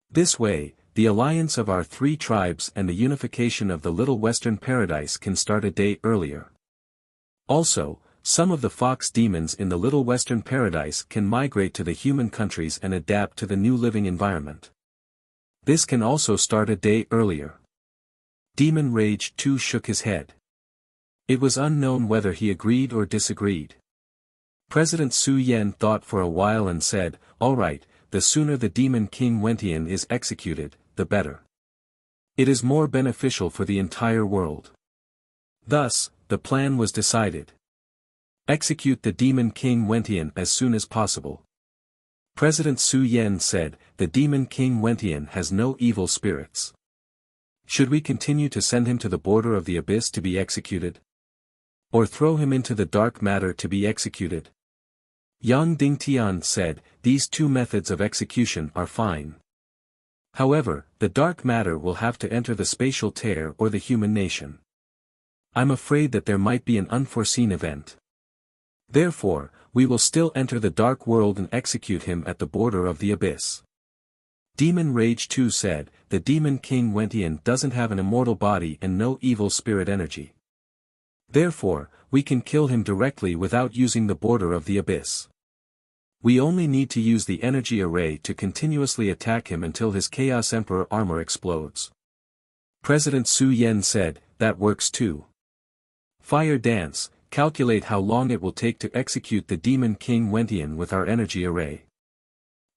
This way, the alliance of our three tribes and the unification of the Little Western Paradise can start a day earlier. Also, some of the fox demons in the Little Western Paradise can migrate to the human countries and adapt to the new living environment. This can also start a day earlier. Demon Rage 2 shook his head. It was unknown whether he agreed or disagreed. President Su Yen thought for a while and said, all right, the sooner the Demon King Wentian is executed, the better. It is more beneficial for the entire world. Thus, the plan was decided. Execute the Demon King Wentian as soon as possible. President Su Yen said, the Demon King Wentian has no evil spirits. Should we continue to send him to the border of the abyss to be executed? Or throw him into the dark matter to be executed? Yang Dingtian said, these two methods of execution are fine. However, the dark matter will have to enter the spatial tear or the human nation. I'm afraid that there might be an unforeseen event. Therefore, we will still enter the dark world and execute him at the border of the abyss. Demon Rage 2 said, the Demon King Wentian doesn't have an immortal body and no evil spirit energy. Therefore, we can kill him directly without using the border of the abyss. We only need to use the energy array to continuously attack him until his Chaos Emperor armor explodes. President Su Yen said, that works too. Fire Dance, calculate how long it will take to execute the Demon King Wentian with our energy array.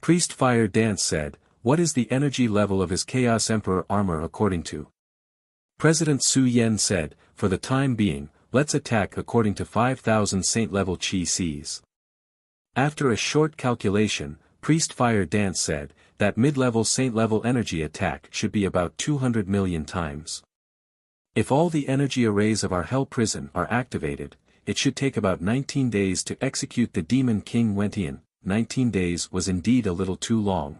Priest Fire Dance said, what is the energy level of his Chaos Emperor armor according to? President Su Yen said, for the time being, let's attack according to 5,000 saint level Chi Cs. After a short calculation, Priest Fire Dance said, that mid-level saint level energy attack should be about 200 million times. If all the energy arrays of our hell prison are activated, it should take about 19 days to execute the Demon King Wentian. 19 days was indeed a little too long.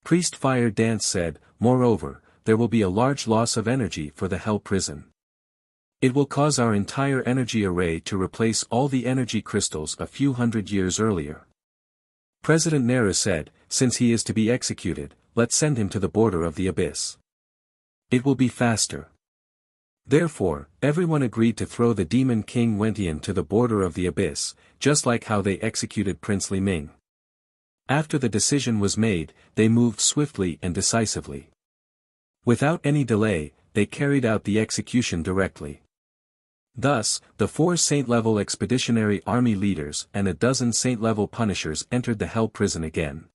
Priest Fire Dance said, moreover, there will be a large loss of energy for the hell prison. It will cause our entire energy array to replace all the energy crystals a few hundred years earlier. President Nehru said, since he is to be executed, let's send him to the border of the abyss. It will be faster. Therefore, everyone agreed to throw the Demon King Wentian to the border of the abyss, just like how they executed Prince Li Ming. After the decision was made, they moved swiftly and decisively. Without any delay, they carried out the execution directly. Thus, the 4 saint-level expeditionary army leaders and a dozen saint-level punishers entered the hell prison again.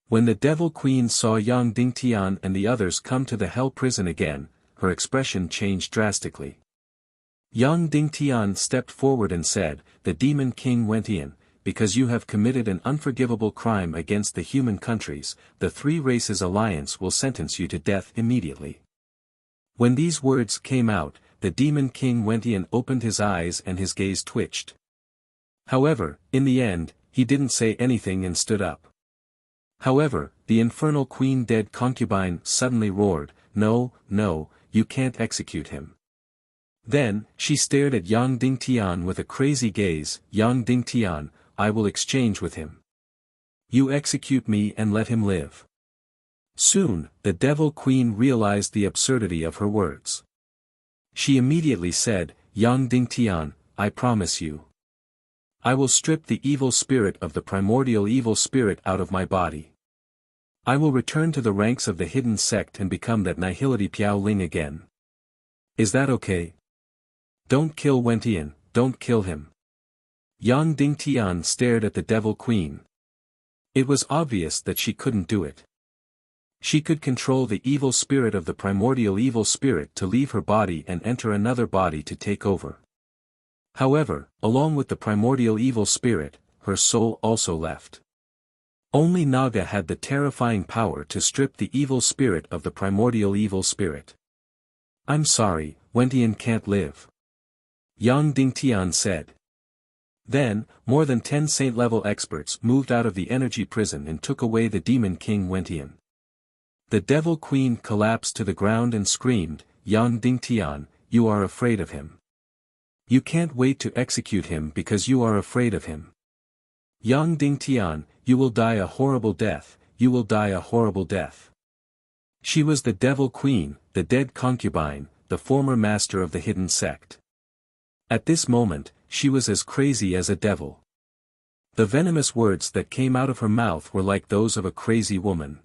When the Devil Queen saw Yang Dingtian and the others come to the hell prison again, her expression changed drastically. Yang Dingtian stepped forward and said, the Demon King Wentian, because you have committed an unforgivable crime against the human countries, the Three Races Alliance will sentence you to death immediately. When these words came out, the Demon King Wentian opened his eyes and his gaze twitched. However, in the end, he didn't say anything and stood up. However, the infernal Queen Dead Concubine suddenly roared, no, no, you can't execute him. Then, she stared at Yang Dingtian with a crazy gaze, Yang Dingtian, I will exchange with him. You execute me and let him live. Soon, the Devil Queen realized the absurdity of her words. She immediately said, Yang Dingtian, I promise you. I will strip the evil spirit of the primordial evil spirit out of my body. I will return to the ranks of the hidden sect and become that Nihility Piao Ling again. Is that okay? Don't kill Wentian, don't kill him. Yang Dingtian stared at the Devil Queen. It was obvious that she couldn't do it. She could control the evil spirit of the primordial evil spirit to leave her body and enter another body to take over. However, along with the primordial evil spirit, her soul also left. Only Naga had the terrifying power to strip the evil spirit of the primordial evil spirit. I'm sorry, Wentian can't live. Yang Dingtian said. Then, more than 10 saint-level experts moved out of the energy prison and took away the demon king Wentian. The devil queen collapsed to the ground and screamed, Yang Dingtian, you are afraid of him. You can't wait to execute him because you are afraid of him. Yang Dingtian, you will die a horrible death, you will die a horrible death. She was the devil queen, the dead concubine, the former master of the hidden sect. At this moment, she was as crazy as a devil. The venomous words that came out of her mouth were like those of a crazy woman.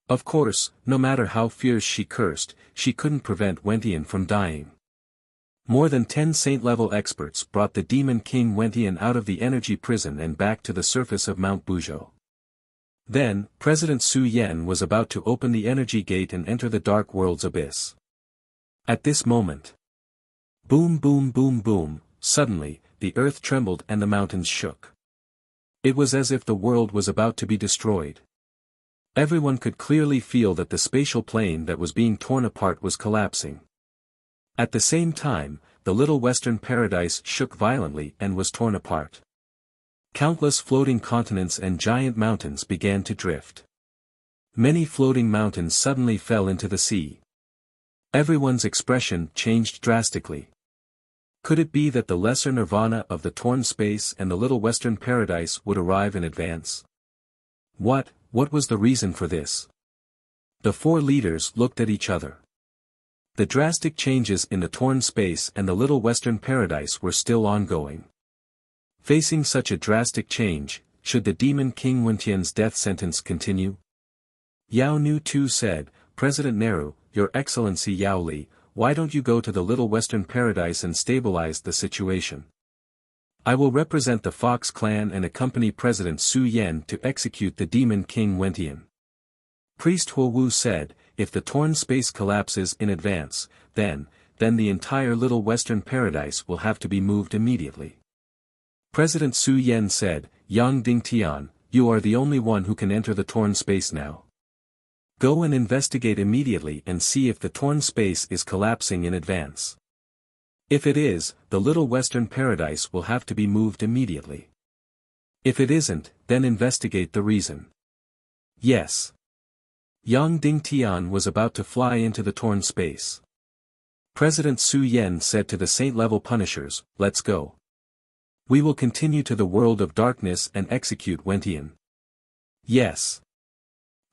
Of course, no matter how fierce she cursed, she couldn't prevent Wentian from dying. More than 10 saint-level experts brought the demon king Wentian out of the energy prison and back to the surface of Mount Buzhou. Then, President Su Yan was about to open the energy gate and enter the dark world's abyss. At this moment, boom boom boom boom, suddenly, the earth trembled and the mountains shook. It was as if the world was about to be destroyed. Everyone could clearly feel that the spatial plane that was being torn apart was collapsing. At the same time, the little western paradise shook violently and was torn apart. Countless floating continents and giant mountains began to drift. Many floating mountains suddenly fell into the sea. Everyone's expression changed drastically. Could it be that the lesser nirvana of the torn space and the little western paradise would arrive in advance? What was the reason for this? The four leaders looked at each other. The drastic changes in the torn space and the little western paradise were still ongoing. Facing such a drastic change, should the demon king Wentian's death sentence continue? Yao Nu too said, President Nehru, Your Excellency Yao Li, why don't you go to the little western paradise and stabilize the situation? I will represent the Fox clan and accompany President Su Yan to execute the demon king Wentian. Priest Huo Wu said, if the torn space collapses in advance, then the entire little western paradise will have to be moved immediately. President Su Yan said, Yang Dingtian, you are the only one who can enter the torn space now. Go and investigate immediately and see if the torn space is collapsing in advance. If it is, the little western paradise will have to be moved immediately. If it isn't, then investigate the reason. Yes. Yang Dingtian was about to fly into the torn space. President Su Yan said to the saint-level punishers, let's go. We will continue to the world of darkness and execute Wentian. Yes.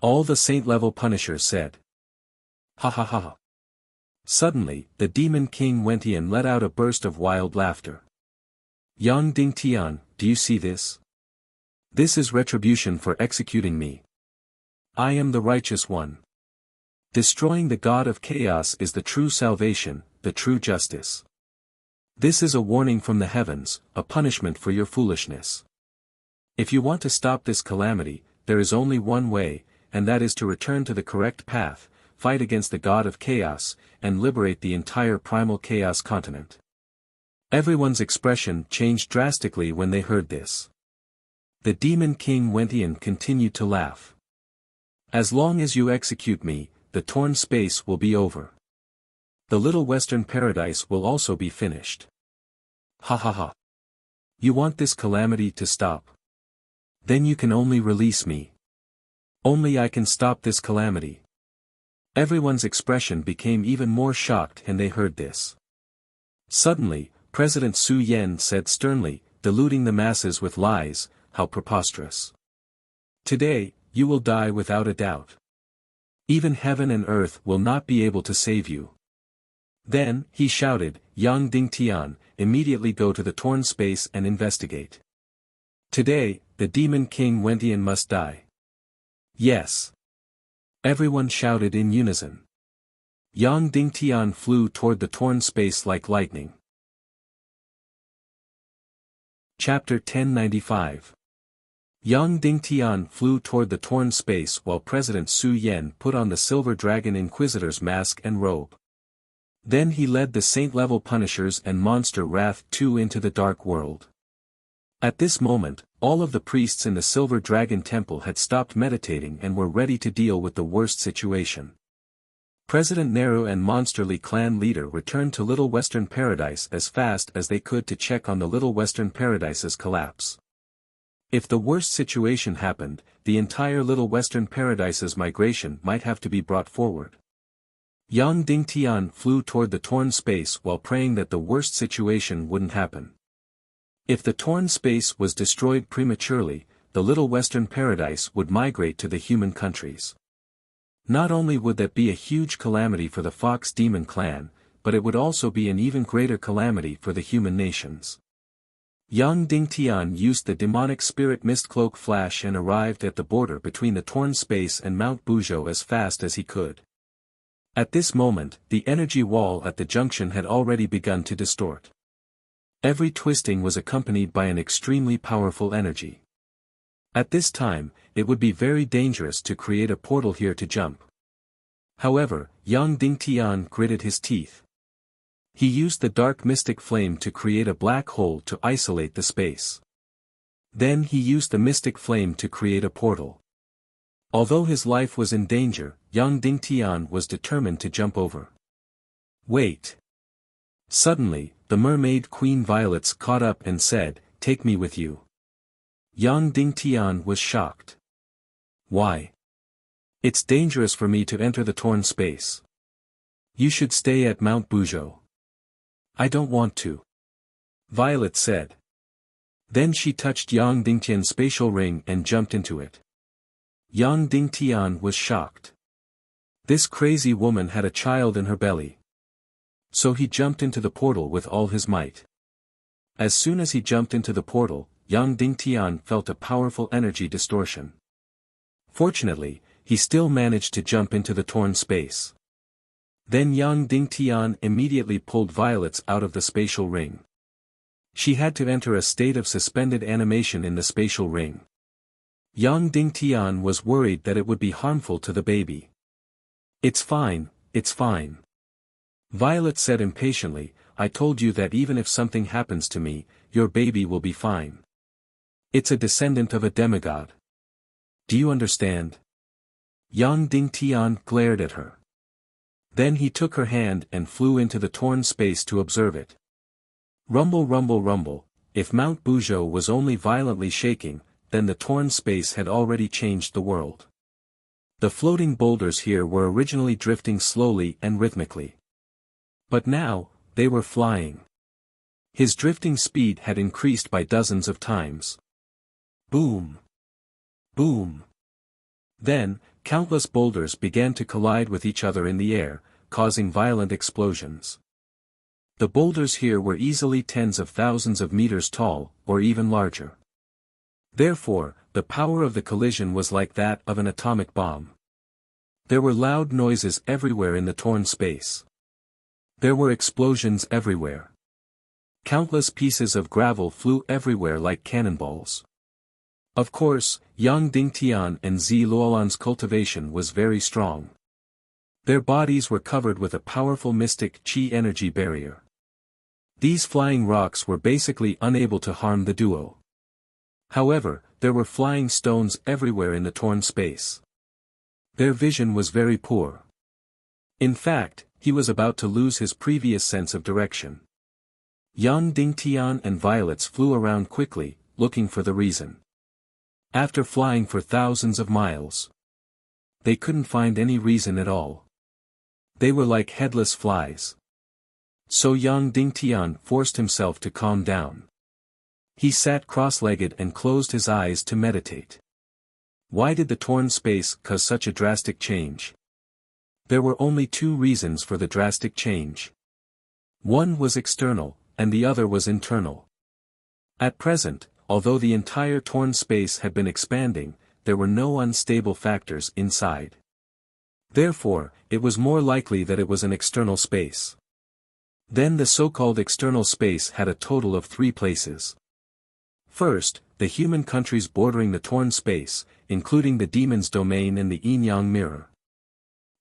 All the saint-level punishers said. Ha ha ha. Suddenly, the demon king Wentian let out a burst of wild laughter. Yang Dingtian, do you see this? This is retribution for executing me. I am the righteous one. Destroying the god of chaos is the true salvation, the true justice. This is a warning from the heavens, a punishment for your foolishness. If you want to stop this calamity, there is only one way, and that is to return to the correct path, fight against the god of chaos, and liberate the entire primal chaos continent. Everyone's expression changed drastically when they heard this. The demon king Wentian continued to laugh. As long as you execute me, the torn space will be over. The little western paradise will also be finished. Ha ha ha. You want this calamity to stop? Then you can only release me. Only I can stop this calamity. Everyone's expression became even more shocked when they heard this. Suddenly, President Su Yan said sternly, deluding the masses with lies, how preposterous. Today, you will die without a doubt. Even heaven and earth will not be able to save you. Then, he shouted, Yang Dingtian, immediately go to the torn space and investigate. Today, the demon king Wentian must die. Yes. Everyone shouted in unison. Yang Dingtian flew toward the torn space like lightning. Chapter 1095. Yang Dingtian flew toward the torn space while President Su Yan put on the Silver Dragon Inquisitor's mask and robe. Then he led the saint-level punishers and Monster Wrath 2 into the dark world. At this moment, All of the priests in the Silver Dragon Temple had stopped meditating and were ready to deal with the worst situation. President Nehru and Monsterly clan leader returned to Little Western Paradise as fast as they could to check on the Little Western Paradise's collapse. If the worst situation happened, the entire Little Western Paradise's migration might have to be brought forward. Yang Dingtian flew toward the torn space while praying that the worst situation wouldn't happen. If the torn space was destroyed prematurely, the Little Western Paradise would migrate to the human countries. Not only would that be a huge calamity for the Fox Demon clan, but it would also be an even greater calamity for the human nations. Yang Dingtian used the demonic spirit Mistcloak Flash and arrived at the border between the torn space and Mount Buzhou as fast as he could. At this moment, the energy wall at the junction had already begun to distort. Every twisting was accompanied by an extremely powerful energy. At this time, it would be very dangerous to create a portal here to jump. However, Yang Dingtian gritted his teeth. He used the dark mystic flame to create a black hole to isolate the space. Then he used the mystic flame to create a portal. Although his life was in danger, Yang Dingtian was determined to jump over. Wait. Suddenly, the mermaid Queen Violets caught up and said, "Take me with you." Yang Dingtian was shocked. Why? It's dangerous for me to enter the torn space. You should stay at Mount Buzhou. I don't want to. Violet said. Then she touched Yang Dingtian's spatial ring and jumped into it. Yang Dingtian was shocked. This crazy woman had a child in her belly. So he jumped into the portal with all his might. As soon as he jumped into the portal, Yang Dingtian felt a powerful energy distortion. Fortunately, he still managed to jump into the torn space. Then Yang Dingtian immediately pulled Violets out of the spatial ring. She had to enter a state of suspended animation in the spatial ring. Yang Dingtian was worried that it would be harmful to the baby. It's fine, it's fine. Violet said impatiently, I told you that even if something happens to me, your baby will be fine. It's a descendant of a demigod. Do you understand? Yang Dingtian glared at her. Then he took her hand and flew into the torn space to observe it. Rumble rumble rumble, if Mount Buzhou was only violently shaking, then the torn space had already changed the world. The floating boulders here were originally drifting slowly and rhythmically. But now, they were flying. His drifting speed had increased by dozens of times. Boom! Boom! Then, countless boulders began to collide with each other in the air, causing violent explosions. The boulders here were easily tens of thousands of meters tall, or even larger. Therefore, the power of the collision was like that of an atomic bomb. There were loud noises everywhere in the torn space. There were explosions everywhere. Countless pieces of gravel flew everywhere like cannonballs. Of course, Yang Dingtian and Zi Luolan's cultivation was very strong. Their bodies were covered with a powerful mystic qi energy barrier. These flying rocks were basically unable to harm the duo. However, there were flying stones everywhere in the torn space. Their vision was very poor. In fact, he was about to lose his previous sense of direction. Yang Dingtian and Violets flew around quickly, looking for the reason. After flying for thousands of miles, they couldn't find any reason at all. They were like headless flies. So Yang Dingtian forced himself to calm down. He sat cross-legged and closed his eyes to meditate. Why did the torn space cause such a drastic change? There were only two reasons for the drastic change. One was external, and the other was internal. At present, although the entire torn space had been expanding, there were no unstable factors inside. Therefore, it was more likely that it was an external space. Then the so-called external space had a total of 3 places. First, the human countries bordering the torn space, including the demon's domain and the yin-yang mirror.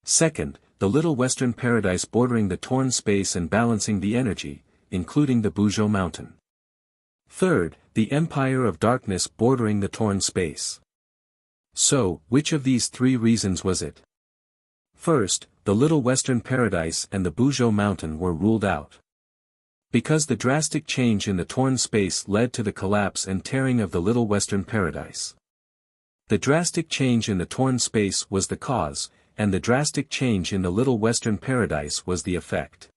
Second, the Little Western Paradise bordering the torn space and balancing the energy, including the Buzhou mountain. Third, the Empire of Darkness bordering the torn space. So, which of these three reasons was it? First, the Little Western Paradise and the Buzhou Mountain were ruled out. Because the drastic change in the torn space led to the collapse and tearing of the Little Western Paradise. The drastic change in the torn space was the cause, and the drastic change in the Little Western Paradise was the effect.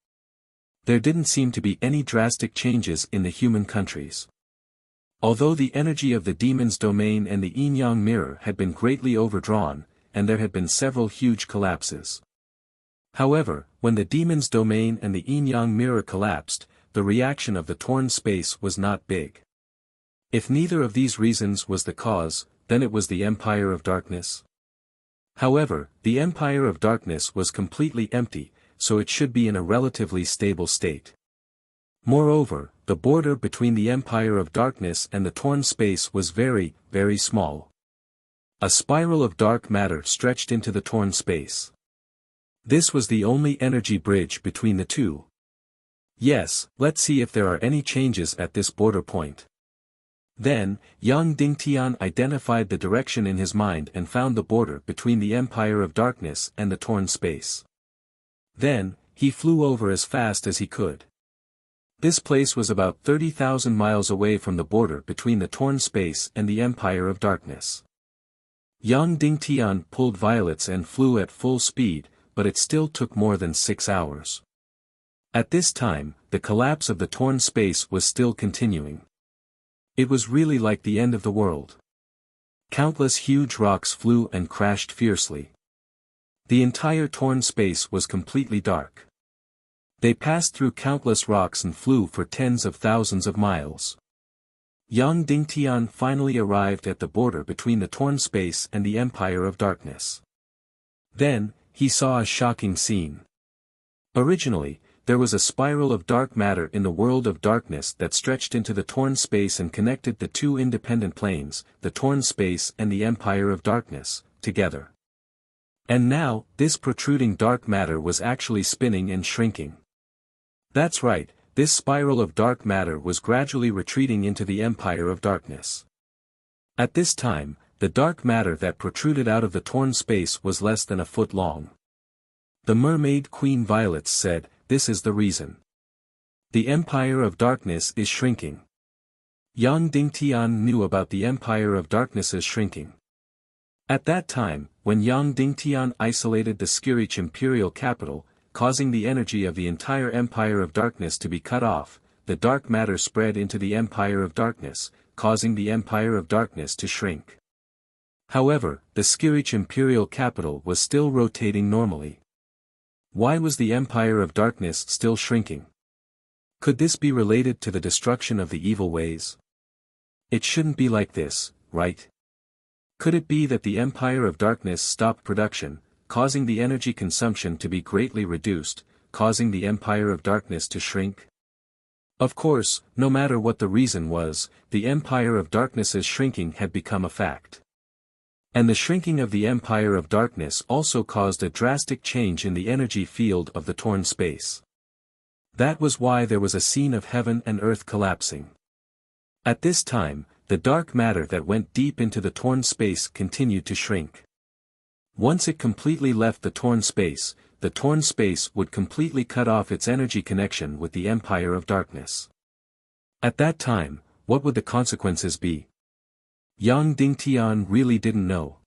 There didn't seem to be any drastic changes in the human countries. Although the energy of the demon's domain and the yin-yang mirror had been greatly overdrawn, and there had been several huge collapses. However, when the demon's domain and the yin-yang mirror collapsed, the reaction of the torn space was not big. If neither of these reasons was the cause, then it was the Empire of Darkness. However, the Empire of Darkness was completely empty, so it should be in a relatively stable state. Moreover, the border between the Empire of Darkness and the torn space was very, very small. A spiral of dark matter stretched into the torn space. This was the only energy bridge between the two. Yes, let's see if there are any changes at this border point. Then, Yang Dingtian identified the direction in his mind and found the border between the Empire of Darkness and the torn space. Then, he flew over as fast as he could. This place was about 30,000 miles away from the border between the torn space and the Empire of Darkness. Yang Dingtian pulled violets and flew at full speed, but it still took more than 6 hours. At this time, the collapse of the torn space was still continuing. It was really like the end of the world. Countless huge rocks flew and crashed fiercely. The entire torn space was completely dark. They passed through countless rocks and flew for tens of thousands of miles. Yang Dingtian finally arrived at the border between the torn space and the Empire of Darkness. Then, he saw a shocking scene. Originally, there was a spiral of dark matter in the world of darkness that stretched into the torn space and connected the two independent planes, the torn space and the Empire of Darkness, together. And now, this protruding dark matter was actually spinning and shrinking. That's right, this spiral of dark matter was gradually retreating into the Empire of Darkness. At this time, the dark matter that protruded out of the torn space was less than a foot long. The mermaid Queen Violets said, "This is the reason. The Empire of Darkness is shrinking." Yang Dingtian knew about the Empire of Darkness's shrinking. At that time, when Yang Dingtian isolated the Skirich imperial capital, causing the energy of the entire Empire of Darkness to be cut off, the dark matter spread into the Empire of Darkness, causing the Empire of Darkness to shrink. However, the Skirich imperial capital was still rotating normally. Why was the Empire of Darkness still shrinking? Could this be related to the destruction of the evil ways? It shouldn't be like this, right? Could it be that the Empire of Darkness stopped production, causing the energy consumption to be greatly reduced, causing the Empire of Darkness to shrink? Of course, no matter what the reason was, the Empire of Darkness's shrinking had become a fact. And the shrinking of the Empire of Darkness also caused a drastic change in the energy field of the torn space. That was why there was a scene of heaven and earth collapsing. At this time, the dark matter that went deep into the torn space continued to shrink. Once it completely left the torn space would completely cut off its energy connection with the Empire of Darkness. At that time, what would the consequences be? Yang Dingtian really didn't know.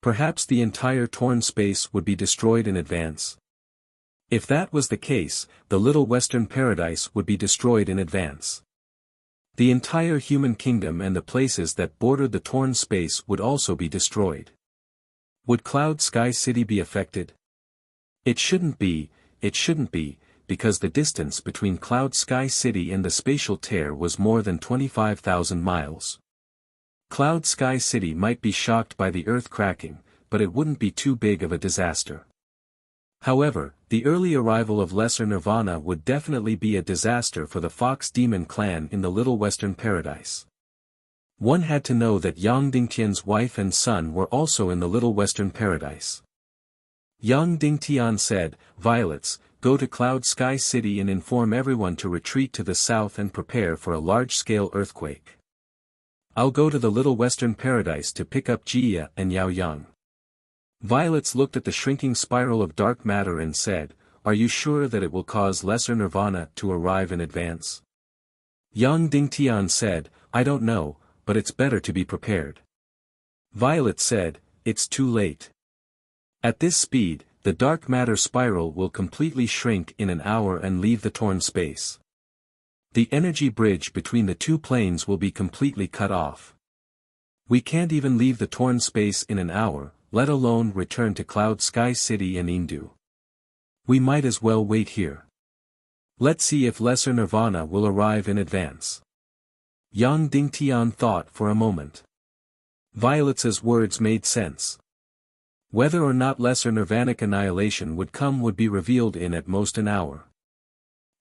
Perhaps the entire torn space would be destroyed in advance. If that was the case, the Little Western Paradise would be destroyed in advance. The entire human kingdom and the places that bordered the torn space would also be destroyed. Would Cloud Sky City be affected? It shouldn't be, because the distance between Cloud Sky City and the spatial tear was more than 25,000 miles. Cloud Sky City might be shocked by the earth cracking, but it wouldn't be too big of a disaster. However, the early arrival of Lesser Nirvana would definitely be a disaster for the Fox Demon clan in the Little Western Paradise. One had to know that Yang Dingtian's wife and son were also in the Little Western Paradise. Yang Dingtian said, "Violets, go to Cloud Sky City and inform everyone to retreat to the south and prepare for a large-scale earthquake. I'll go to the Little Western Paradise to pick up Jia and Yao Yang. Violets looked at the shrinking spiral of dark matter and said, "Are you sure that it will cause Lesser Nirvana to arrive in advance?" Yang Dingtian said, "I don't know, but it's better to be prepared." Violet said, "It's too late. At this speed, the dark matter spiral will completely shrink in an hour and leave the torn space. The energy bridge between the two planes will be completely cut off. We can't even leave the torn space in an hour, let alone return to Cloud Sky City and Indu. We might as well wait here. Let's see if Lesser Nirvana will arrive in advance." Yang Dingtian thought for a moment. Violet's words made sense. Whether or not Lesser Nirvanic annihilation would come would be revealed in at most an hour.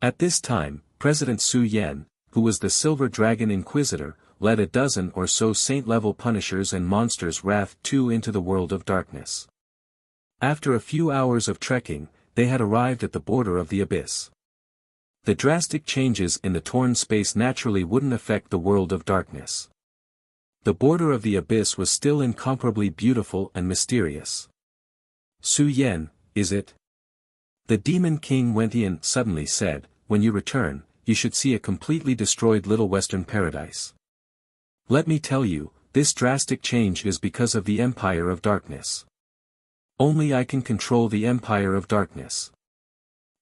At this time, President Su Yan, who was the Silver Dragon Inquisitor, led a dozen or so saint-level punishers and monsters Wrath 2 into the world of darkness. After a few hours of trekking, they had arrived at the border of the abyss. The drastic changes in the torn space naturally wouldn't affect the world of darkness. The border of the abyss was still incomparably beautiful and mysterious. "Su Yan, is it?" The Demon King Wentian suddenly said, "When you return, you should see a completely destroyed Little Western Paradise. Let me tell you, this drastic change is because of the Empire of Darkness. Only I can control the Empire of Darkness.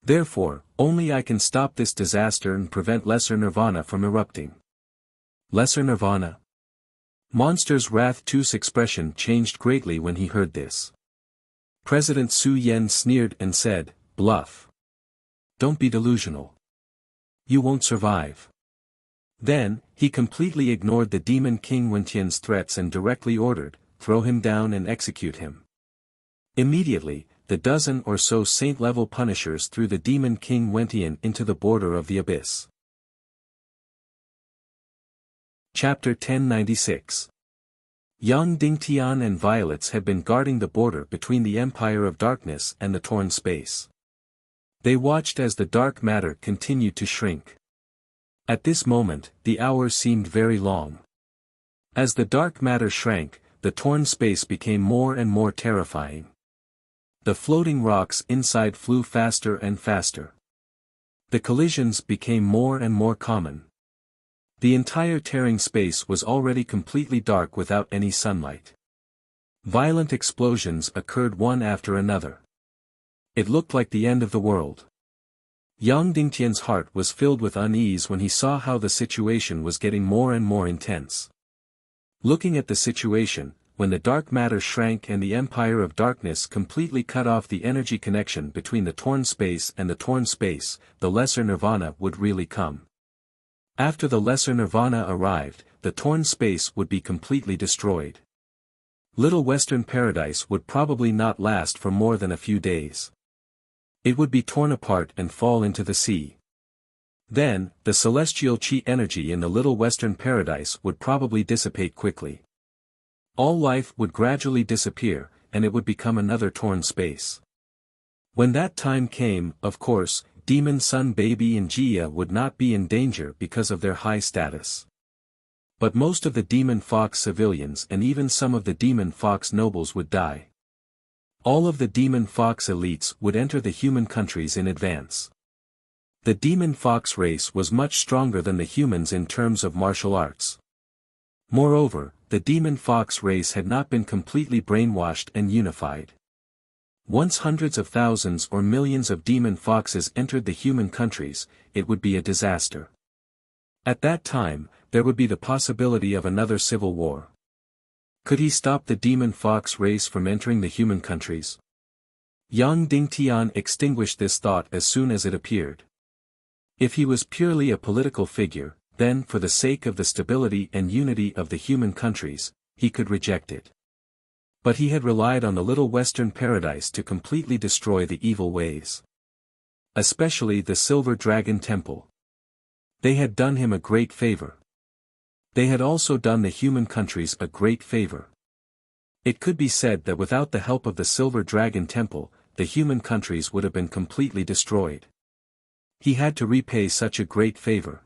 Therefore, only I can stop this disaster and prevent Lesser Nirvana from erupting." Lesser Nirvana? Monster's Wrath 2's expression changed greatly when he heard this. President Su Yan sneered and said, "Bluff. Don't be delusional. You won't survive." Then, he completely ignored the Demon King Wentian's threats and directly ordered, "Throw him down and execute him." Immediately, the dozen or so saint-level punishers threw the Demon King Wentian into the border of the abyss. Chapter 1096. Yang Dingtian and Violets had been guarding the border between the Empire of Darkness and the torn space. They watched as the dark matter continued to shrink. At this moment, the hours seemed very long. As the dark matter shrank, the torn space became more and more terrifying. The floating rocks inside flew faster and faster. The collisions became more and more common. The entire tearing space was already completely dark without any sunlight. Violent explosions occurred one after another. It looked like the end of the world. Yang Dingtian's heart was filled with unease when he saw how the situation was getting more and more intense. Looking at the situation, when the dark matter shrank and the Empire of Darkness completely cut off the energy connection between the torn space and the torn space, the Lesser Nirvana would really come. After the Lesser Nirvana arrived, the torn space would be completely destroyed. Little Western Paradise would probably not last for more than a few days. It would be torn apart and fall into the sea. Then, the celestial chi energy in the Little Western Paradise would probably dissipate quickly. All life would gradually disappear, and it would become another torn space. When that time came, of course, Demon Sun Baby and Jia would not be in danger because of their high status. But most of the Demon Fox civilians and even some of the Demon Fox nobles would die. All of the Demon Fox elites would enter the human countries in advance. The Demon Fox race was much stronger than the humans in terms of martial arts. Moreover, the Demon Fox race had not been completely brainwashed and unified. Once hundreds of thousands or millions of demon foxes entered the human countries, it would be a disaster. At that time, there would be the possibility of another civil war. Could he stop the demon fox race from entering the human countries? Yang Dingtian extinguished this thought as soon as it appeared. If he was purely a political figure, then for the sake of the stability and unity of the human countries, he could reject it. But he had relied on the Little Western Paradise to completely destroy the evil ways. Especially the Silver Dragon Temple. They had done him a great favor. They had also done the human countries a great favor. It could be said that without the help of the Silver Dragon Temple, the human countries would have been completely destroyed. He had to repay such a great favor.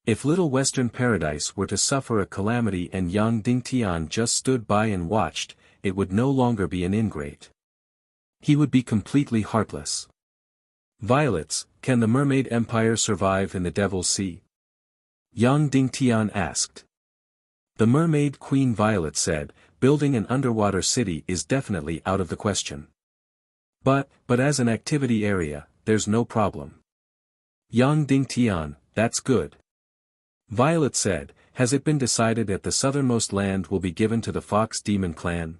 If Little Western Paradise were to suffer a calamity and Yang Dingtian just stood by and watched, it would no longer be an ingrate. He would be completely heartless. Violets, can the Mermaid Empire survive in the Devil's Sea? Yang Dingtian asked. The Mermaid Queen Violet said, building an underwater city is definitely out of the question. But as an activity area, there's no problem. Yang Dingtian, that's good. Violet said, has it been decided that the southernmost land will be given to the Fox Demon clan?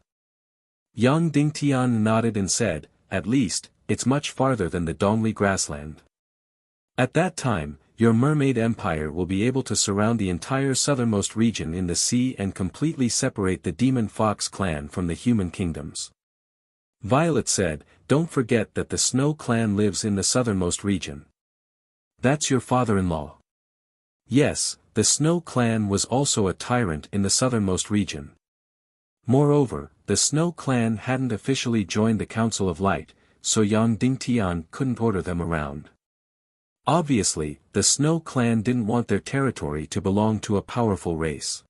Yang Dingtian nodded and said, at least, it's much farther than the Dongli grassland. At that time, your Mermaid Empire will be able to surround the entire southernmost region in the sea and completely separate the Demon Fox clan from the human kingdoms. Violet said, don't forget that the Snow clan lives in the southernmost region. That's your father-in-law. Yes, the Snow clan was also a tyrant in the southernmost region. Moreover, the Snow clan hadn't officially joined the Council of Light, so Yang Dingtian couldn't order them around. Obviously, the Snow clan didn't want their territory to belong to a powerful race.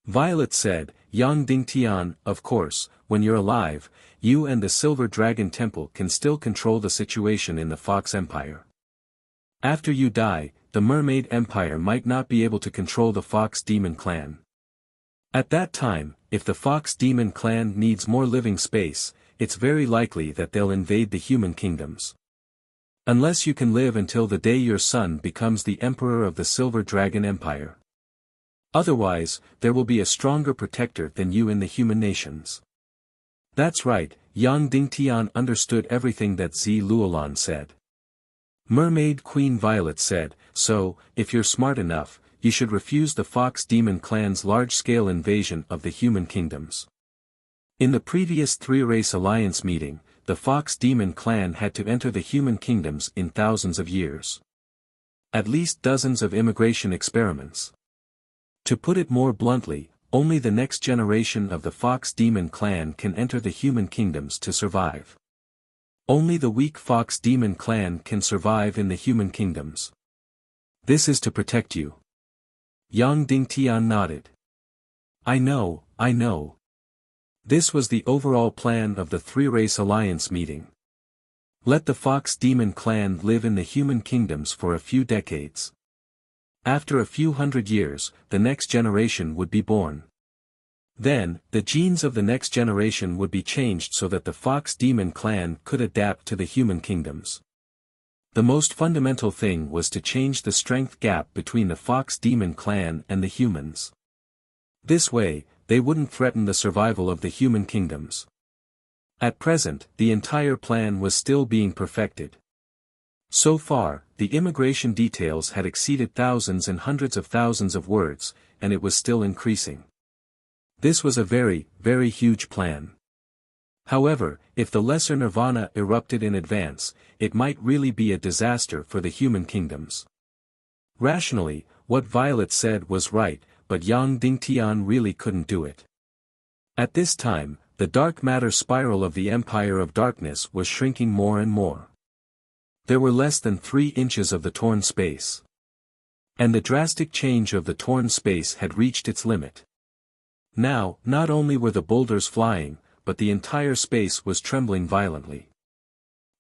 Violet said, Yang Dingtian, of course, when you're alive, you and the Silver Dragon Temple can still control the situation in the Fox Empire. After you die, the Mermaid Empire might not be able to control the Fox Demon clan. At that time, if the Fox Demon clan needs more living space, it's very likely that they'll invade the human kingdoms. Unless you can live until the day your son becomes the Emperor of the Silver Dragon Empire. Otherwise, there will be a stronger protector than you in the human nations. That's right, Yang Dingtian understood everything that Zi Luolan said. Mermaid Queen Violet said, so, if you're smart enough, you should refuse the Fox Demon clan's large-scale invasion of the human kingdoms. In the previous three-race alliance meeting, the Fox Demon clan had to enter the human kingdoms in thousands of years. At least dozens of immigration experiments. To put it more bluntly, only the next generation of the Fox Demon clan can enter the human kingdoms to survive. Only the weak Fox Demon clan can survive in the human kingdoms. This is to protect you. Yang Dingtian nodded. I know. This was the overall plan of the three-race alliance meeting. Let the Fox Demon clan live in the human kingdoms for a few decades. After a few hundred years, the next generation would be born. Then, the genes of the next generation would be changed so that the Fox Demon clan could adapt to the human kingdoms. The most fundamental thing was to change the strength gap between the Fox Demon clan and the humans. This way, they wouldn't threaten the survival of the human kingdoms. At present, the entire plan was still being perfected. So far, the immigration details had exceeded thousands and hundreds of thousands of words, and it was still increasing. This was a very, very huge plan. However, if the Lesser Nirvana erupted in advance, it might really be a disaster for the human kingdoms. Rationally, what Violet said was right, but Yang Dingtian really couldn't do it. At this time, the dark matter spiral of the Empire of Darkness was shrinking more and more. There were less than 3 inches of the torn space. And the drastic change of the torn space had reached its limit. Now, not only were the boulders flying, but the entire space was trembling violently.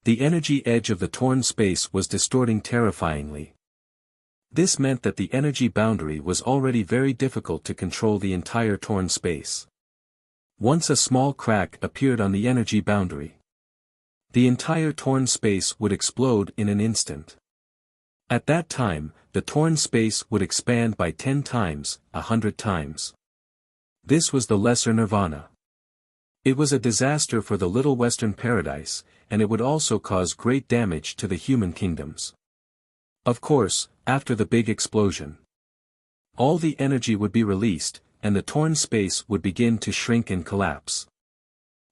The energy edge of the torn space was distorting terrifyingly. This meant that the energy boundary was already very difficult to control the entire torn space. Once a small crack appeared on the energy boundary, the entire torn space would explode in an instant. At that time, the torn space would expand by 10 times, 100 times. This was the Lesser Nirvana. It was a disaster for the Little Western Paradise, and it would also cause great damage to the human kingdoms. Of course, after the big explosion, all the energy would be released, and the torn space would begin to shrink and collapse.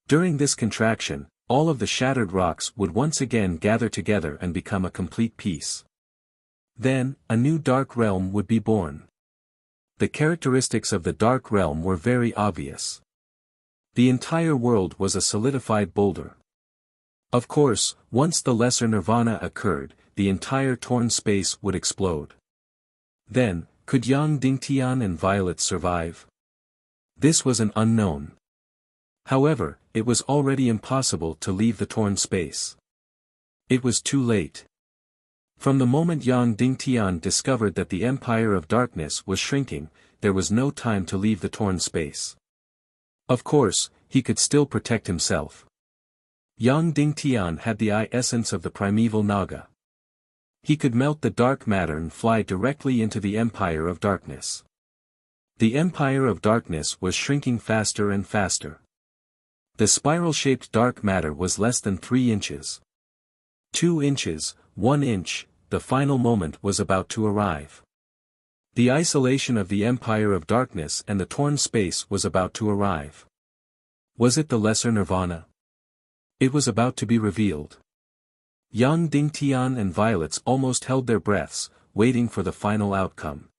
During this contraction, all of the shattered rocks would once again gather together and become a complete piece. Then, a new dark realm would be born. The characteristics of the dark realm were very obvious. The entire world was a solidified boulder. Of course, once the lesser nirvana occurred, the entire torn space would explode. Then, could Yang Dingtian and Violet survive? This was an unknown. However, it was already impossible to leave the torn space. It was too late. From the moment Yang Dingtian discovered that the Empire of Darkness was shrinking, there was no time to leave the torn space. Of course, he could still protect himself. Yang Dingtian had the essence of the primeval Naga. He could melt the dark matter and fly directly into the Empire of Darkness. The Empire of Darkness was shrinking faster and faster. The spiral-shaped dark matter was less than 3 inches. 2 inches, 1 inch, the final moment was about to arrive. The isolation of the Empire of Darkness and the torn space was about to arrive. Was it the lesser nirvana? It was about to be revealed. Yang Dingtian and Violets almost held their breaths, waiting for the final outcome.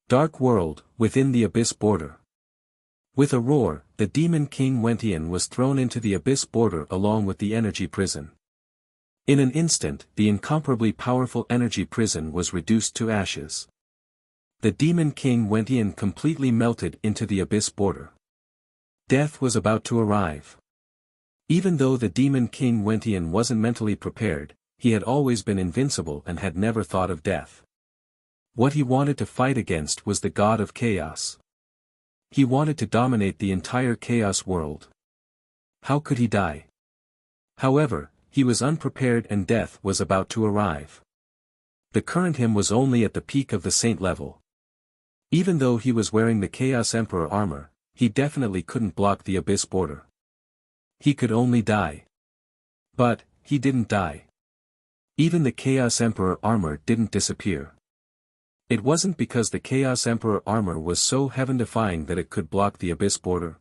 Dark world, within the abyss border. With a roar, the demon king Wentian was thrown into the abyss border along with the energy prison. In an instant, the incomparably powerful energy prison was reduced to ashes. The demon king Wentian completely melted into the abyss border. Death was about to arrive. Even though the demon king Wentian wasn't mentally prepared, he had always been invincible and had never thought of death. What he wanted to fight against was the god of chaos. He wanted to dominate the entire chaos world. How could he die? However, he was unprepared and death was about to arrive. The current him was only at the peak of the saint level. Even though he was wearing the Chaos Emperor armor, he definitely couldn't block the abyss border. He could only die. But, he didn't die. Even the Chaos Emperor armor didn't disappear. It wasn't because the Chaos Emperor armor was so heaven-defying that it could block the abyss border.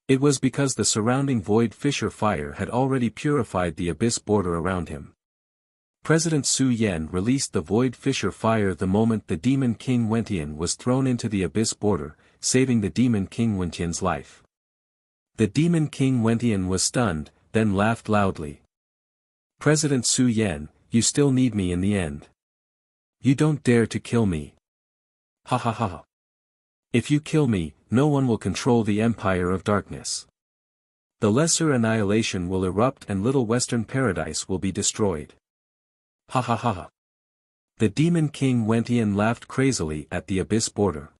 It was because the surrounding void fissure fire had already purified the abyss border around him. President Su Yan released the void fissure fire the moment the demon king Wentian was thrown into the abyss border, saving the demon king Wentian's life. The demon king Wentian was stunned, then laughed loudly. President Su Yan, you still need me in the end. You don't dare to kill me. Ha ha ha. If you kill me, no one will control the Empire of Darkness. The lesser annihilation will erupt and Little Western Paradise will be destroyed. Ha ha ha. The demon king Wentian laughed crazily at the abyss border.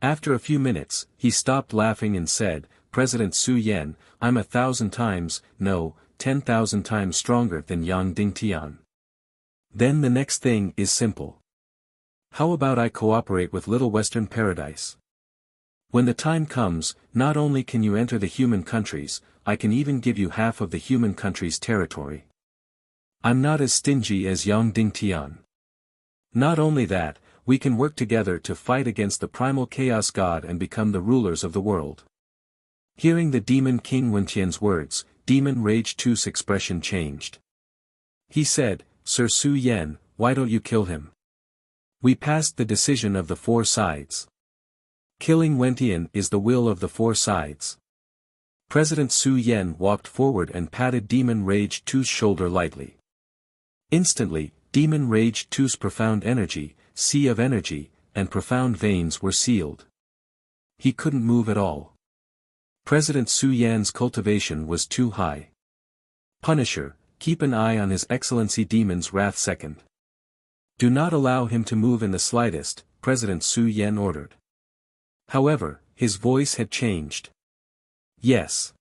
After a few minutes, he stopped laughing and said, President Su Yan, I'm 1,000 times, no, 10,000 times stronger than Yang Dingtian. Then the next thing is simple. How about I cooperate with Little Western Paradise? When the time comes, not only can you enter the human countries, I can even give you half of the human country's territory. I'm not as stingy as Yang Dingtian. Not only that, we can work together to fight against the primal chaos god and become the rulers of the world. Hearing the demon king Wentian's words, Demon Rage 2's expression changed. He said, Sir Su Yan, why don't you kill him? We passed the decision of the 4 sides. Killing Wentian is the will of the 4 sides. President Su Yan walked forward and patted Demon Rage 2's shoulder lightly. Instantly, Demon Rage 2's profound energy, sea of energy, and profound veins were sealed. He couldn't move at all. President Su Yan's cultivation was too high. Punisher, keep an eye on His Excellency Demon's Wrath 2nd. Do not allow him to move in the slightest, President Su Yan ordered. However, his voice had changed. Yes.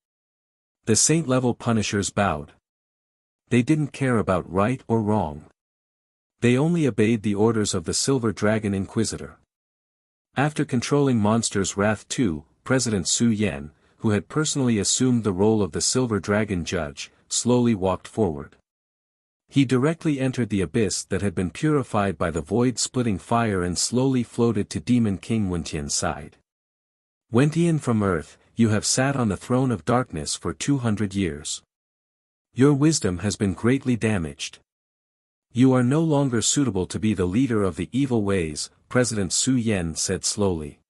The saint-level punishers bowed. They didn't care about right or wrong. They only obeyed the orders of the Silver Dragon Inquisitor. After controlling Monster's Wrath 2, President Su Yan, who had personally assumed the role of the Silver Dragon Judge, slowly walked forward. He directly entered the abyss that had been purified by the void-splitting fire and slowly floated to Demon King Wentian's side. Wentian from Earth, you have sat on the throne of darkness for 200 years. Your wisdom has been greatly damaged. You are no longer suitable to be the leader of the evil ways, President Su Yan said slowly.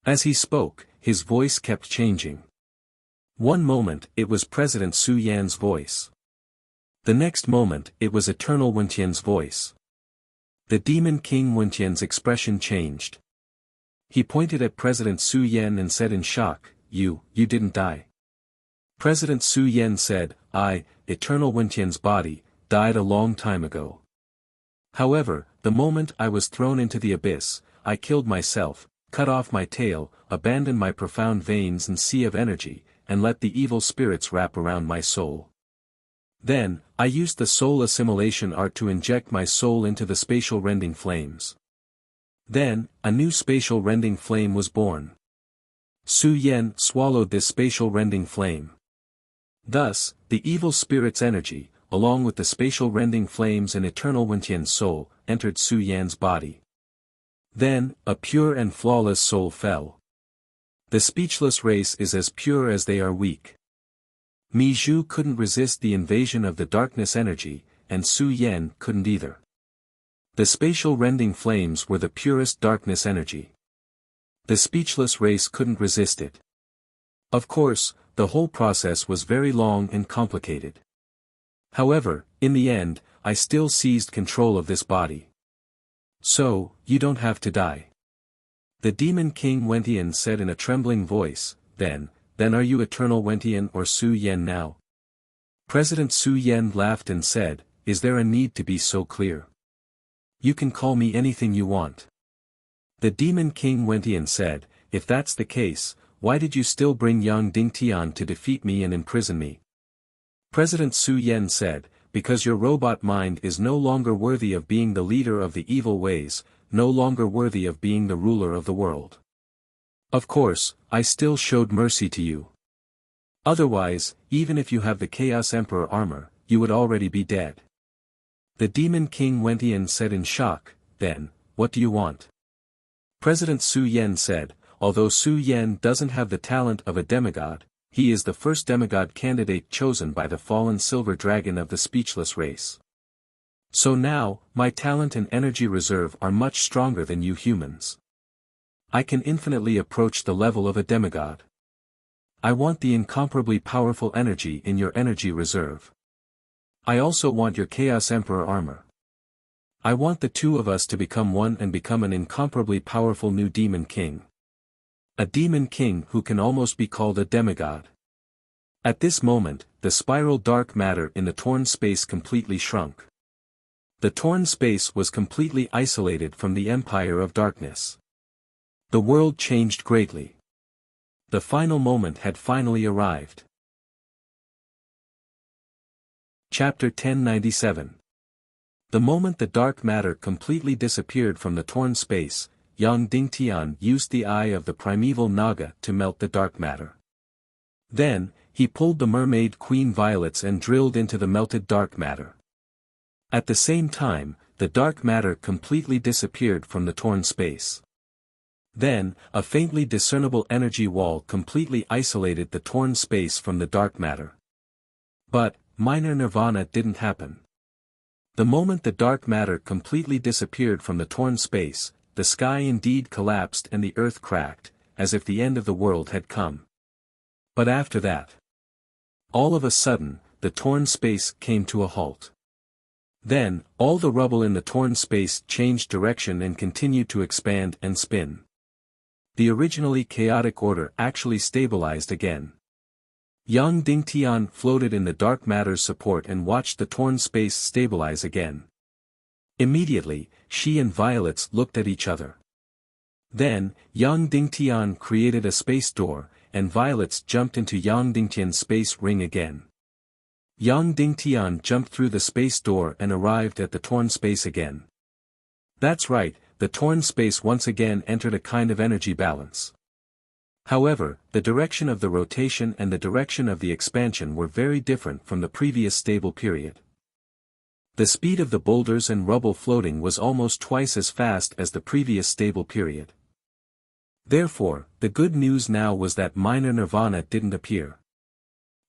As he spoke, his voice kept changing. One moment it was President Su Yan's voice. The next moment it was Eternal Wentian's voice. The Demon King Wentian's expression changed. He pointed at President Su Yan and said in shock, You didn't die. President Su Yan said, I, Eternal Wentian's body, died a long time ago. However, the moment I was thrown into the abyss, I killed myself, cut off my tail, abandoned my profound veins and sea of energy, and let the evil spirits wrap around my soul. Then, I used the soul assimilation art to inject my soul into the spatial rending flames. Then, a new spatial rending flame was born. Su Yan swallowed this spatial rending flame. Thus, the evil spirit's energy, along with the spatial rending flames and Eternal Wentian's soul, entered Su Yan's body. Then, a pure and flawless soul fell. The speechless race is as pure as they are weak. Mi Zhu couldn't resist the invasion of the darkness energy, and Su Yan couldn't either. The spatial rending flames were the purest darkness energy. The speechless race couldn't resist it. Of course, the whole process was very long and complicated. However, in the end, I still seized control of this body. So, you don't have to die. The Demon King Wentian said in a trembling voice, Then are you Eternal Wentian or Su Yan now? President Su Yan laughed and said, Is there a need to be so clear? You can call me anything you want. The Demon King Wentian said, If that's the case, why did you still bring Yang Dingtian to defeat me and imprison me? President Su Yan said, Because your robot mind is no longer worthy of being the leader of the evil ways, no longer worthy of being the ruler of the world. Of course, I still showed mercy to you. Otherwise, even if you have the Chaos Emperor armor, you would already be dead. The Demon King Wentian said in shock, Then, what do you want? President Su Yan said, Although Su Yan doesn't have the talent of a demigod, he is the first demigod candidate chosen by the fallen silver dragon of the speechless race. So now, my talent and energy reserve are much stronger than you humans. I can infinitely approach the level of a demigod. I want the incomparably powerful energy in your energy reserve. I also want your Chaos Emperor armor. I want the two of us to become one and become an incomparably powerful new Demon King. A Demon King who can almost be called a demigod. At this moment, the spiral dark matter in the torn space completely shrunk. The torn space was completely isolated from the Empire of Darkness. The world changed greatly. The final moment had finally arrived. Chapter 1097. The moment the dark matter completely disappeared from the torn space, Yang Dingtian used the eye of the primeval Naga to melt the dark matter. Then, he pulled the mermaid queen violets and drilled into the melted dark matter. At the same time, the dark matter completely disappeared from the torn space. Then, a faintly discernible energy wall completely isolated the torn space from the dark matter. But, minor nirvana didn't happen. The moment the dark matter completely disappeared from the torn space, the sky indeed collapsed and the earth cracked, as if the end of the world had come. But after that, all of a sudden, the torn space came to a halt. Then, all the rubble in the torn space changed direction and continued to expand and spin. The originally chaotic order actually stabilized again. Yang Dingtian floated in the dark matter's support and watched the torn space stabilize again. Immediately, she and Violets looked at each other. Then, Yang Dingtian created a space door, and Violets jumped into Yang Dingtian's space ring again. Yang Dingtian jumped through the space door and arrived at the torn space again. That's right, the torn space once again entered a kind of energy balance. However, the direction of the rotation and the direction of the expansion were very different from the previous stable period. The speed of the boulders and rubble floating was almost twice as fast as the previous stable period. Therefore, the good news now was that minor nirvana didn't appear.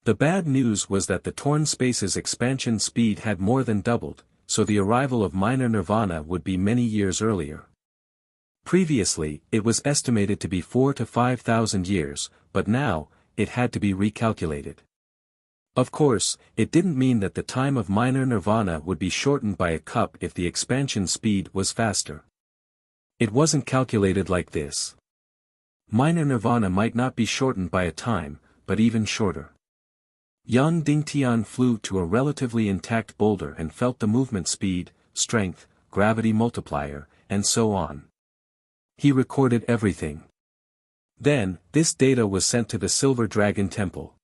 The bad news was that the torn space's expansion speed had more than doubled, so the arrival of minor nirvana would be many years earlier. Previously, it was estimated to be 4,000 to 5,000 years, but now, it had to be recalculated. Of course, it didn't mean that the time of minor nirvana would be shortened by a cup if the expansion speed was faster. It wasn't calculated like this. Minor nirvana might not be shortened by a time, but even shorter. Yang Dingtian flew to a relatively intact boulder and felt the movement speed, strength, gravity multiplier, and so on. He recorded everything. Then, this data was sent to the Silver Dragon Temple.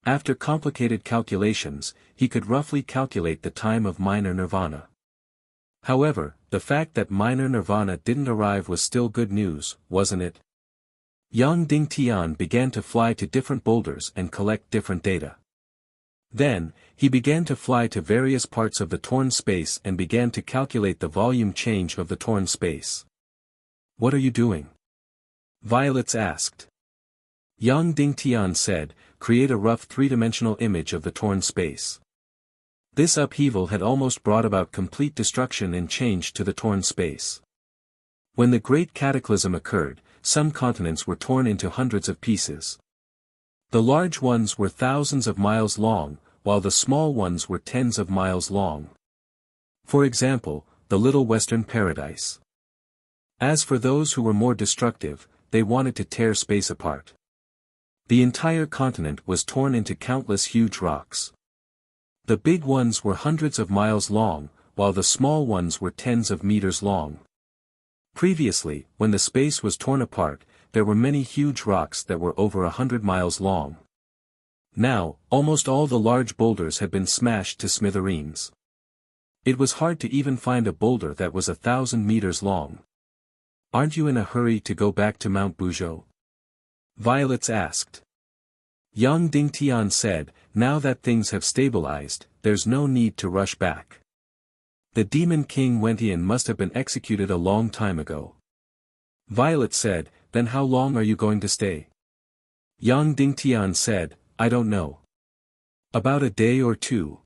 After complicated calculations, he could roughly calculate the time of minor nirvana. However, the fact that minor nirvana didn't arrive was still good news, wasn't it? Yang Dingtian began to fly to different boulders and collect different data. Then, he began to fly to various parts of the torn space and began to calculate the volume change of the torn space. "What are you doing?" Violets asked. Yang Dingtian said, "Create a rough three-dimensional image of the torn space." This upheaval had almost brought about complete destruction and change to the torn space. When the Great Cataclysm occurred, some continents were torn into hundreds of pieces. The large ones were thousands of miles long, while the small ones were tens of miles long. For example, the Little Western Paradise. As for those who were more destructive, they wanted to tear space apart. The entire continent was torn into countless huge rocks. The big ones were hundreds of miles long, while the small ones were tens of meters long. Previously, when the space was torn apart, there were many huge rocks that were over 100 miles long. Now, almost all the large boulders had been smashed to smithereens. It was hard to even find a boulder that was 1,000 meters long. "Aren't you in a hurry to go back to Mount Buzhou?" Violets asked. Yang Dingtian said, "Now that things have stabilized, there's no need to rush back. The Demon King Wentian must have been executed a long time ago." Violet said, "Then how long are you going to stay?" Yang Dingtian said, "I don't know. About a day or two.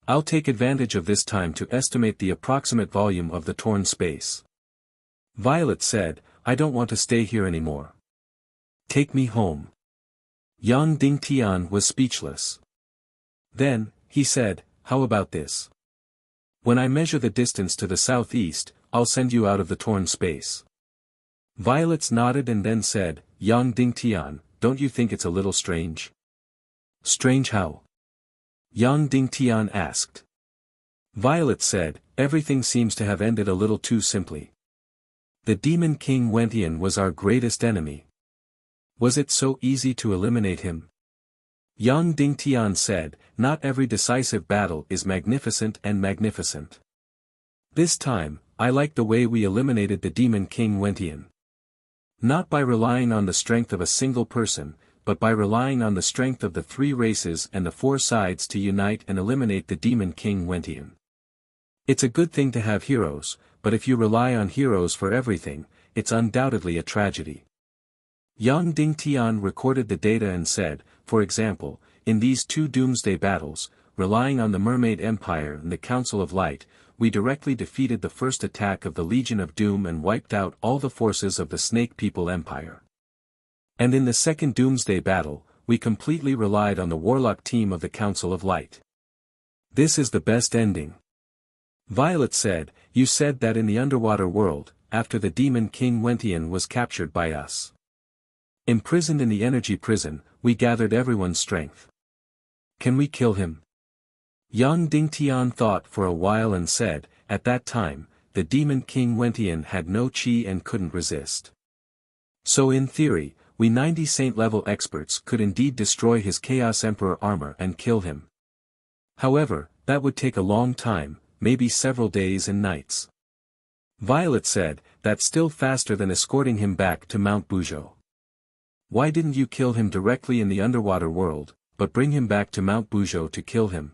I'll take advantage of this time to estimate the approximate volume of the torn space." Violet said, "I don't want to stay here anymore. Take me home." Yang Dingtian was speechless. Then, he said, "How about this? When I measure the distance to the southeast, I'll send you out of the torn space." Violets nodded and then said, "Yang Dingtian, don't you think it's a little strange?" "Strange how?" Yang Dingtian asked. Violet said, "Everything seems to have ended a little too simply. The Demon King Wentian was our greatest enemy. Was it so easy to eliminate him?" Yang Dingtian said, "Not every decisive battle is magnificent and magnificent. This time, I like the way we eliminated the Demon King Wentian. Not by relying on the strength of a single person, but by relying on the strength of the three races and the four sides to unite and eliminate the Demon King Wentian. It's a good thing to have heroes, but if you rely on heroes for everything, it's undoubtedly a tragedy." Yang Dingtian recorded the data and said, "For example, in these two Doomsday battles, relying on the Mermaid Empire and the Council of Light, we directly defeated the first attack of the Legion of Doom and wiped out all the forces of the Snake People Empire. And in the second Doomsday battle, we completely relied on the Warlock team of the Council of Light. This is the best ending." Violet said, "You said that in the underwater world, after the Demon King Wentian was captured by us. Imprisoned in the energy prison, we gathered everyone's strength. Can we kill him?" Yang Dingtian thought for a while and said, "At that time, the Demon King Wentian had no chi and couldn't resist. So in theory, we 90 saint-level experts could indeed destroy his Chaos Emperor armor and kill him. However, that would take a long time, maybe several days and nights." Violet said, "That's still faster than escorting him back to Mount Buzhou. Why didn't you kill him directly in the underwater world, but bring him back to Mount Buzhou to kill him?"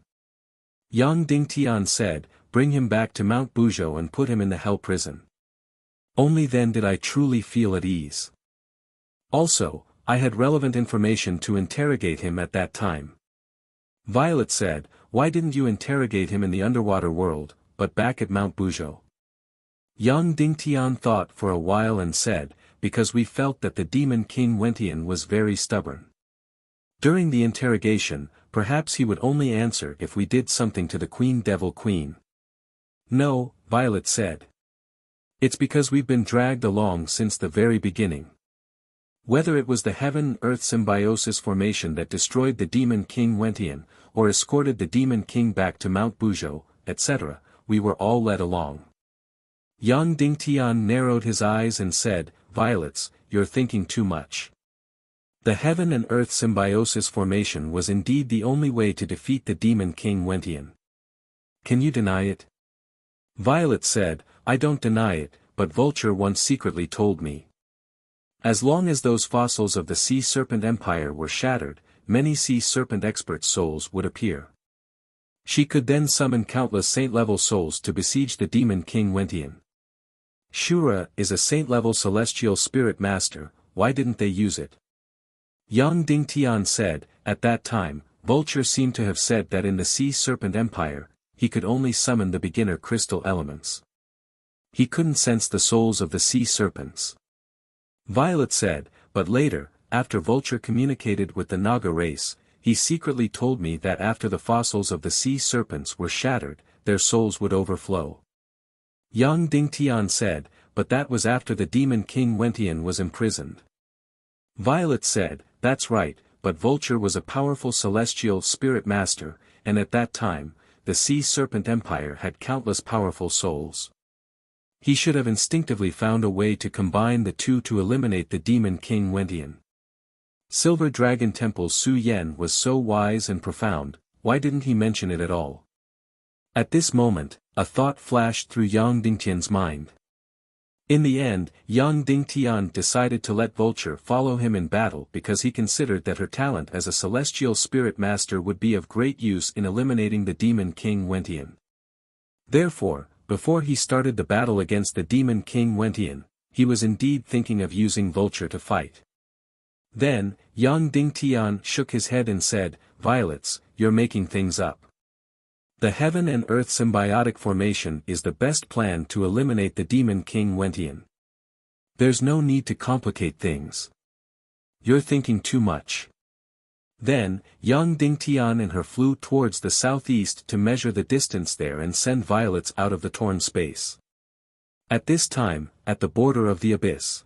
Yang Dingtian said, "Bring him back to Mount Buzhou and put him in the hell prison. Only then did I truly feel at ease. Also, I had relevant information to interrogate him at that time." Violet said, "Why didn't you interrogate him in the underwater world, but back at Mount Buzhou?" Yang Dingtian thought for a while and said, "Because we felt that the Demon King Wentian was very stubborn. During the interrogation, perhaps he would only answer if we did something to the Queen Devil Queen. No, Violet said. It's because we've been dragged along since the very beginning. Whether it was the Heaven-Earth symbiosis formation that destroyed the Demon King Wentian, or escorted the Demon King back to Mount Buzhou, etc., we were all led along. Yang Dingtian narrowed his eyes and said, Violets, you're thinking too much. The Heaven and Earth symbiosis formation was indeed the only way to defeat the Demon King Wentian. Can you deny it? Violet said, I don't deny it, but Vulture once secretly told me. As long as those fossils of the Sea Serpent Empire were shattered, many Sea Serpent expert souls would appear. She could then summon countless saint-level souls to besiege the Demon King Wentian. Shura is a saint-level celestial spirit master, why didn't they use it? Yang Dingtian said, at that time, Vulture seemed to have said that in the Sea Serpent Empire, he could only summon the beginner crystal elements. He couldn't sense the souls of the sea serpents. Violet said, but later, after Vulture communicated with the Naga race, he secretly told me that after the fossils of the sea serpents were shattered, their souls would overflow. Yang Dingtian said, but that was after the Demon King Wentian was imprisoned. Violet said, that's right, but Vulture was a powerful celestial spirit master, and at that time, the Sea Serpent Empire had countless powerful souls. He should have instinctively found a way to combine the two to eliminate the Demon King Wentian. Silver Dragon Temple's Su Yen was so wise and profound, why didn't he mention it at all? At this moment, a thought flashed through Yang Dingtian's mind. In the end, Yang Dingtian decided to let Vulture follow him in battle because he considered that her talent as a celestial spirit master would be of great use in eliminating the Demon King Wentian. Therefore, before he started the battle against the Demon King Wentian, he was indeed thinking of using Vulture to fight. Then, Yang Dingtian shook his head and said, Violets, you're making things up. The Heaven and Earth symbiotic formation is the best plan to eliminate the Demon King Wentian. There's no need to complicate things. You're thinking too much. Then, Yang Dingtian and her flew towards the southeast to measure the distance there and send Violets out of the torn space. At this time, at the border of the abyss,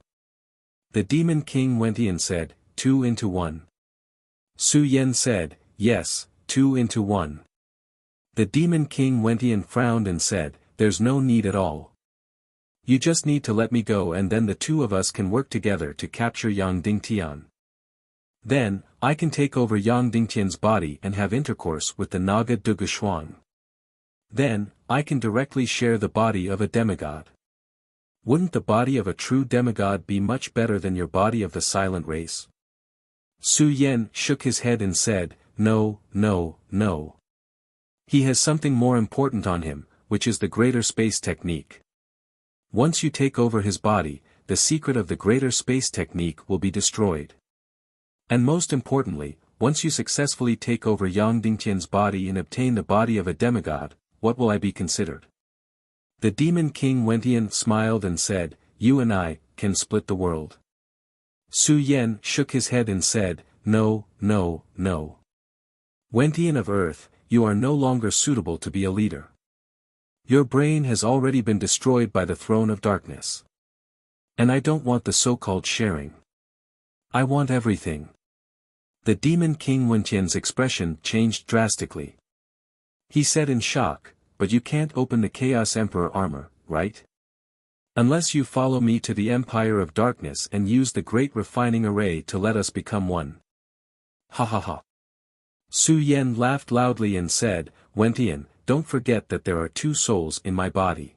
the Demon King Wentian said, 2 into 1. Su Yen said, yes, 2 into 1. The Demon King Wentian frowned and said, there's no need at all. You just need to let me go and then the two of us can work together to capture Yang Dingtian. Then, I can take over Yang Dingtian's body and have intercourse with the Naga Dugashuang. Then, I can directly share the body of a demigod. Wouldn't the body of a true demigod be much better than your body of the silent race? Su Yen shook his head and said, no, no, no. He has something more important on him, which is the greater space technique. Once you take over his body, the secret of the greater space technique will be destroyed. And most importantly, once you successfully take over Yang Dingtian's body and obtain the body of a demigod, what will I be considered? The Demon King Wentian smiled and said, you and I can split the world. Su Yen shook his head and said, no, no, no. Wentian of Earth, you are no longer suitable to be a leader. Your brain has already been destroyed by the throne of darkness. And I don't want the so-called sharing. I want everything. The Demon King Wentian's expression changed drastically. He said in shock, but you can't open the Chaos Emperor armor, right? Unless you follow me to the Empire of Darkness and use the Great Refining Array to let us become one. Ha ha ha. Su Yen laughed loudly and said, Wentian, don't forget that there are two souls in my body.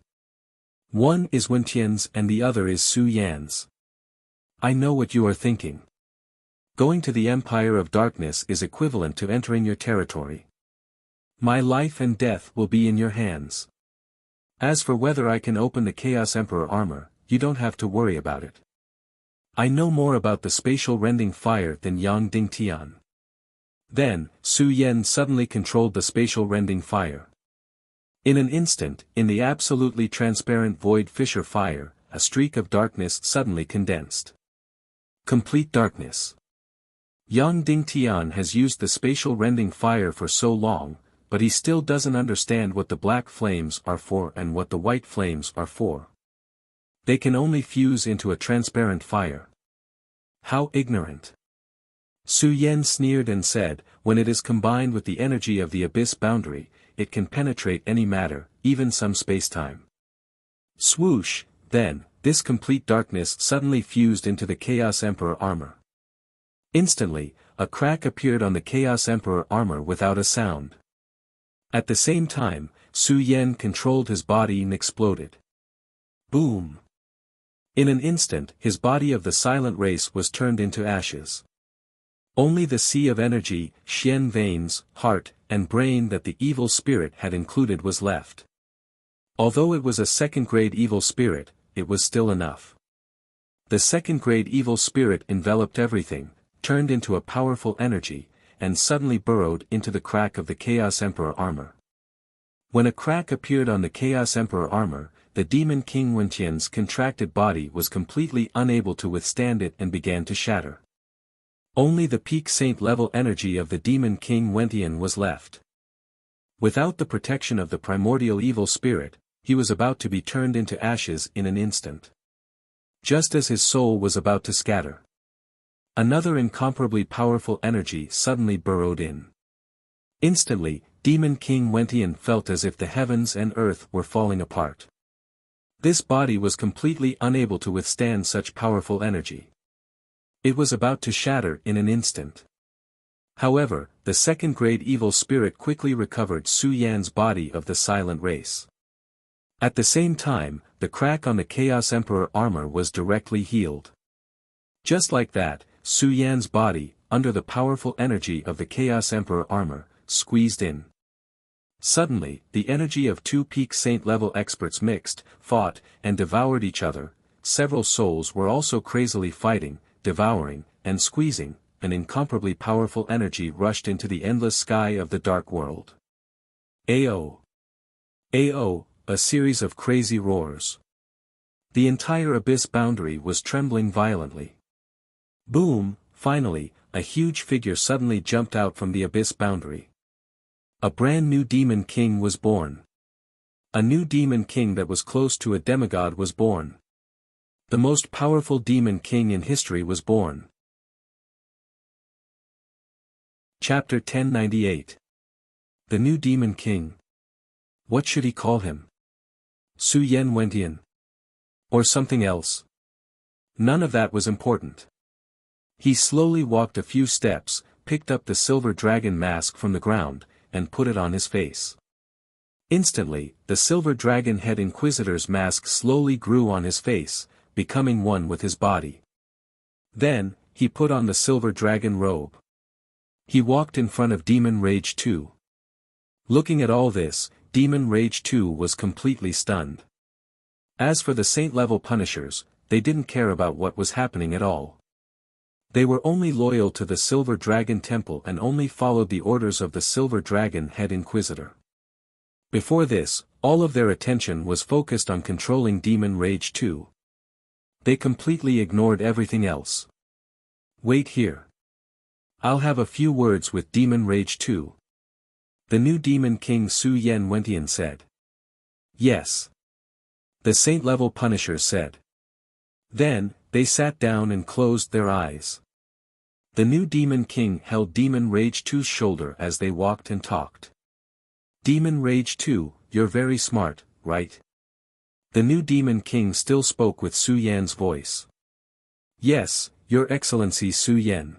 One is Wentian's and the other is Su Yan's. I know what you are thinking. Going to the Empire of Darkness is equivalent to entering your territory. My life and death will be in your hands. As for whether I can open the Chaos Emperor armor, you don't have to worry about it. I know more about the spatial rending fire than Yang Dingtian. Then, Su Yen suddenly controlled the spatial rending fire. In an instant, in the absolutely transparent void fissure fire, a streak of darkness suddenly condensed. Complete darkness. Yang Dingtian has used the spatial rending fire for so long, but he still doesn't understand what the black flames are for and what the white flames are for. They can only fuse into a transparent fire. How ignorant! Su Yan sneered and said, when it is combined with the energy of the abyss boundary, it can penetrate any matter, even some spacetime. Swoosh, then, this complete darkness suddenly fused into the Chaos Emperor armor. Instantly, a crack appeared on the Chaos Emperor armor without a sound. At the same time, Su Yan controlled his body and exploded. Boom! In an instant, his body of the silent race was turned into ashes. Only the sea of energy, Xian veins, heart, and brain that the evil spirit had included was left. Although it was a second-grade evil spirit, it was still enough. The second-grade evil spirit enveloped everything, turned into a powerful energy, and suddenly burrowed into the crack of the Chaos Emperor armor. When a crack appeared on the Chaos Emperor armor, the Demon King Wentian's contracted body was completely unable to withstand it and began to shatter. Only the peak saint level energy of the Demon King Wentian was left. Without the protection of the primordial evil spirit, he was about to be turned into ashes in an instant. Just as his soul was about to scatter, another incomparably powerful energy suddenly burrowed in. Instantly, Demon King Wentian felt as if the heavens and earth were falling apart. This body was completely unable to withstand such powerful energy. It was about to shatter in an instant. However, the second-grade evil spirit quickly recovered Su Yan's body of the silent race. At the same time, the crack on the Chaos Emperor armor was directly healed. Just like that, Su Yan's body, under the powerful energy of the Chaos Emperor armor, squeezed in. Suddenly, the energy of two peak saint-level experts mixed, fought, and devoured each other. Several souls were also crazily fighting, devouring, and squeezing. An incomparably powerful energy rushed into the endless sky of the dark world. Ao! Ao! A series of crazy roars. The entire abyss boundary was trembling violently. Boom! Finally, a huge figure suddenly jumped out from the abyss boundary. A brand new demon king was born. A new demon king that was close to a demigod was born. The most powerful demon king in history was born. Chapter 1098. The new demon king. What should he call him? Su Yan Wentian? Or something else? None of that was important. He slowly walked a few steps, picked up the silver dragon mask from the ground, and put it on his face. Instantly, the silver dragon head inquisitor's mask slowly grew on his face, becoming one with his body. Then, he put on the silver dragon robe. He walked in front of Demon Rage 2. Looking at all this, Demon Rage 2 was completely stunned. As for the saint-level punishers, they didn't care about what was happening at all. They were only loyal to the Silver Dragon Temple and only followed the orders of the Silver Dragon Head Inquisitor. Before this, all of their attention was focused on controlling Demon Rage 2. They completely ignored everything else. Wait here. I'll have a few words with Demon Rage 2. The new Demon King Su Yan Wentian said. Yes. The saint-level punishers said. Then, they sat down and closed their eyes. The new Demon King held Demon Rage 2's shoulder as they walked and talked. Demon Rage 2, you're very smart, right? The new Demon King still spoke with Su Yan's voice. Yes, Your Excellency Su Yan.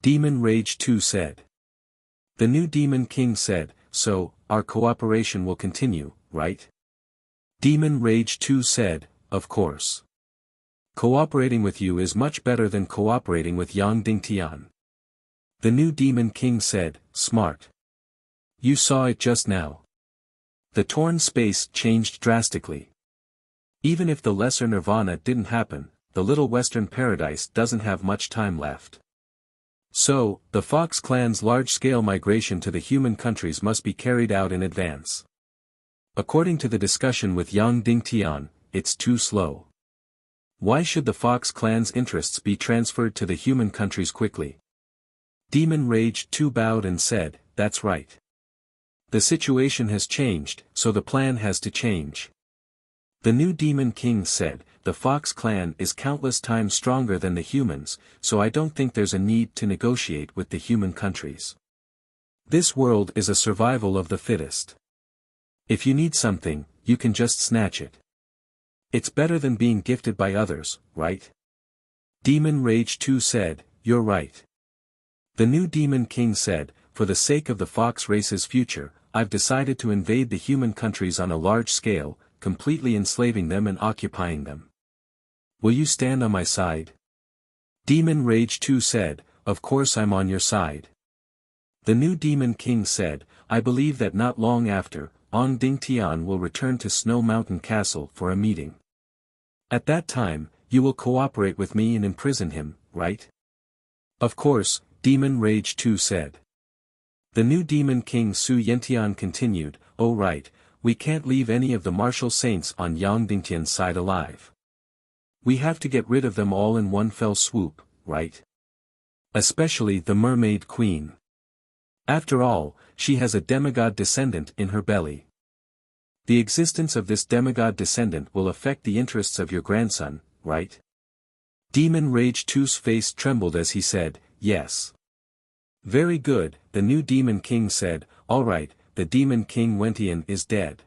Demon Rage 2 said. The new Demon King said, so, our cooperation will continue, right? Demon Rage 2 said, of course. Cooperating with you is much better than cooperating with Yang Dingtian. The new Demon King said, smart. You saw it just now. The torn space changed drastically. Even if the lesser nirvana didn't happen, the little western paradise doesn't have much time left. So, the Fox clan's large-scale migration to the human countries must be carried out in advance. According to the discussion with Yang Dingtian, it's too slow. Why should the Fox clan's interests be transferred to the human countries quickly? Demon Rage 2 bowed and said, "That's right. The situation has changed, so the plan has to change." The new Demon King said, "The Fox clan is countless times stronger than the humans, so I don't think there's a need to negotiate with the human countries. This world is a survival of the fittest. If you need something, you can just snatch it. It's better than being gifted by others, right?" Demon Rage 2 said, "You're right." The new Demon King said, "For the sake of the fox race's future, I've decided to invade the human countries on a large scale, completely enslaving them and occupying them. Will you stand on my side?" Demon Rage 2 said, "Of course I'm on your side." The new Demon King said, "I believe that not long after, Ong Dingtian will return to Snow Mountain Castle for a meeting. At that time, you will cooperate with me and imprison him, right?" "Of course," Demon Rage 2 said. The new Demon King Su Yentian continued, "Oh right, we can't leave any of the martial saints on Yang Dingtian's side alive. We have to get rid of them all in one fell swoop, right? Especially the Mermaid Queen. After all, she has a demigod descendant in her belly. The existence of this demigod descendant will affect the interests of your grandson, right?" Demon Rage 2's face trembled as he said, "Yes." "Very good," the new Demon King said, "All right, the Demon King Wentian is dead.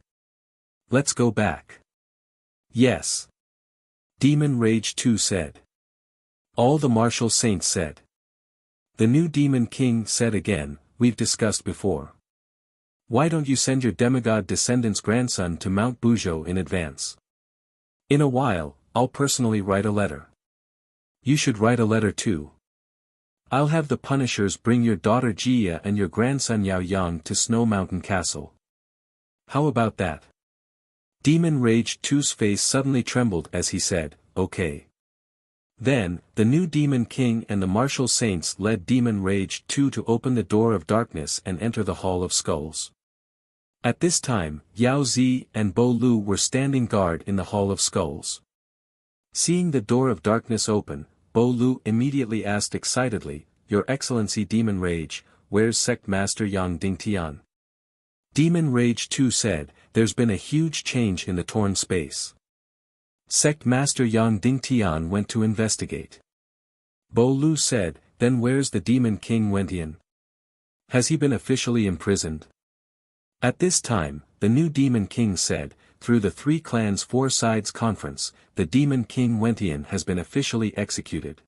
Let's go back." "Yes." Demon Rage 2 said. All the martial saints said. The new Demon King said again, "We've discussed before. Why don't you send your demigod descendant's grandson to Mount Buzhou in advance? In a while, I'll personally write a letter. You should write a letter too. I'll have the Punishers bring your daughter Jia and your grandson Yao Yang to Snow Mountain Castle. How about that?" Demon Rage 2's face suddenly trembled as he said, "Okay." Then, the new Demon King and the martial saints led Demon Rage 2 to open the door of darkness and enter the Hall of Skulls. At this time, Yao Zi and Bo Lu were standing guard in the Hall of Skulls. Seeing the door of darkness open, Bo Lu immediately asked excitedly, "Your Excellency Demon Rage, where's Sect Master Yang Dingtian?" Demon Rage 2 said, "There's been a huge change in the torn space. Sect Master Yang Dingtian went to investigate." Bo Lu said, "Then where's the Demon King Wentian? Has he been officially imprisoned?" At this time, the new Demon King said, "Through the Three Clans Four Sides Conference, the Demon King Wentian has been officially executed.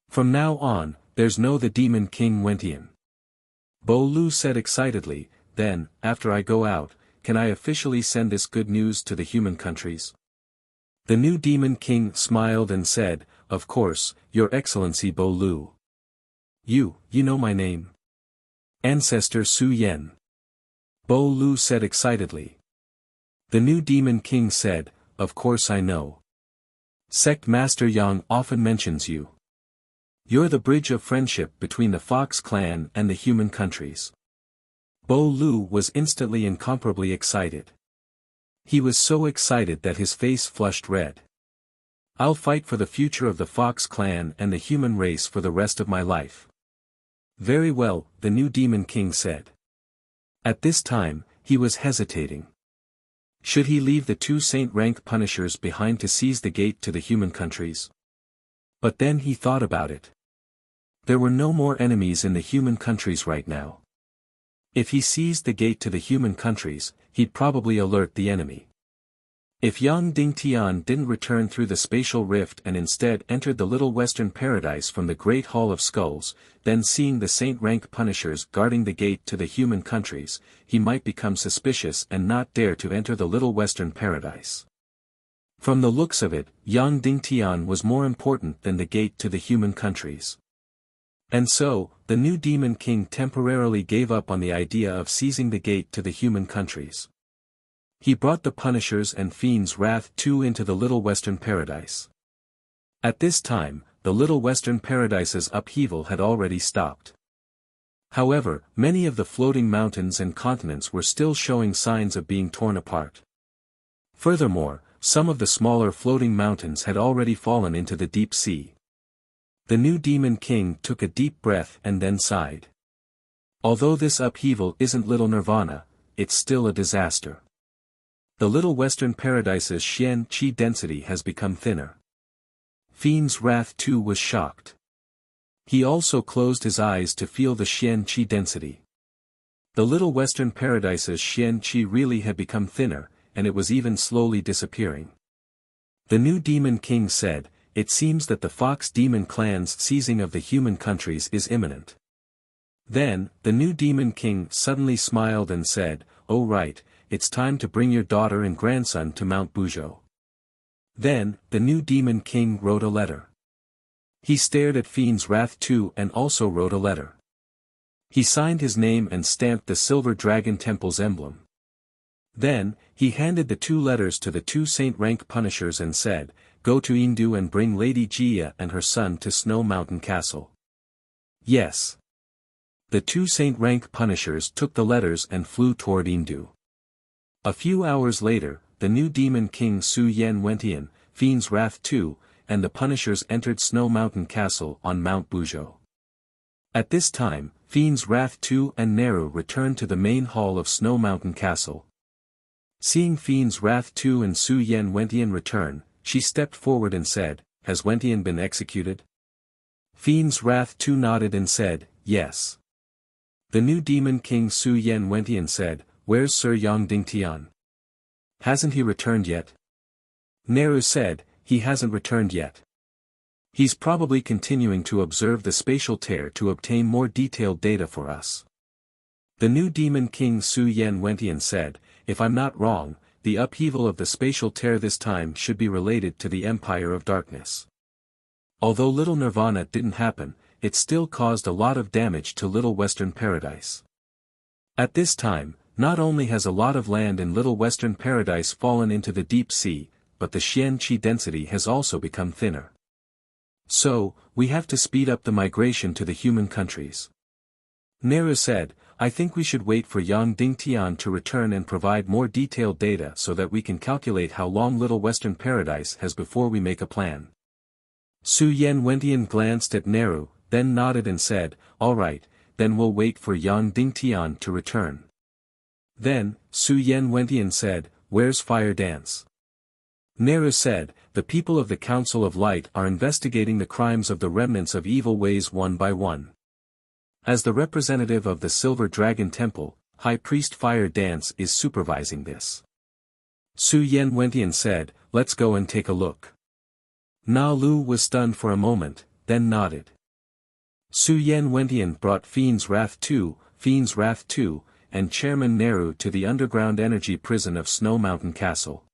From now on, there's no the Demon King Wentian." Bo Lu said excitedly, "Then, after I go out, can I officially send this good news to the human countries?" The new Demon King smiled and said, "Of course, Your Excellency Bo Lu. You know my name. Ancestor Su Yen." Bo Lu said excitedly. The new Demon King said, "Of course I know. Sect Master Yang often mentions you. You're the bridge of friendship between the Fox clan and the human countries." Bo Lu was instantly incomparably excited. He was so excited that his face flushed red. "I'll fight for the future of the Fox clan and the human race for the rest of my life." "Very well," the new Demon King said. At this time, he was hesitating. Should he leave the two saint-rank punishers behind to seize the gate to the human countries? But then he thought about it. There were no more enemies in the human countries right now. If he seized the gate to the human countries, he'd probably alert the enemy. If Yang Dingtian didn't return through the spatial rift and instead entered the Little Western Paradise from the Great Hall of Skulls, then seeing the saint-rank punishers guarding the gate to the human countries, he might become suspicious and not dare to enter the Little Western Paradise. From the looks of it, Yang Dingtian was more important than the gate to the human countries. And so, the new Demon King temporarily gave up on the idea of seizing the gate to the human countries. He brought the Punishers and Fiends Wrath 2 into the Little Western Paradise. At this time, the Little Western Paradise's upheaval had already stopped. However, many of the floating mountains and continents were still showing signs of being torn apart. Furthermore, some of the smaller floating mountains had already fallen into the deep sea. The new demon king took a deep breath and then sighed. Although this upheaval isn't Little Nirvana, it's still a disaster. The Little Western Paradise's Xian Qi density has become thinner. Fiend's Wrath too was shocked. He also closed his eyes to feel the Xian Qi density. The Little Western Paradise's Xian Qi really had become thinner, and it was even slowly disappearing. The new demon king said, "It seems that the Fox Demon clan's seizing of the human countries is imminent." Then, the new demon king suddenly smiled and said, "Oh right, it's time to bring your daughter and grandson to Mount Buzhou." Then, the new demon king wrote a letter. He stared at Fiend's Wrath too and also wrote a letter. He signed his name and stamped the Silver Dragon Temple's emblem. Then, he handed the 2 letters to the 2 saint-rank punishers and said, "Go to Yingdu and bring Lady Jia and her son to Snow Mountain Castle." Yes. The 2 saint-rank punishers took the letters and flew toward Yingdu. A few hours later, the new demon king Su Yan Wentian, Fiend's Wrath too, and the punishers entered Snow Mountain Castle on Mount Buzhou. At this time, Fiend's Wrath too and Neru returned to the main hall of Snow Mountain Castle. Seeing Fiend's Wrath too and Su Yan Wentian return, she stepped forward and said, "Has Wentian been executed?" Fiend's Wrath too nodded and said, "Yes." The new demon king Su Yan Wentian said, "Where's Sir Yang Dingtian? Hasn't he returned yet?" Neru said, "He hasn't returned yet. He's probably continuing to observe the spatial tear to obtain more detailed data for us." The new demon king Su Yan Wentian said, "If I'm not wrong, the upheaval of the spatial tear this time should be related to the Empire of Darkness. Although Little Nirvana didn't happen, it still caused a lot of damage to Little Western Paradise. At this time, not only has a lot of land in Little Western Paradise fallen into the deep sea, but the Xian Qi density has also become thinner. So, we have to speed up the migration to the human countries." Neru said, "I think we should wait for Yang Dingtian to return and provide more detailed data so that we can calculate how long Little Western Paradise has before we make a plan." Su Yan Wentian glanced at Neru, then nodded and said, "All right, then we'll wait for Yang Dingtian to return." Then, Su Yan Wentian said, "Where's Fire Dance?" Neru said, "The people of the Council of Light are investigating the crimes of the remnants of evil ways one by one. As the representative of the Silver Dragon Temple, High Priest Fire Dance is supervising this." Su Yan Wentian said, "Let's go and take a look." Na Lu was stunned for a moment, then nodded. Su Yan Wentian brought Fiend's Wrath too, and Chairman Neru to the underground energy prison of Snow Mountain Castle.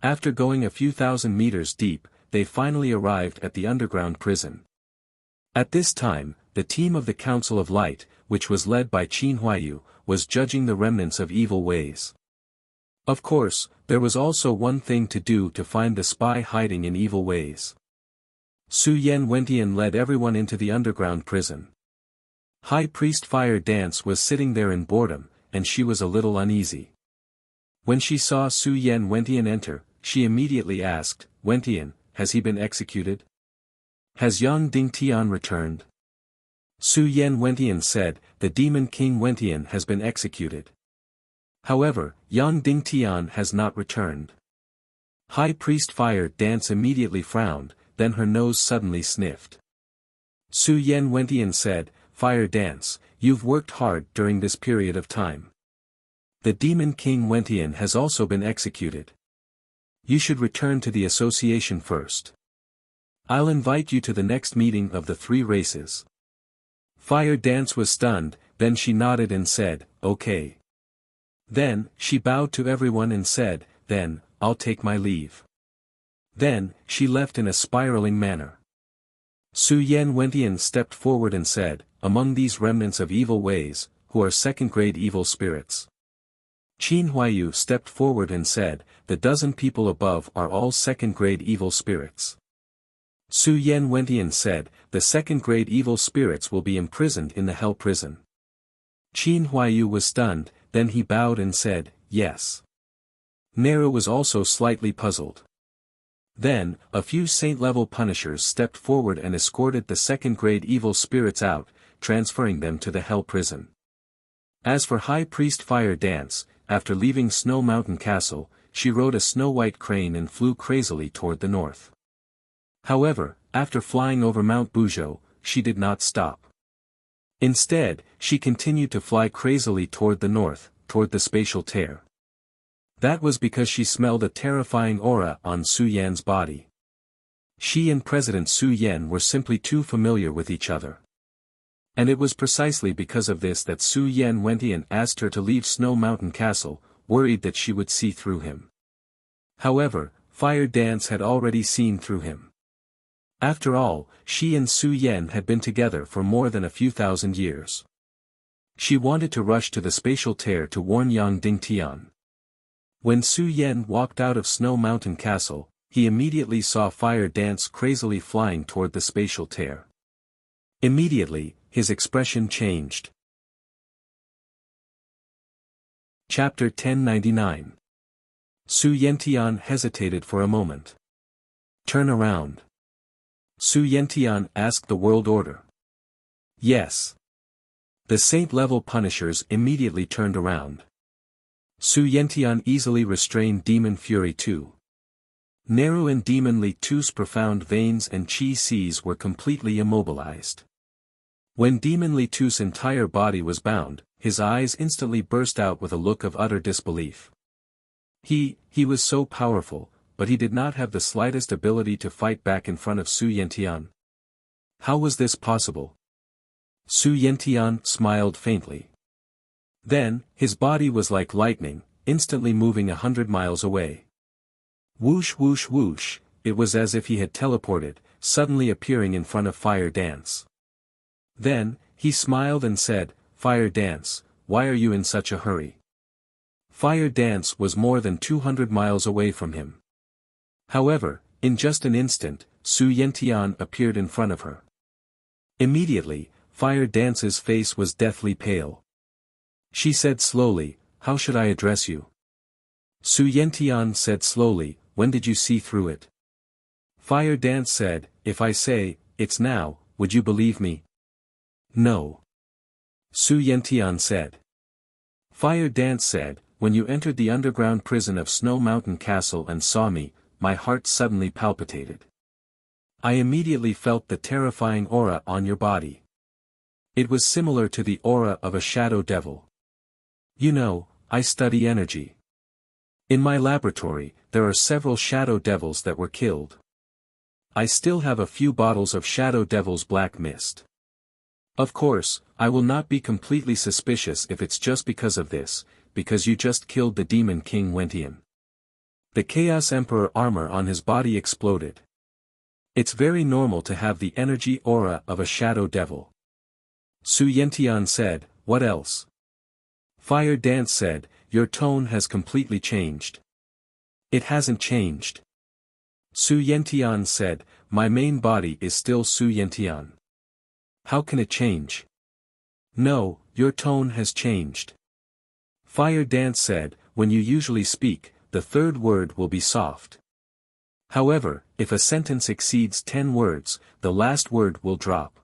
After going a few thousand meters deep, they finally arrived at the underground prison. At this time, the team of the Council of Light, which was led by Qin Huaiyu, was judging the remnants of evil ways. Of course, there was also one thing to do to find the spy hiding in evil ways. Su Yan Wentian led everyone into the underground prison. High Priest Fire Dance was sitting there in boredom, and she was a little uneasy. When she saw Su Yan Wentian enter, she immediately asked, "Wentian, has he been executed? Has Yang Dingtian returned?" Su Yan Wentian said, "The Demon King Wentian has been executed. However, Yang Dingtian has not returned." High Priest Fire Dance immediately frowned, then her nose suddenly sniffed. Su Yan Wentian said, "Fire Dance, you've worked hard during this period of time. The Demon King Wentian has also been executed. You should return to the association first. I'll invite you to the next meeting of the 3 races." Fire Dance was stunned, then she nodded and said, "Okay." Then, she bowed to everyone and said, "Then, I'll take my leave." Then, she left in a spiraling manner. Su Yan Wentian stepped forward and said, "Among these remnants of evil ways, who are second-grade evil spirits?" Qin Huaiyu stepped forward and said, "The dozen people above are all second-grade evil spirits." Su Yan Wentian said, "The second-grade evil spirits will be imprisoned in the hell prison." Qin Huaiyu was stunned, then he bowed and said, "Yes." Neru was also slightly puzzled. Then, a few saint-level punishers stepped forward and escorted the second-grade evil spirits out, transferring them to the hell prison. As for High Priest Fire Dance, after leaving Snow Mountain Castle, she rode a snow-white crane and flew crazily toward the north. However, after flying over Mount Bujo, she did not stop. Instead, she continued to fly crazily toward the north, toward the spatial tear. That was because she smelled a terrifying aura on Su Yan's body. She and President Su Yan were simply too familiar with each other. And it was precisely because of this that Su Yan went and asked her to leave Snow Mountain Castle, worried that she would see through him. However, Fire Dance had already seen through him. After all, she and Su Yan had been together for more than a few thousand years. She wanted to rush to the spatial tear to warn Yang Dingtian. When Su Yan walked out of Snow Mountain Castle, he immediately saw Fire Dance crazily flying toward the spatial tear. Immediately, his expression changed. Chapter 1099. Su Yantian hesitated for a moment. Turn around. Su Yantian asked the world order. Yes. The saint-level punishers immediately turned around. Su Yantian easily restrained Demon Fury too. Neru and Demon Li Tu's profound veins and chi seas were completely immobilized. When Demon Li Tu's entire body was bound, his eyes instantly burst out with a look of utter disbelief. He was so powerful, but he did not have the slightest ability to fight back in front of Su Yantian. How was this possible? Su Yantian smiled faintly. Then, his body was like lightning, instantly moving 100 miles away. Whoosh whoosh whoosh, it was as if he had teleported, suddenly appearing in front of Fire Dance. Then, he smiled and said, Fire Dance, why are you in such a hurry? Fire Dance was more than 200 miles away from him. However, in just an instant, Su Yantian appeared in front of her. Immediately, Fire Dance's face was deathly pale. She said slowly, how should I address you? Su Yantian said slowly, when did you see through it? Fire Dance said, if I say, it's now, would you believe me? No. Su Yantian said. Fire Dance said, when you entered the underground prison of Snow Mountain Castle and saw me, my heart suddenly palpitated. I immediately felt the terrifying aura on your body. It was similar to the aura of a shadow devil. You know, I study energy. In my laboratory, there are several shadow devils that were killed. I still have a few bottles of Shadow Devil's Black Mist. Of course, I will not be completely suspicious if it's just because of this, because you just killed the Demon King Wentian. The Chaos Emperor armor on his body exploded. It's very normal to have the energy aura of a shadow devil. Su Yantian said, what else? Fire Dance said, your tone has completely changed. It hasn't changed. Su Yantian said, my main body is still Su Yantian. How can it change? No, your tone has changed. Fire Dance said, when you usually speak, the third word will be soft. However, if a sentence exceeds 10 words, the last word will drop.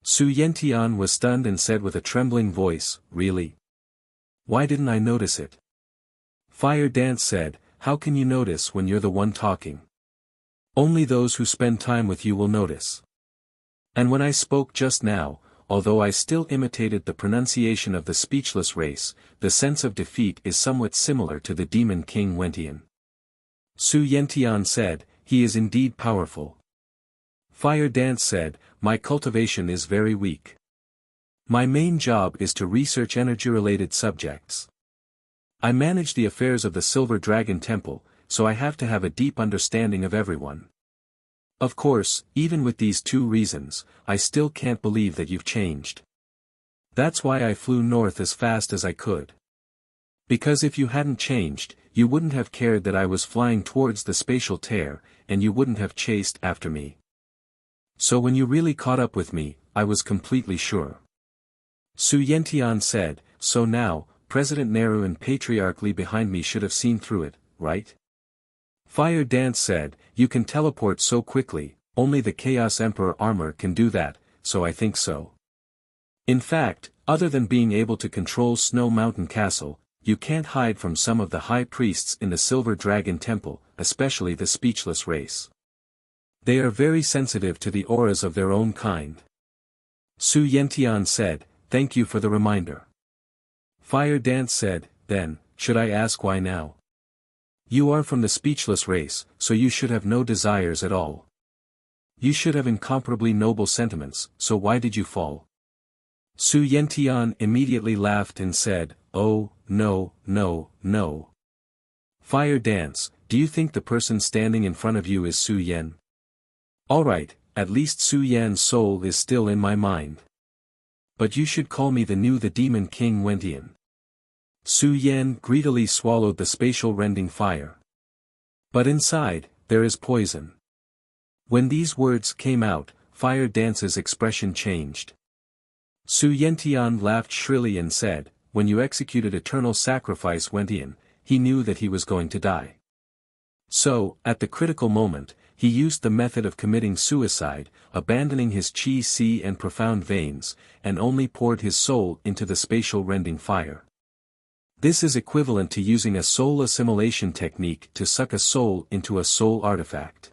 Su Yantian was stunned and said with a trembling voice, really? Why didn't I notice it? Fire Dance said, how can you notice when you're the one talking? Only those who spend time with you will notice. And when I spoke just now, although I still imitated the pronunciation of the speechless race, the sense of defeat is somewhat similar to the Demon King Wentian. Su Yantian said, he is indeed powerful. Fire Dance said, my cultivation is very weak. My main job is to research energy-related subjects. I manage the affairs of the Silver Dragon Temple, so I have to have a deep understanding of everyone. Of course, even with these two reasons, I still can't believe that you've changed. That's why I flew north as fast as I could. Because if you hadn't changed, you wouldn't have cared that I was flying towards the spatial tear, and you wouldn't have chased after me. So when you really caught up with me, I was completely sure. Su Yantian said, so now, President Neru and Patriarch Li behind me should have seen through it, right? Fire Dance said, "You can teleport so quickly, only the Chaos Emperor armor can do that, so I think so. In fact, other than being able to control Snow Mountain Castle, you can't hide from some of the high priests in the Silver Dragon Temple, especially the speechless race. They are very sensitive to the auras of their own kind." Su Yentian said, "Thank you for the reminder." Fire Dance said, "Then, should I ask why now? You are from the speechless race, so you should have no desires at all. You should have incomparably noble sentiments, so why did you fall?" Su Yentian immediately laughed and said, "Oh, no, no, no. Fire Dance, do you think the person standing in front of you is Su Yan? Alright, at least Su Yan's soul is still in my mind. But you should call me the Demon King Wentian." Su Yan greedily swallowed the spatial rending fire. "But inside, there is poison." When these words came out, Fire Dance's expression changed. Su Yentian laughed shrilly and said, "When you executed eternal sacrifice Wentian, he knew that he was going to die. So, at the critical moment, he used the method of committing suicide, abandoning his chi and profound veins, and only poured his soul into the spatial rending fire. This is equivalent to using a soul assimilation technique to suck a soul into a soul artifact.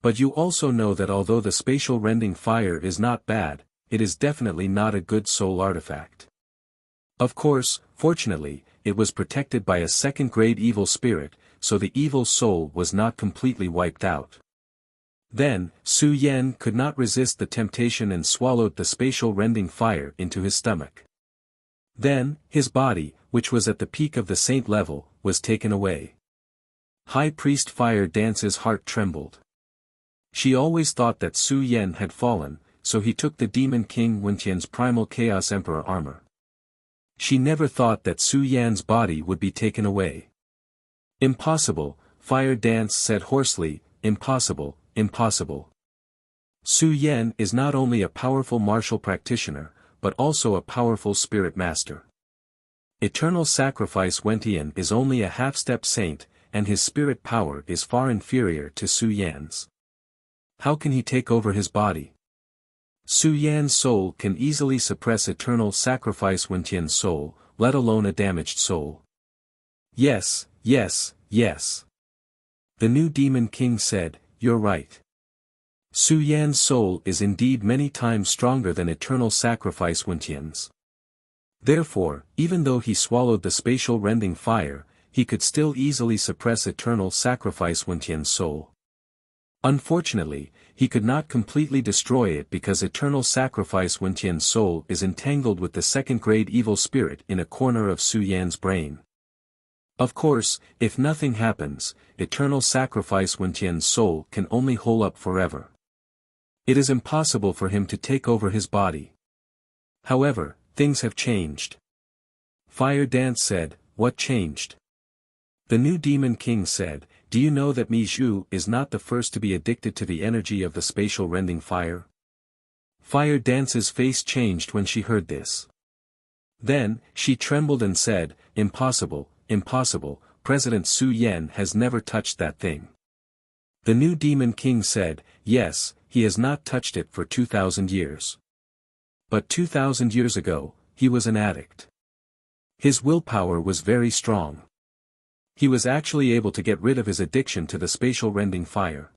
But you also know that although the spatial rending fire is not bad, it is definitely not a good soul artifact. Of course, fortunately, it was protected by a second-grade evil spirit, so the evil soul was not completely wiped out. Then, Su Yan could not resist the temptation and swallowed the spatial rending fire into his stomach. Then, his body, which was at the peak of the saint level, was taken away. High Priest Fire Dance's heart trembled. She always thought that Su Yan had fallen, so he took the Demon King Wentian's primal Chaos Emperor armor. She never thought that Su Yan's body would be taken away. "Impossible," Fire Dance said hoarsely, "impossible, impossible. Su Yan is not only a powerful martial practitioner, but also a powerful spirit master. Eternal Sacrifice Wentian is only a half-step saint, and his spirit power is far inferior to Su Yan's. How can he take over his body? Su Yan's soul can easily suppress Eternal Sacrifice Wentian's soul, let alone a damaged soul." "Yes, yes, yes." The new Demon King said, "You're right. Su Yan's soul is indeed many times stronger than Eternal Sacrifice Wentian's. Therefore, even though he swallowed the spatial rending fire, he could still easily suppress Eternal Sacrifice Wentian's soul. Unfortunately, he could not completely destroy it because Eternal Sacrifice Wentian's soul is entangled with the second-grade evil spirit in a corner of Su Yan's brain. Of course, if nothing happens, Eternal Sacrifice Wentian's soul can only hole up forever. It is impossible for him to take over his body. However, things have changed." Fire Dance said, "What changed?" The new Demon King said, "Do you know that Mi Zhu is not the first to be addicted to the energy of the spatial rending fire?" Fire Dance's face changed when she heard this. Then, she trembled and said, "Impossible, impossible, President Su Yan has never touched that thing." The new Demon King said, "Yes, he has not touched it for 2,000 years. But 2,000 years ago, he was an addict. His willpower was very strong. He was actually able to get rid of his addiction to the spatial rending fire.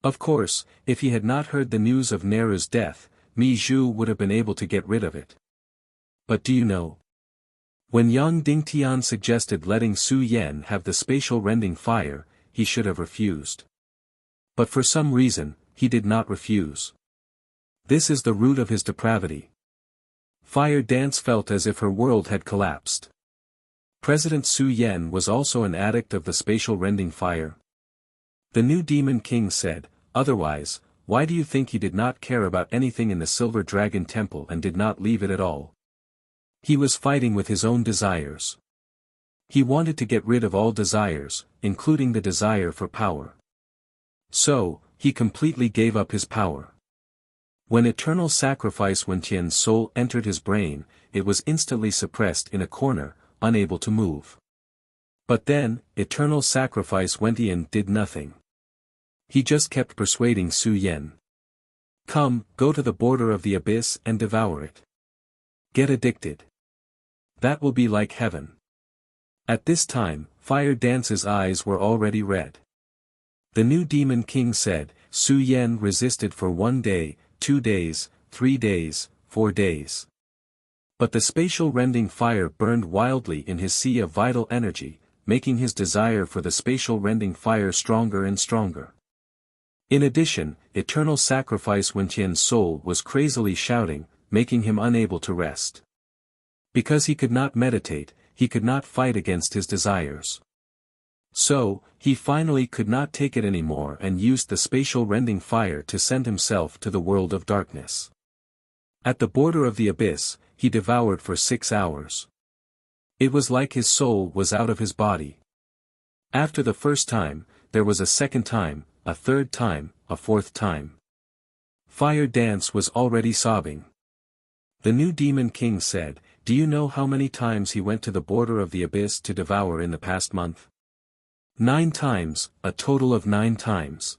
Of course, if he had not heard the news of Neru's death, Mi Zhu would have been able to get rid of it. But do you know? When Yang Dingtian suggested letting Su Yan have the spatial rending fire, he should have refused. But for some reason, he did not refuse. This is the root of his depravity." Fire Dance felt as if her world had collapsed. President Su Yan was also an addict of the spatial rending fire. The new Demon King said, "Otherwise, why do you think he did not care about anything in the Silver Dragon Temple and did not leave it at all? He was fighting with his own desires. He wanted to get rid of all desires, including the desire for power. So, he completely gave up his power. When Eternal Sacrifice Wentian's soul entered his brain, it was instantly suppressed in a corner, unable to move. But then, eternal sacrifice Wentian did nothing. He just kept persuading Su Yen. Come, go to the border of the abyss and devour it. Get addicted. That will be like heaven. At this time, Fire Dance's eyes were already red. The new Demon King said, Su Yen resisted for 1 day, 2 days, 3 days, 4 days. But the spatial rending fire burned wildly in his sea of vital energy, making his desire for the spatial rending fire stronger and stronger. In addition, eternal sacrifice Wentian's soul was crazily shouting, making him unable to rest. Because he could not meditate, he could not fight against his desires. So, he finally could not take it anymore and used the spatial rending fire to send himself to the world of darkness. At the border of the abyss, he devoured for 6 hours. It was like his soul was out of his body. After the first time, there was a second time, a third time, a fourth time. Fire Dance was already sobbing. The new Demon King said, Do you know how many times he went to the border of the abyss to devour in the past month? 9 times, a total of 9 times.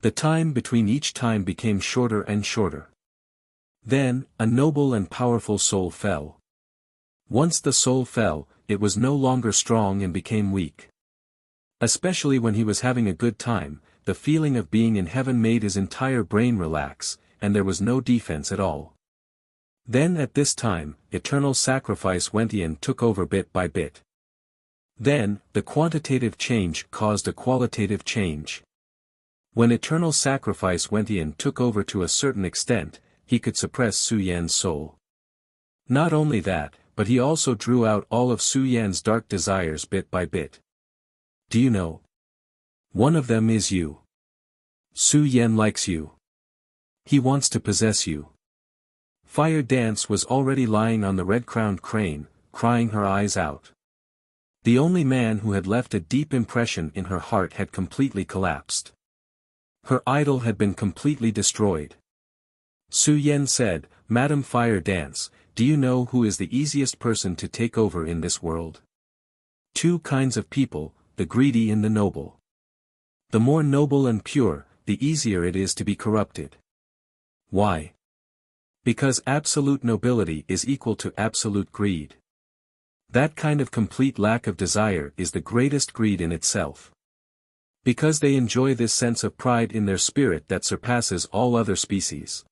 The time between each time became shorter and shorter. Then, a noble and powerful soul fell. Once the soul fell, it was no longer strong and became weak. Especially when he was having a good time, the feeling of being in heaven made his entire brain relax, and there was no defense at all. Then at this time, eternal sacrifice Wentian took over bit by bit. Then, the quantitative change caused a qualitative change. When eternal sacrifice Wentian took over to a certain extent, he could suppress Su Yan's soul. Not only that, but he also drew out all of Su Yan's dark desires bit by bit. Do you know? One of them is you. Su Yan likes you. He wants to possess you. Fire Dance was already lying on the red-crowned crane, crying her eyes out. The only man who had left a deep impression in her heart had completely collapsed. Her idol had been completely destroyed. Su Yan said, Madam Fire Dance, do you know who is the easiest person to take over in this world? 2 kinds of people, the greedy and the noble. The more noble and pure, the easier it is to be corrupted. Why? Because absolute nobility is equal to absolute greed. That kind of complete lack of desire is the greatest greed in itself. Because they enjoy this sense of pride in their spirit that surpasses all other species.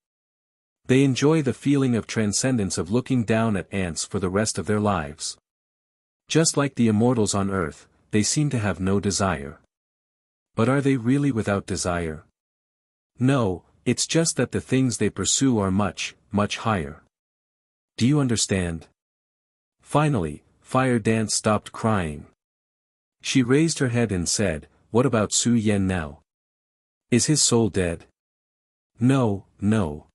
They enjoy the feeling of transcendence of looking down at ants for the rest of their lives. Just like the immortals on earth, they seem to have no desire. But are they really without desire? No, it's just that the things they pursue are much, much higher. Do you understand? Finally, Fire Dance stopped crying. She raised her head and said, What about Su Yan now? Is his soul dead? No, no.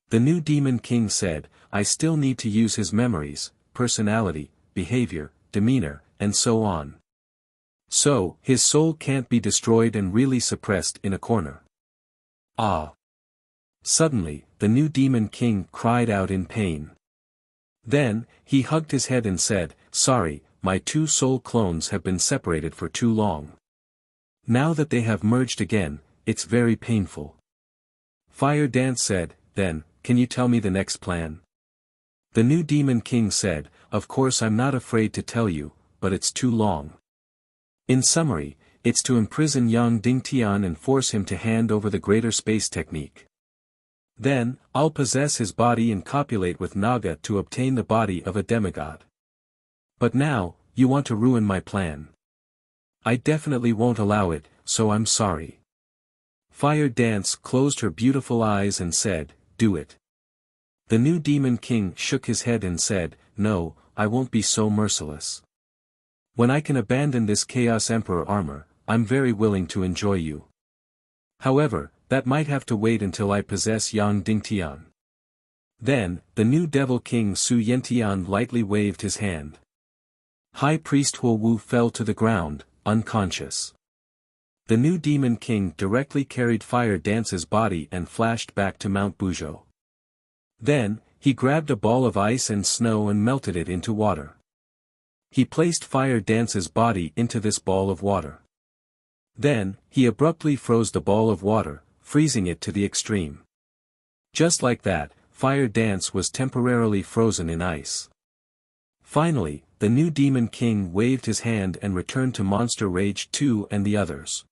The new Demon King said, I still need to use his memories, personality, behavior, demeanor, and so on. So, his soul can't be destroyed and really suppressed in a corner. Ah! Suddenly, the new Demon King cried out in pain. Then, he hugged his head and said, Sorry, my 2 soul clones have been separated for too long. Now that they have merged again, it's very painful. Fire Dance said, Then, can you tell me the next plan? The new Demon King said, Of course I'm not afraid to tell you, but it's too long. In summary, it's to imprison Yang Dingtian and force him to hand over the greater space technique. Then, I'll possess his body and copulate with Naga to obtain the body of a demigod. But now, you want to ruin my plan. I definitely won't allow it, so I'm sorry. Fire Dance closed her beautiful eyes and said, Do it. The new Demon King shook his head and said, No, I won't be so merciless. When I can abandon this Chaos Emperor armor, I'm very willing to enjoy you. However, that might have to wait until I possess Yang Dingtian. Then, the new Devil King Su Yentian lightly waved his hand. High Priest Huo Wu fell to the ground, unconscious. The new Demon King directly carried Fire Dance's body and flashed back to Mount Buzhou. Then, he grabbed a ball of ice and snow and melted it into water. He placed Fire Dance's body into this ball of water. Then, he abruptly froze the ball of water, freezing it to the extreme. Just like that, Fire Dance was temporarily frozen in ice. Finally, the new Demon King waved his hand and returned to Monster Rage 2 and the others.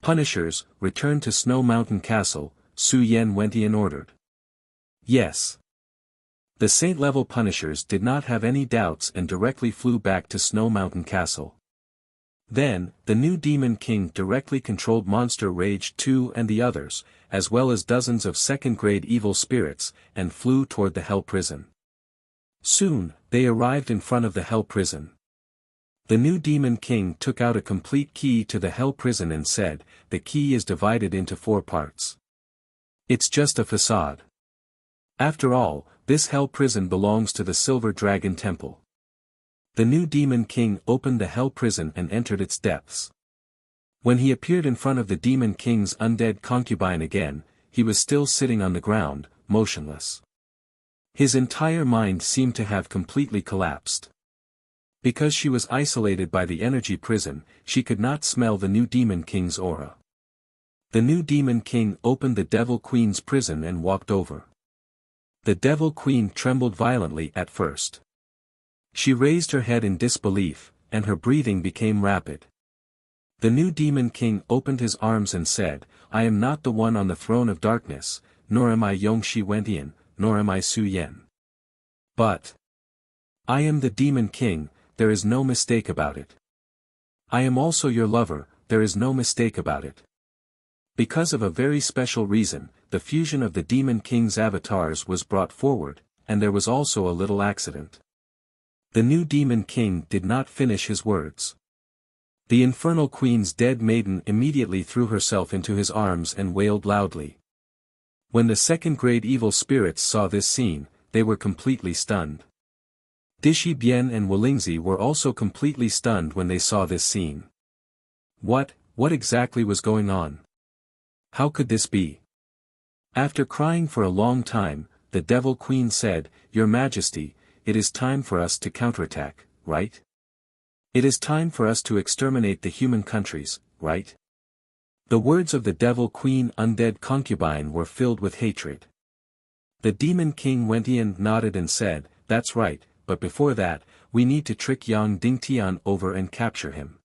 Punishers, return to Snow Mountain Castle, Su Yen Wentian ordered. Yes. The Saint-level Punishers did not have any doubts and directly flew back to Snow Mountain Castle. Then, the new Demon King directly controlled Monster Rage 2 and the others, as well as dozens of second-grade evil spirits, and flew toward the Hell Prison. Soon, they arrived in front of the Hell Prison. The new Demon King took out a complete key to the Hell Prison and said, "The key is divided into 4 parts. It's just a facade. After all, this Hell Prison belongs to the Silver Dragon Temple." The new Demon King opened the Hell Prison and entered its depths. When he appeared in front of the Demon King's undead concubine again, he was still sitting on the ground, motionless. His entire mind seemed to have completely collapsed. Because she was isolated by the energy prison, she could not smell the new Demon King's aura. The new Demon King opened the Devil Queen's prison and walked over. The Devil Queen trembled violently at first. She raised her head in disbelief, and her breathing became rapid. The new Demon King opened his arms and said, "I am not the one on the throne of darkness, nor am I Yongxi Wentian, nor am I Su Yen. But I am the Demon King, there is no mistake about it. I am also your lover, there is no mistake about it." Because of a very special reason, the fusion of the Demon King's avatars was brought forward, and there was also a little accident. The new Demon King did not finish his words. The Infernal Queen's dead maiden immediately threw herself into his arms and wailed loudly. When the second-grade evil spirits saw this scene, they were completely stunned. Dishi Bian and Wolingzi were also completely stunned when they saw this scene. What exactly was going on? How could this be? After crying for a long time, the Devil Queen said, "Your Majesty, it is time for us to counterattack, right? It is time for us to exterminate the human countries, right?" The words of the Devil Queen undead concubine were filled with hatred. The Demon King Wentian nodded and said, "That's right, but before that, we need to trick Yang Dingtian over and capture him."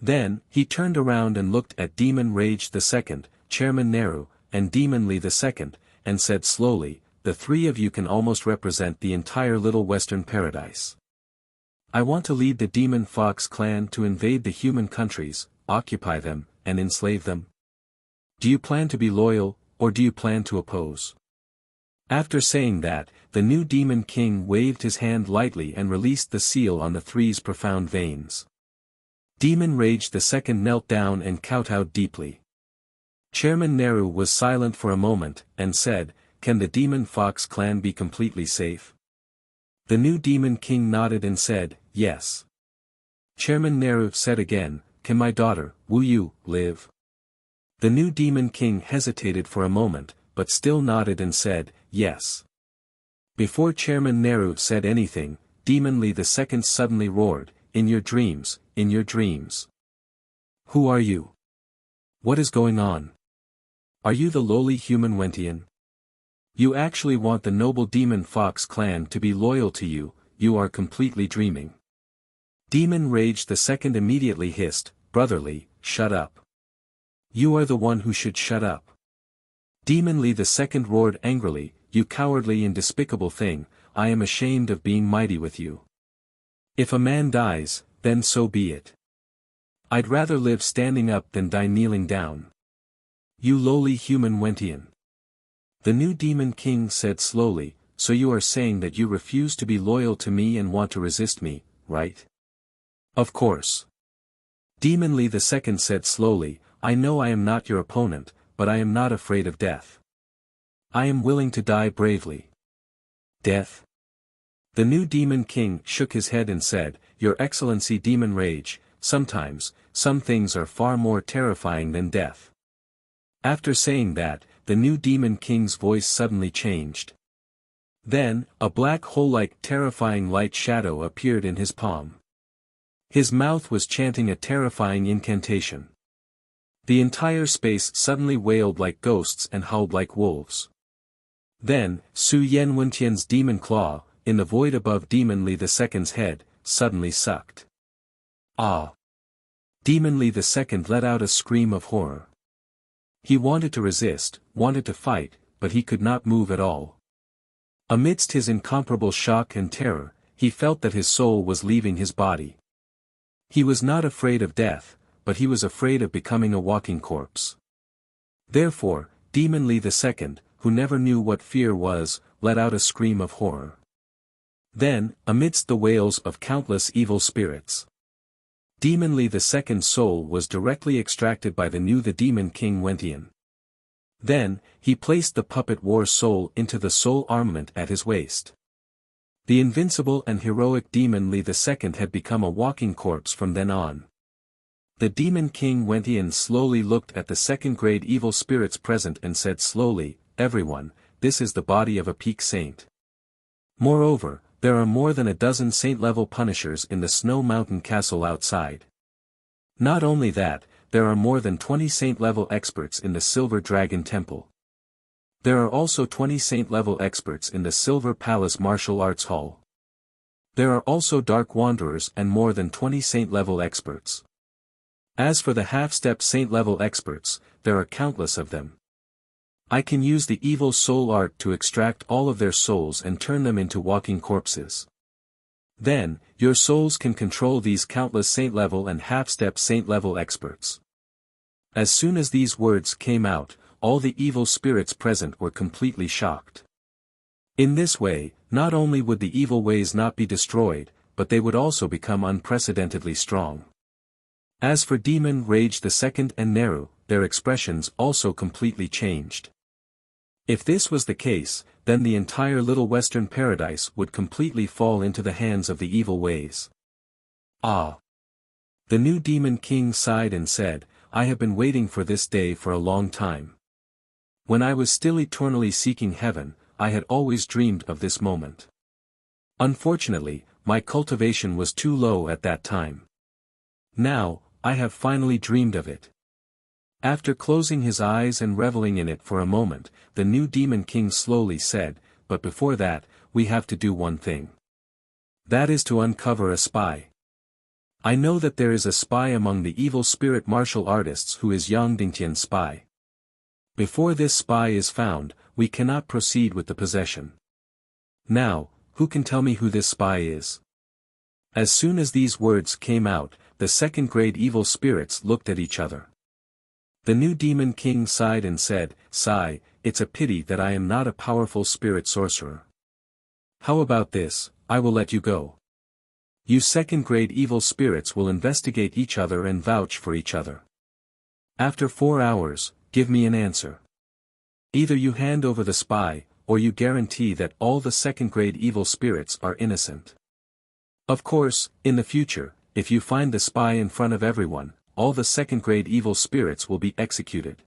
Then, he turned around and looked at Demon Rage II, Chairman Nehru, and Demon Li II, and said slowly, "The 3 of you can almost represent the entire Little Western Paradise. I want to lead the Demon Fox clan to invade the human countries, occupy them, and enslave them. Do you plan to be loyal, or do you plan to oppose?" After saying that, the new Demon King waved his hand lightly and released the seal on the 3's profound veins. Demon Rage II knelt down and kowtowed deeply. Chairman Nehru was silent for a moment, and said, "Can the Demon Fox clan be completely safe?" The new Demon King nodded and said, "Yes." Chairman Nehru said again, "Can my daughter, Wu Yu, live?" The new Demon King hesitated for a moment, but still nodded and said, "Yes." Before Chairman Nehru said anything, Demon Li II suddenly roared, "In your dreams, in your dreams. Who are you? What is going on? Are you the lowly human Wentian? You actually want the noble Demon Fox clan to be loyal to you, you are completely dreaming." Demon Rage II immediately hissed, "Brotherly, shut up. You are the one who should shut up." Demon Li II roared angrily, "You cowardly and despicable thing, I am ashamed of being mighty with you. If a man dies, then so be it. I'd rather live standing up than die kneeling down. You lowly human Wentian." The new Demon King said slowly, "So you are saying that you refuse to be loyal to me and want to resist me, right?" "Of course." Demon Li II said slowly, "I know I am not your opponent, but I am not afraid of death. I am willing to die bravely." "Death?" The new Demon King shook his head and said, "Your Excellency Demon Rage, sometimes, some things are far more terrifying than death." After saying that, the new Demon King's voice suddenly changed. Then, a black hole-like terrifying light shadow appeared in his palm. His mouth was chanting a terrifying incantation. The entire space suddenly wailed like ghosts and howled like wolves. Then, Su Yen Wentian's demon claw, in the void above Demon Li II's head, suddenly sucked. Ah! Demon Li II let out a scream of horror. He wanted to resist, wanted to fight, but he could not move at all. Amidst his incomparable shock and terror, he felt that his soul was leaving his body. He was not afraid of death, but he was afraid of becoming a walking corpse. Therefore, Demon Li II, who never knew what fear was, let out a scream of horror. Then, amidst the wails of countless evil spirits, Demon Li II's soul was directly extracted by the Demon King Wentian. Then, he placed the puppet war soul into the soul armament at his waist. The invincible and heroic Demon Li II had become a walking corpse from then on. The Demon King Wentian slowly looked at the second-grade evil spirits present and said slowly, "Everyone, this is the body of a peak saint. Moreover, there are more than a dozen saint-level punishers in the Snow Mountain Castle outside. Not only that, there are more than 20 saint-level experts in the Silver Dragon Temple. There are also 20 saint-level experts in the Silver Palace Martial Arts Hall. There are also Dark Wanderers and more than 20 saint-level experts. As for the half-step saint-level experts, there are countless of them. I can use the evil soul art to extract all of their souls and turn them into walking corpses. Then, your souls can control these countless saint-level and half-step saint-level experts." As soon as these words came out, all the evil spirits present were completely shocked. In this way, not only would the evil ways not be destroyed, but they would also become unprecedentedly strong. As for Demon Rage II and Neru, their expressions also completely changed. If this was the case, then the entire Little Western Paradise would completely fall into the hands of the evil ways. Ah! The new Demon King sighed and said, "I have been waiting for this day for a long time. When I was still eternally seeking heaven, I had always dreamed of this moment. Unfortunately, my cultivation was too low at that time. Now, I have finally dreamed of it." After closing his eyes and reveling in it for a moment, the new Demon King slowly said, "But before that, we have to do one thing. That is to uncover a spy. I know that there is a spy among the evil spirit martial artists who is Yang Dingtian's spy. Before this spy is found, we cannot proceed with the possession. Now, who can tell me who this spy is?" As soon as these words came out, the second-grade evil spirits looked at each other. The new Demon King sighed and said, "Sigh, it's a pity that I am not a powerful spirit sorcerer. How about this, I will let you go. You second-grade evil spirits will investigate each other and vouch for each other. After 4 hours, give me an answer. Either you hand over the spy, or you guarantee that all the second-grade evil spirits are innocent. Of course, in the future, if you find the spy in front of everyone, all the second-grade evil spirits will be executed."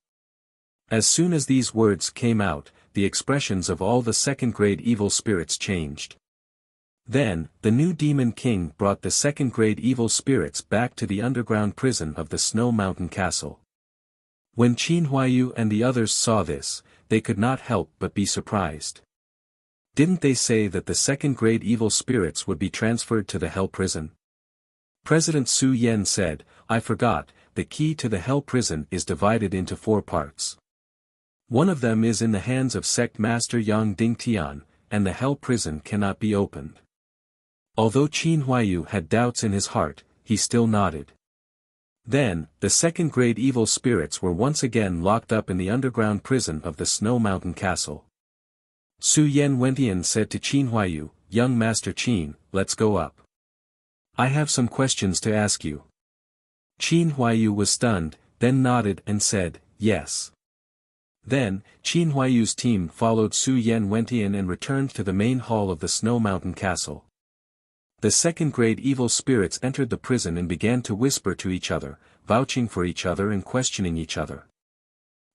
As soon as these words came out, the expressions of all the second-grade evil spirits changed. Then, the new Demon King brought the second-grade evil spirits back to the underground prison of the Snow Mountain Castle. When Qin Huayu and the others saw this, they could not help but be surprised. Didn't they say that the second-grade evil spirits would be transferred to the Hell Prison? President Su Yen said, "I forgot, the key to the Hell Prison is divided into 4 parts. One of them is in the hands of Sect Master Yang Dingtian, and the Hell Prison cannot be opened." Although Qin Huayu had doubts in his heart, he still nodded. Then, the second-grade evil spirits were once again locked up in the underground prison of the Snow Mountain Castle. Su Yen Wentian said to Qin Huayu, "Young Master Qin, let's go up. I have some questions to ask you." Qin Huayu was stunned, then nodded and said, "Yes." Then, Qin Huayu's team followed Su Yen Wentian and returned to the main hall of the Snow Mountain Castle. The second-grade evil spirits entered the prison and began to whisper to each other, vouching for each other and questioning each other.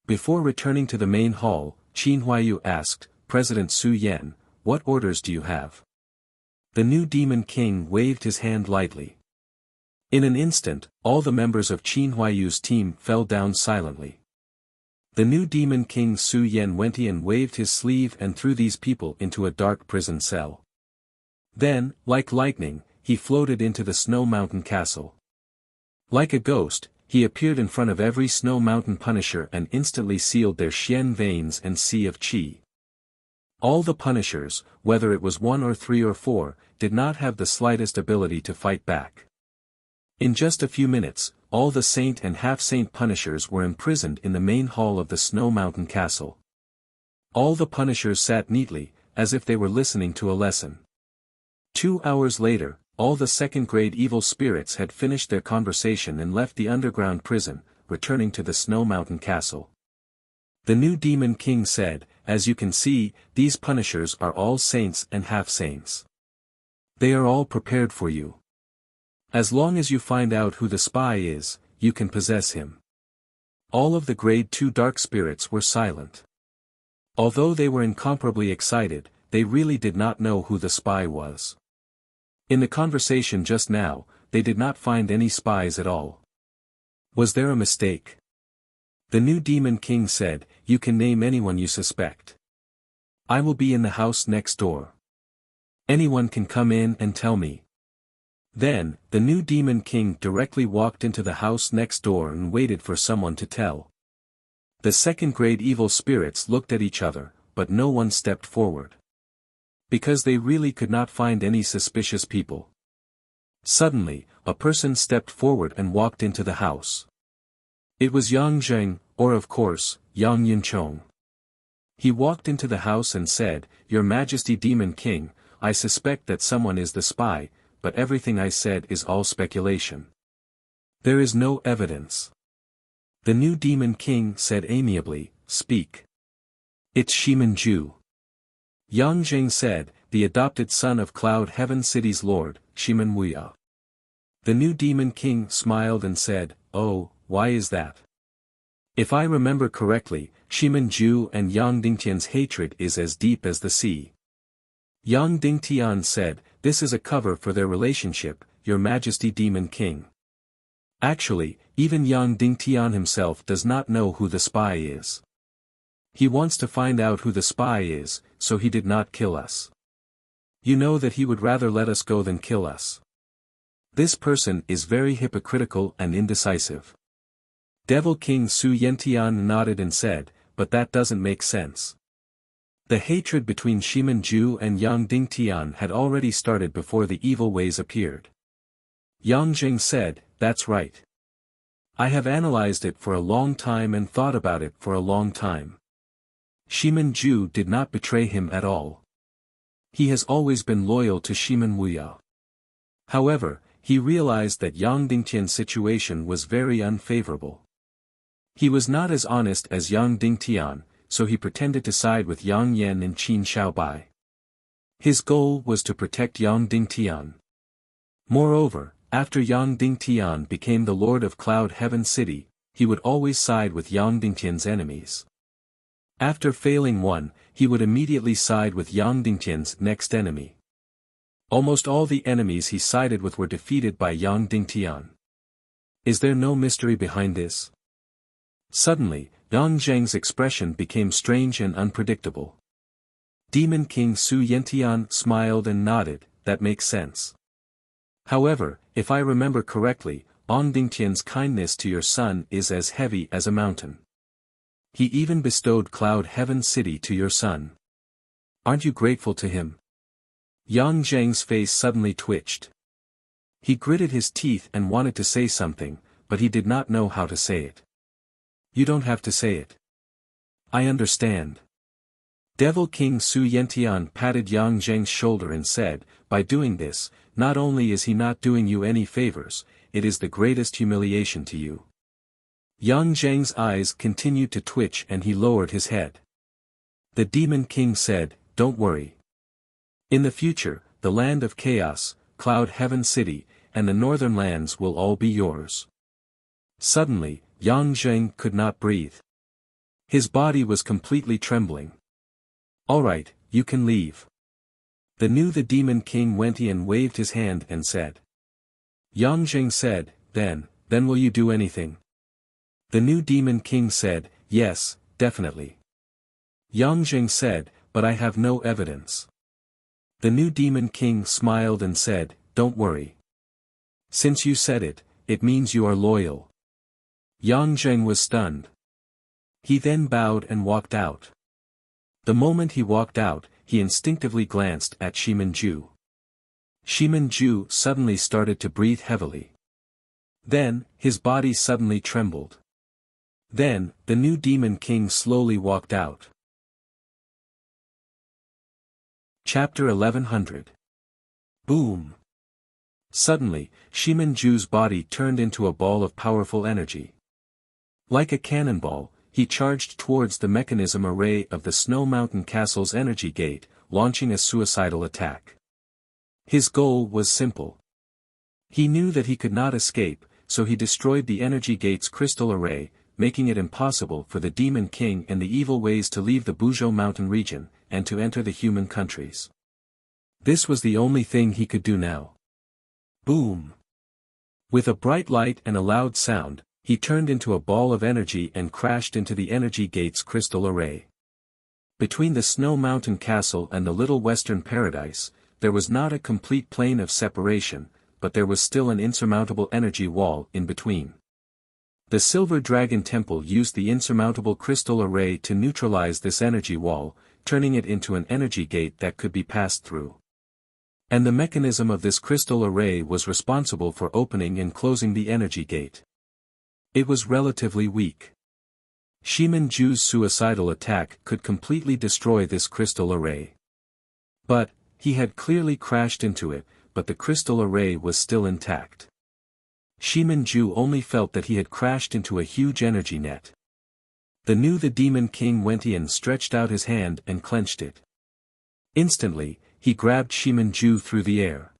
Before returning to the main hall, Qin Huayu asked, "President Su Yen, what orders do you have? The new Demon King waved his hand lightly. In an instant, all the members of Qin Huayu's team fell down silently. The new Demon King Su Yan Wentian waved his sleeve and threw these people into a dark prison cell. Then, like lightning, he floated into the Snow Mountain Castle. Like a ghost, he appeared in front of every Snow Mountain Punisher and instantly sealed their Xian veins and Sea of Qi. All the Punishers, whether it was 1 or 3 or 4, did not have the slightest ability to fight back. In just a few minutes, all the Saint and Half-Saint Punishers were imprisoned in the main hall of the Snow Mountain Castle. All the Punishers sat neatly, as if they were listening to a lesson. 2 hours later, all the second-grade evil spirits had finished their conversation and left the underground prison, returning to the Snow Mountain Castle. The new Demon King said, "As you can see, these Punishers are all saints and half-saints. They are all prepared for you. As long as you find out who the spy is, you can possess him." All of the Grade 2 dark spirits were silent. Although they were incomparably excited, they really did not know who the spy was. In the conversation just now, they did not find any spies at all. Was there a mistake? The new Demon King said, "You can name anyone you suspect. I will be in the house next door. Anyone can come in and tell me." Then, the new Demon King directly walked into the house next door and waited for someone to tell. The second-grade evil spirits looked at each other, but no one stepped forward. Because they really could not find any suspicious people. Suddenly, a person stepped forward and walked into the house. It was Yang Zheng, or of course, Yang Yunchong. He walked into the house and said, "Your Majesty Demon King, I suspect that someone is the spy, but everything I said is all speculation. There is no evidence." The new Demon King said amiably, "Speak." "It's Shimin Ju." Yang Zheng said, "The adopted son of Cloud Heaven City's lord, Shimin Wuya." The new Demon King smiled and said, "Oh, why is that? If I remember correctly, Shimin Ju and Yang Dingtian's hatred is as deep as the sea." Yang Dingtian said, "This is a cover for their relationship, Your Majesty Demon King." Actually, even Yang Dingtian himself does not know who the spy is. He wants to find out who the spy is, so he did not kill us. You know that he would rather let us go than kill us. This person is very hypocritical and indecisive. Devil King Su Yentian nodded and said, "But that doesn't make sense." The hatred between Shimin Ju and Yang Dingtian had already started before the evil ways appeared. Yang Jing said, "That's right. I have analyzed it for a long time and thought about it for a long time. Shimin Ju did not betray him at all. He has always been loyal to Shimin Wuya. However, he realized that Yang Dingtian's situation was very unfavorable. He was not as honest as Yang Dingtian, so he pretended to side with Yang Yan and Qin Xiaobai. His goal was to protect Yang Dingtian. Moreover, after Yang Dingtian became the Lord of Cloud Heaven City, he would always side with Yang Dingtian's enemies. After failing one, he would immediately side with Yang Dingtian's next enemy. Almost all the enemies he sided with were defeated by Yang Dingtian. Is there no mystery behind this? Suddenly, Yang Zheng's expression became strange and unpredictable. Demon King Su Yentian smiled and nodded, "That makes sense. However, if I remember correctly, Ong Dingtian's kindness to your son is as heavy as a mountain. He even bestowed Cloud Heaven City to your son. Aren't you grateful to him?" Yang Zheng's face suddenly twitched. He gritted his teeth and wanted to say something, but he did not know how to say it. "You don't have to say it. I understand." Devil King Su Yentian patted Yang Zheng's shoulder and said, "By doing this, not only is he not doing you any favors, it is the greatest humiliation to you." Yang Zheng's eyes continued to twitch and he lowered his head. The Demon King said, "Don't worry. In the future, the land of chaos, Cloud Heaven City, and the northern lands will all be yours." Suddenly, Yang Zheng could not breathe. His body was completely trembling. "All right, you can leave. The demon king Wentian waved his hand and said. Yang Zheng said, then will you do anything? The new demon king said, yes, definitely. Yang Zheng said, but I have no evidence. The new demon king smiled and said, don't worry. Since you said it, it means you are loyal. Yang Zheng was stunned. He then bowed and walked out. The moment he walked out, he instinctively glanced at Shimanju. Shimanju suddenly started to breathe heavily. Then, his body suddenly trembled. Then, the new demon king slowly walked out. Chapter 1100. Boom! Suddenly, Shimanju's body turned into a ball of powerful energy. Like a cannonball, he charged towards the mechanism array of the Snow Mountain Castle's energy gate, launching a suicidal attack. His goal was simple. He knew that he could not escape, so he destroyed the energy gate's crystal array, making it impossible for the Demon King and the evil ways to leave the Buzhou Mountain region, and to enter the human countries. This was the only thing he could do now. Boom! With a bright light and a loud sound, he turned into a ball of energy and crashed into the energy gate's crystal array. Between the Snow Mountain Castle and the Little Western Paradise, there was not a complete plane of separation, but there was still an insurmountable energy wall in between. The Silver Dragon Temple used the insurmountable crystal array to neutralize this energy wall, turning it into an energy gate that could be passed through. And the mechanism of this crystal array was responsible for opening and closing the energy gate. It was relatively weak. Shimanju's suicidal attack could completely destroy this crystal array. But, he had clearly crashed into it, but the crystal array was still intact. Shimanju only felt that he had crashed into a huge energy net. The Demon King Wentian stretched out his hand and clenched it. Instantly, he grabbed Shimanju through the air.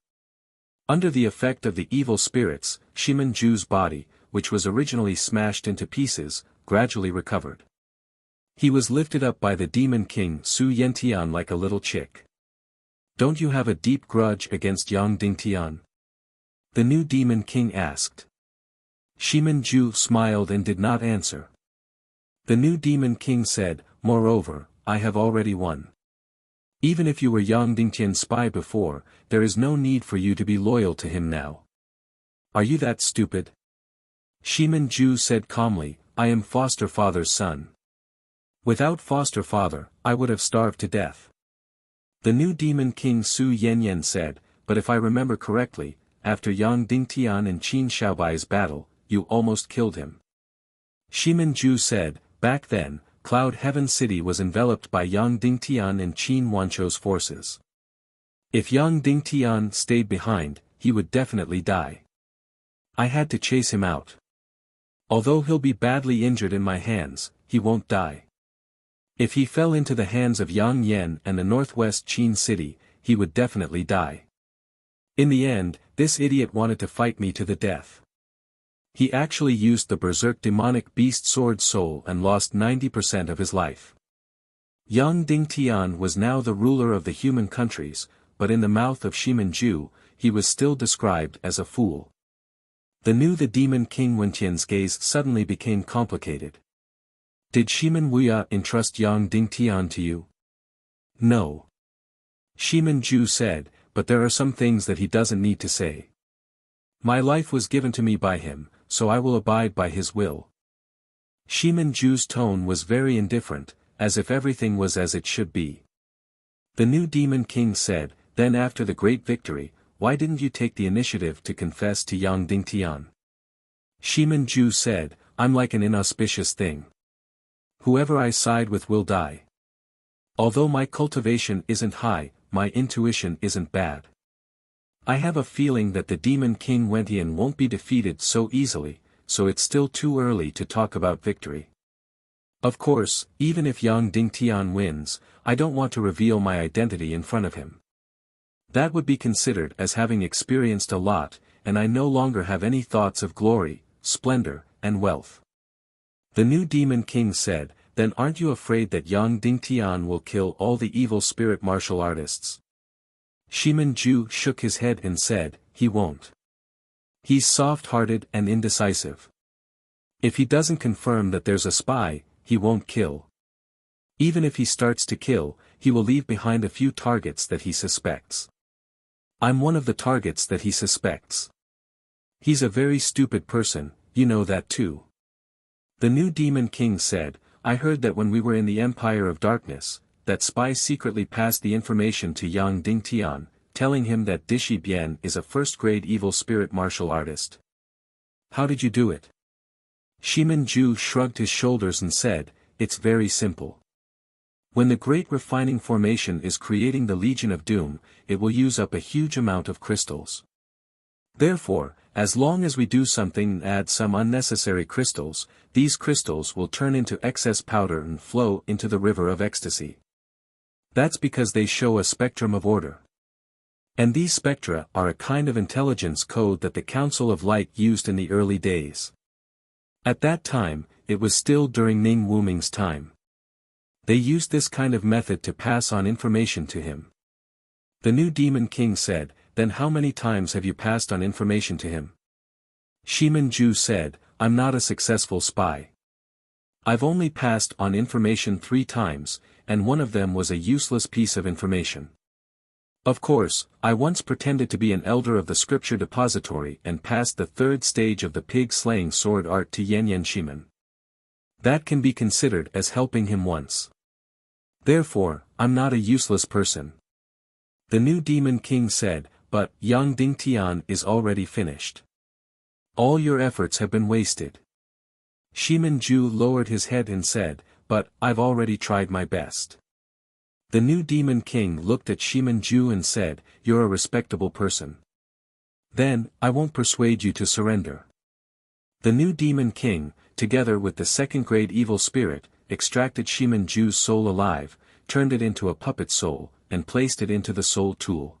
Under the effect of the evil spirits, Shimanju's body, which was originally smashed into pieces, gradually recovered. He was lifted up by the Demon King Su Yentian like a little chick. Don't you have a deep grudge against Yang Dingtian? The new Demon King asked. Shimanju smiled and did not answer. The new Demon King said, moreover, I have already won. Even if you were Yang Dingtian's spy before, there is no need for you to be loyal to him now. Are you that stupid? Shimanju said calmly, I am foster father's son. Without foster father, I would have starved to death. The new Demon King Su Yanyan said, but if I remember correctly, after Yang Dingtian and Qin Xiaobai's battle, you almost killed him. Shimanju said, back then, Cloud Heaven City was enveloped by Yang Dingtian and Qin Wanchou's forces. If Yang Dingtian stayed behind, he would definitely die. I had to chase him out. Although he'll be badly injured in my hands, he won't die. If he fell into the hands of Yang Yan and the Northwest Qin City, he would definitely die. In the end, this idiot wanted to fight me to the death. He actually used the berserk demonic beast sword soul and lost 90% of his life. Yang Dingtian was now the ruler of the human countries, but in the mouth of Shimanju, he was still described as a fool. The Demon King Wentian's gaze suddenly became complicated. Did Shimanwuya entrust Yang Dingtian to you? No. Shimanju said, but there are some things that he doesn't need to say. My life was given to me by him, so I will abide by his will. Shimanju's tone was very indifferent, as if everything was as it should be. The new Demon King said, then after the great victory, why didn't you take the initiative to confess to Yang Dingtian? Shimanju said, I'm like an inauspicious thing. Whoever I side with will die. Although my cultivation isn't high, my intuition isn't bad. I have a feeling that the Demon King Wentian won't be defeated so easily, so it's still too early to talk about victory. Of course, even if Yang Dingtian wins, I don't want to reveal my identity in front of him. That would be considered as having experienced a lot, and I no longer have any thoughts of glory, splendor, and wealth. The new Demon King said, then aren't you afraid that Yang Dingtian will kill all the evil spirit martial artists? Shimin Ju shook his head and said, he won't. He's soft-hearted and indecisive. If he doesn't confirm that there's a spy, he won't kill. Even if he starts to kill, he will leave behind a few targets that he suspects. I'm one of the targets that he suspects. He's a very stupid person, you know that too. The new Demon King said, I heard that when we were in the Empire of Darkness, that spy secretly passed the information to Yang Dingtian, telling him that Dishi Bian is a first-grade evil spirit martial artist. How did you do it? Shimin Ju shrugged his shoulders and said, it's very simple. When the Great Refining Formation is creating the Legion of Doom, it will use up a huge amount of crystals. Therefore, as long as we do something and add some unnecessary crystals, these crystals will turn into excess powder and flow into the river of ecstasy. That's because they show a spectrum of order. And these spectra are a kind of intelligence code that the Council of Light used in the early days. At that time, it was still during Ning Wuming's time. They used this kind of method to pass on information to him. The new Demon King said, then how many times have you passed on information to him? Shimin Ju said, I'm not a successful spy. I've only passed on information 3 times, and one of them was a useless piece of information. Of course, I once pretended to be an elder of the scripture depository and passed the 3rd stage of the pig-slaying sword art to Yanyan Shimin. That can be considered as helping him once. Therefore, I'm not a useless person. The new Demon King said, but Yang Dingtian is already finished. All your efforts have been wasted. Shimin Ju lowered his head and said, but I've already tried my best. The new Demon King looked at Shimin Ju and said, you're a respectable person. Then, I won't persuade you to surrender. The new Demon King, together with the 2nd-grade evil spirit, extracted Shimin Ju's soul alive, turned it into a puppet soul, and placed it into the soul tool.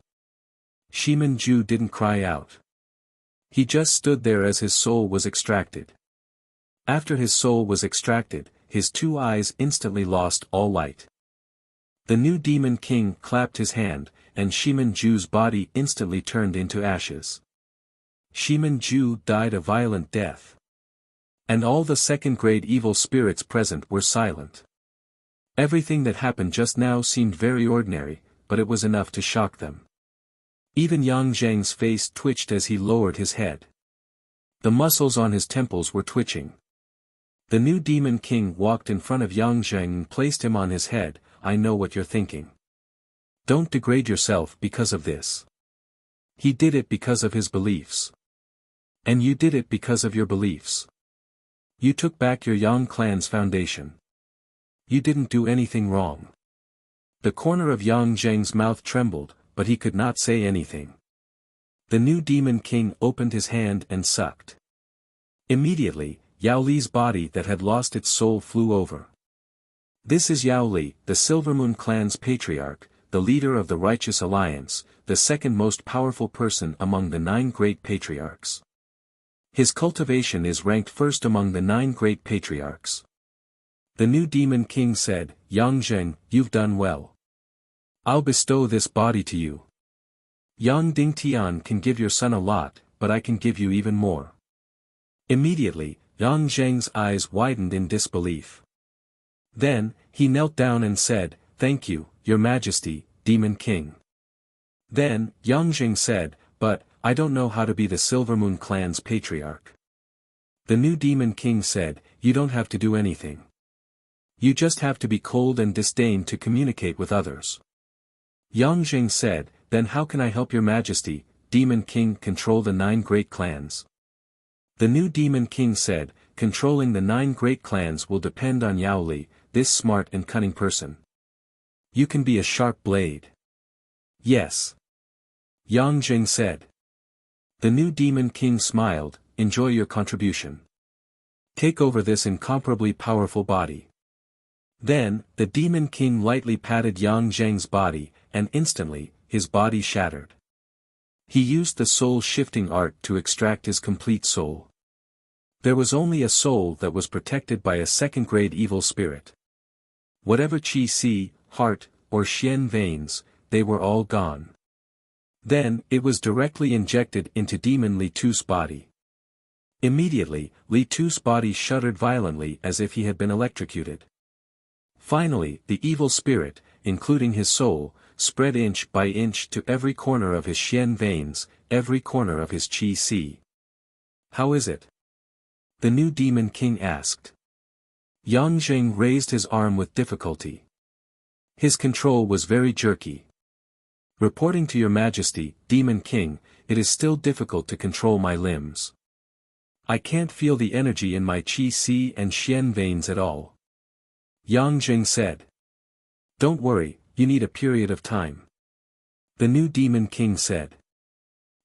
Shimin Ju didn't cry out. He just stood there as his soul was extracted. After his soul was extracted, his 2 eyes instantly lost all light. The new Demon King clapped his hand, and Shimin Ju's body instantly turned into ashes. Shimin Ju died a violent death. And all the 2nd-grade evil spirits present were silent. Everything that happened just now seemed very ordinary, but it was enough to shock them. Even Yang Zheng's face twitched as he lowered his head. The muscles on his temples were twitching. The new Demon King walked in front of Yang Zheng and placed him on his head. I know what you're thinking. Don't degrade yourself because of this. He did it because of his beliefs. And you did it because of your beliefs. You took back your Yang clan's foundation. You didn't do anything wrong. The corner of Yang Zheng's mouth trembled, but he could not say anything. The new Demon King opened his hand and sucked. Immediately, Yao Li's body that had lost its soul flew over. This is Yao Li, the Silvermoon clan's patriarch, the leader of the Righteous Alliance, the 2nd most powerful person among the 9 great patriarchs. His cultivation is ranked 1st among the 9 great patriarchs. The new Demon King said, Yang Zheng, you've done well. I'll bestow this body to you. Yang Dingtian can give your son a lot, but I can give you even more. Immediately, Yang Zheng's eyes widened in disbelief. Then, he knelt down and said, thank you, your majesty, Demon King. Then, Yang Zheng said, but, I don't know how to be the Silvermoon clan's patriarch. The new Demon King said, you don't have to do anything. You just have to be cold and disdain to communicate with others. Yang Zheng said, then how can I help your majesty, Demon King, control the 9 great clans? The new Demon King said, controlling the 9 great clans will depend on Yao Li, this smart and cunning person. You can be a sharp blade. Yes. Yang Zheng said. The new Demon King smiled, enjoy your contribution. Take over this incomparably powerful body. Then, the Demon King lightly patted Yang Zheng's body, and instantly, his body shattered. He used the soul-shifting art to extract his complete soul. There was only a soul that was protected by a 2nd-grade evil spirit. Whatever qi si, heart, or xian veins, they were all gone. Then, it was directly injected into Demon Li Tu's body. Immediately, Li Tu's body shuddered violently as if he had been electrocuted. Finally, the evil spirit, including his soul, spread inch by inch to every corner of his Xian veins, every corner of his Qi Si. How is it? The new Demon King asked. Yang Jing raised his arm with difficulty. His control was very jerky. Reporting to your majesty, Demon King, it is still difficult to control my limbs. I can't feel the energy in my Qi Si and Xian veins at all. Yang Jing said. Don't worry, you need a period of time. The new Demon King said.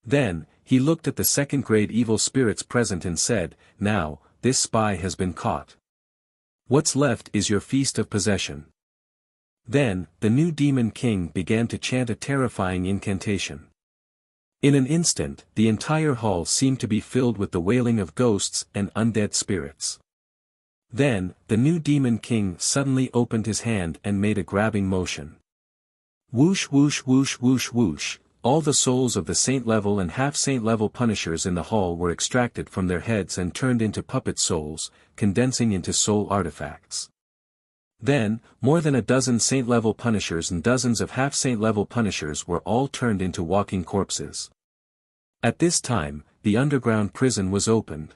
Then, he looked at the second-grade evil spirits present and said, now, this spy has been caught. What's left is your feast of possession. Then, the new Demon King began to chant a terrifying incantation. In an instant, the entire hall seemed to be filled with the wailing of ghosts and undead spirits. Then, the new Demon King suddenly opened his hand and made a grabbing motion. Whoosh whoosh whoosh whoosh whoosh, all the souls of the saint-level and half-saint-level punishers in the hall were extracted from their heads and turned into puppet souls, condensing into soul artifacts. Then, more than a dozen saint-level punishers and dozens of half-saint-level punishers were all turned into walking corpses. At this time, the underground prison was opened.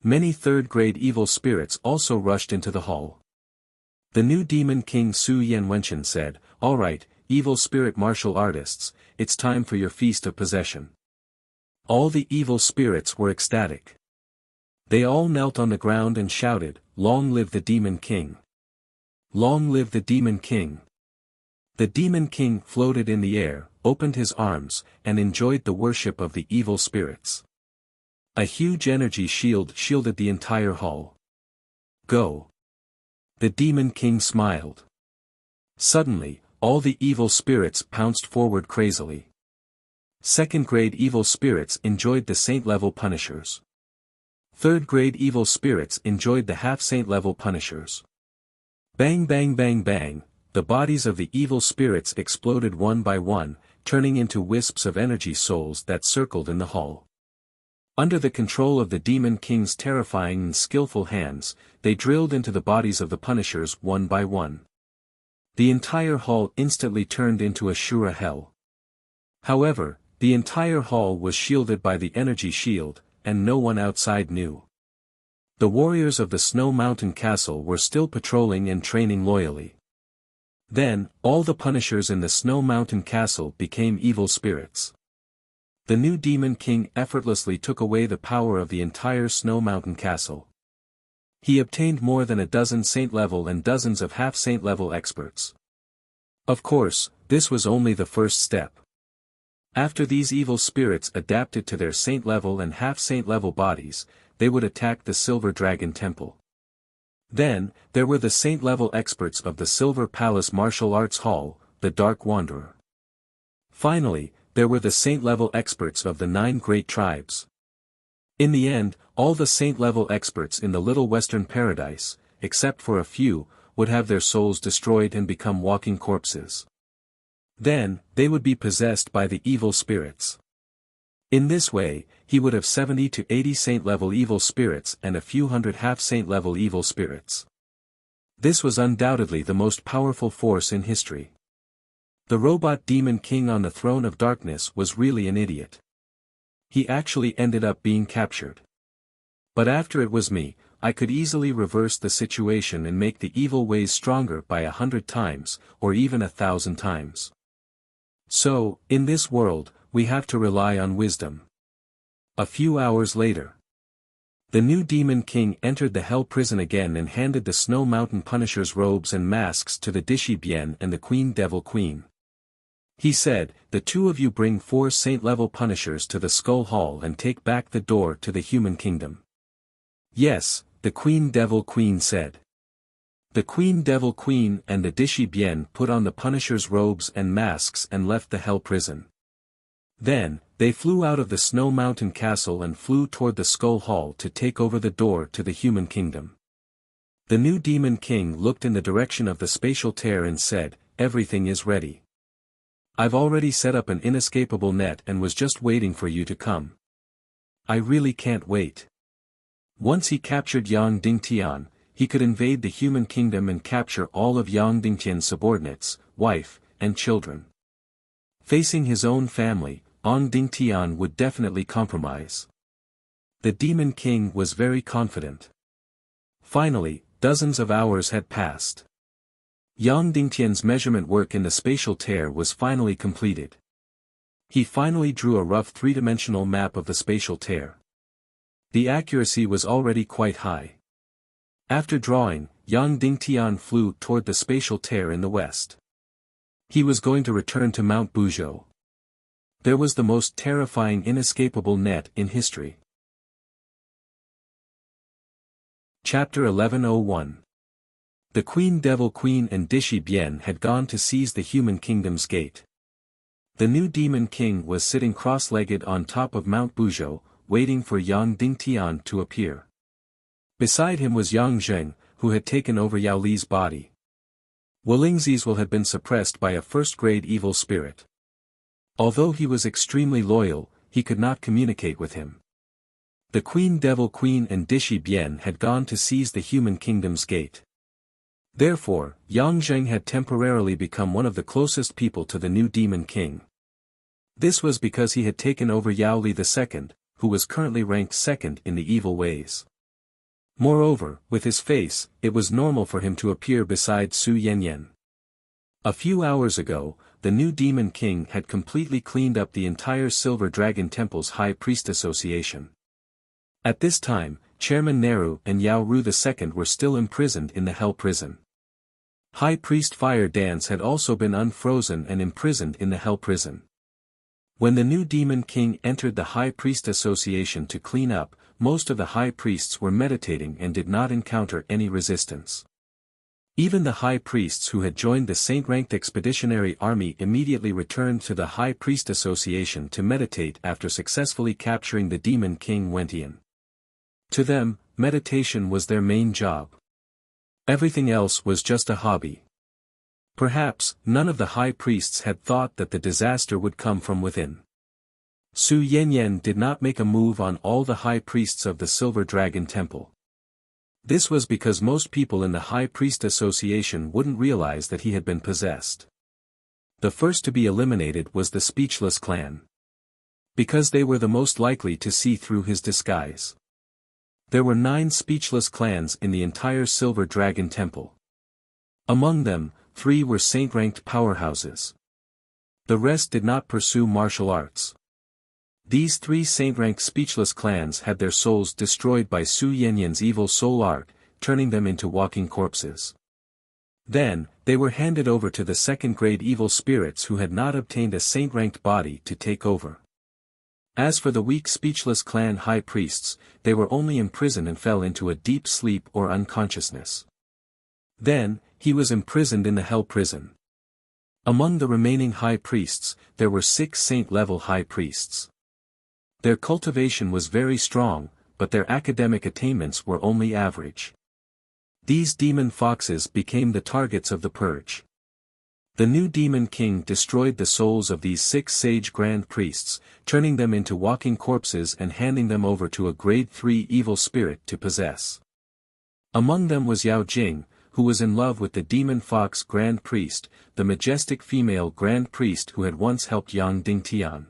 Many third-grade evil spirits also rushed into the hall. The new Demon King Su Yanwenshan said, all right, evil spirit martial artists, it's time for your feast of possession. All the evil spirits were ecstatic. They all knelt on the ground and shouted, long live the Demon King! Long live the Demon King! The Demon King floated in the air, opened his arms, and enjoyed the worship of the evil spirits. A huge energy shield shielded the entire hall. Go! The Demon King smiled. Suddenly, all the evil spirits pounced forward crazily. Second-grade evil spirits enjoyed the saint-level punishers. Third-grade evil spirits enjoyed the half-saint-level punishers. Bang bang bang bang, the bodies of the evil spirits exploded one by one, turning into wisps of energy souls that circled in the hall. Under the control of the Demon King's terrifying and skillful hands, they drilled into the bodies of the punishers one by one. The entire hall instantly turned into a Shura hell. However, the entire hall was shielded by the energy shield, and no one outside knew. The warriors of the Snow Mountain Castle were still patrolling and training loyally. Then, all the punishers in the Snow Mountain Castle became evil spirits. The new Demon King effortlessly took away the power of the entire Snow Mountain Castle. He obtained more than a dozen saint-level and dozens of half-saint-level experts. Of course, this was only the first step. After these evil spirits adapted to their saint-level and half-saint-level bodies, they would attack the Silver Dragon Temple. Then, there were the saint-level experts of the Silver Palace Martial Arts Hall, the Dark Wanderer. Finally, there were the saint-level experts of the 9 great tribes. In the end, all the saint-level experts in the Little Western Paradise, except for a few, would have their souls destroyed and become walking corpses. Then, they would be possessed by the evil spirits. In this way, he would have 70 to 80 saint-level evil spirits and a few hundred half-saint-level evil spirits. This was undoubtedly the most powerful force in history. The robot Demon King on the throne of darkness was really an idiot. He actually ended up being captured. But after it was me, I could easily reverse the situation and make the evil ways stronger by 100 times, or even 1,000 times. So, in this world, we have to rely on wisdom. A few hours later, the new Demon King entered the Hell Prison again and handed the Snow Mountain Punishers' robes and masks to the Dishi Bien and the Queen Devil Queen. He said, the two of you bring 4 saint-level punishers to the Skull Hall and take back the door to the human kingdom. Yes, the Queen Devil Queen said. The Queen Devil Queen and the Dishi Bien put on the punishers' robes and masks and left the Hell Prison. Then, they flew out of the Snow Mountain Castle and flew toward the Skull Hall to take over the door to the human kingdom. The new Demon King looked in the direction of the spatial tear and said, everything is ready. I've already set up an inescapable net and was just waiting for you to come. I really can't wait. Once he captured Yang Dingtian, he could invade the human kingdom and capture all of Yang Dingtian's subordinates, wife, and children. Facing his own family, Yang Dingtian would definitely compromise. The Demon King was very confident. Finally, dozens of hours had passed. Yang Dingtian's measurement work in the spatial tear was finally completed. He finally drew a rough three-dimensional map of the spatial tear. The accuracy was already quite high. After drawing, Yang Dingtian flew toward the spatial tear in the west. He was going to return to Mount Buzhou. There was the most terrifying inescapable net in history. Chapter 1101. The Queen Devil Queen and Dishi Bian had gone to seize the human kingdom's gate. The new Demon King was sitting cross-legged on top of Mount Buzhou, waiting for Yang Dingtian to appear. Beside him was Yang Zheng, who had taken over Yao Li's body. Woling's will had been suppressed by a first-grade evil spirit. Although he was extremely loyal, he could not communicate with him. The Queen Devil Queen and Dishi Bian had gone to seize the human kingdom's gate. Therefore, Yang Zheng had temporarily become one of the closest people to the new Demon King. This was because he had taken over Yao Li II, who was currently ranked second in the evil ways. Moreover, with his face, it was normal for him to appear beside Su Yanyan. A few hours ago, the new Demon King had completely cleaned up the entire Silver Dragon Temple's High Priest Association. At this time, Chairman Neru and Yao Ru II were still imprisoned in the Hell Prison. High Priest Fire Dance had also been unfrozen and imprisoned in the Hell Prison. When the new Demon King entered the High Priest Association to clean up, most of the High Priests were meditating and did not encounter any resistance. Even the High Priests who had joined the Saint-ranked Expeditionary Army immediately returned to the High Priest Association to meditate after successfully capturing the Demon King Wentian. To them, meditation was their main job. Everything else was just a hobby. Perhaps, none of the high priests had thought that the disaster would come from within. Su Yanyan did not make a move on all the high priests of the Silver Dragon Temple. This was because most people in the High Priest Association wouldn't realize that he had been possessed. The first to be eliminated was the Speechless Clan. Because they were the most likely to see through his disguise. There were 9 speechless clans in the entire Silver Dragon Temple. Among them, 3 were saint-ranked powerhouses. The rest did not pursue martial arts. These 3 saint-ranked speechless clans had their souls destroyed by Su Yanyan's evil soul art, turning them into walking corpses. Then, they were handed over to the second-grade evil spirits who had not obtained a saint-ranked body to take over. As for the weak speechless clan high priests, they were only imprisoned and fell into a deep sleep or unconsciousness. Then, he was imprisoned in the Hell Prison. Among the remaining high priests, there were 6 saint-level high priests. Their cultivation was very strong, but their academic attainments were only average. These demon foxes became the targets of the purge. The new Demon King destroyed the souls of these 6 sage grand priests, turning them into walking corpses and handing them over to a grade 3 evil spirit to possess. Among them was Yao Jing, who was in love with the Demon Fox Grand Priest, the majestic female Grand Priest who had once helped Yang Dingtian.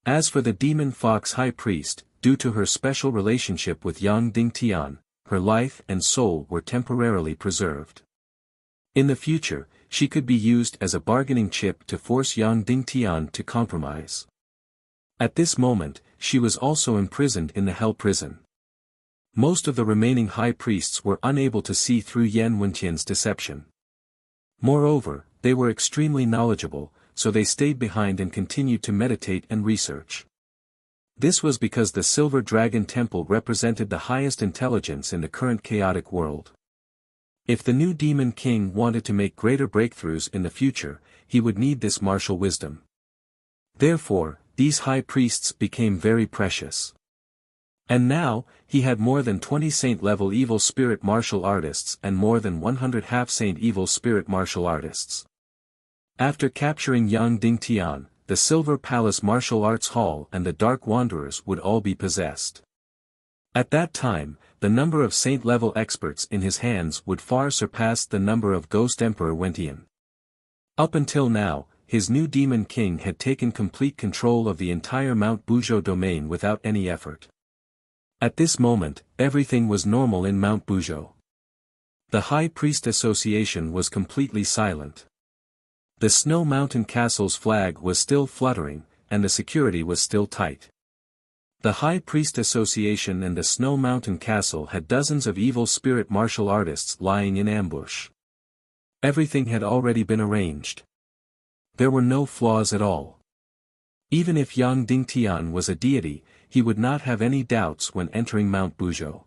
As for the Demon Fox High Priest, due to her special relationship with Yang Dingtian, her life and soul were temporarily preserved. In the future, she could be used as a bargaining chip to force Yang Dingtian to compromise. At this moment, she was also imprisoned in the Hell Prison. Most of the remaining high priests were unable to see through Yan Wentian's deception. Moreover, they were extremely knowledgeable, so they stayed behind and continued to meditate and research. This was because the Silver Dragon Temple represented the highest intelligence in the current chaotic world. If the new Demon King wanted to make greater breakthroughs in the future, he would need this martial wisdom. Therefore, these high priests became very precious. And now, he had more than 20 saint-level evil spirit martial artists and more than 100 half-saint evil spirit martial artists. After capturing Yang Dingtian, the Silver Palace Martial Arts Hall and the Dark Wanderers would all be possessed. At that time, the number of saint-level experts in his hands would far surpass the number of Ghost Emperor Wentian. Up until now, his new Demon King had taken complete control of the entire Mount Buzhou domain without any effort. At this moment, everything was normal in Mount Buzhou. The High Priest Association was completely silent. The Snow Mountain Castle's flag was still fluttering, and the security was still tight. The High Priest Association and the Snow Mountain Castle had dozens of evil spirit martial artists lying in ambush. Everything had already been arranged. There were no flaws at all. Even if Yang Dingtian was a deity, he would not have any doubts when entering Mount Buzhou.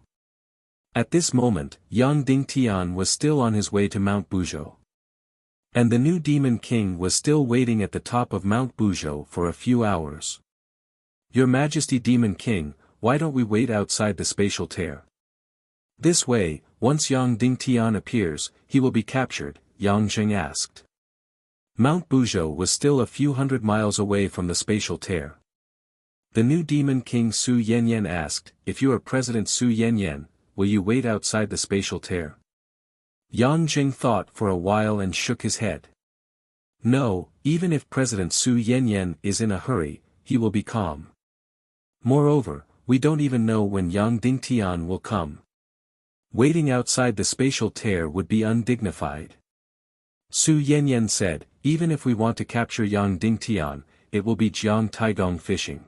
At this moment, Yang Dingtian was still on his way to Mount Buzhou. And the new Demon King was still waiting at the top of Mount Buzhou for a few hours. Your Majesty Demon King, why don't we wait outside the spatial tear? This way, once Yang Dingtian appears, he will be captured, Yang Zheng asked. Mount Buzhou was still a few hundred miles away from the spatial tear. The new Demon King Su Yanyan asked, if you are President Su Yanyan, will you wait outside the spatial tear? Yang Zheng thought for a while and shook his head. No, even if President Su Yanyan is in a hurry, he will be calm. Moreover, we don't even know when Yang Dingtian will come. Waiting outside the spatial tear would be undignified. Su Yanyan said, even if we want to capture Yang Dingtian, it will be Jiang Taigong fishing.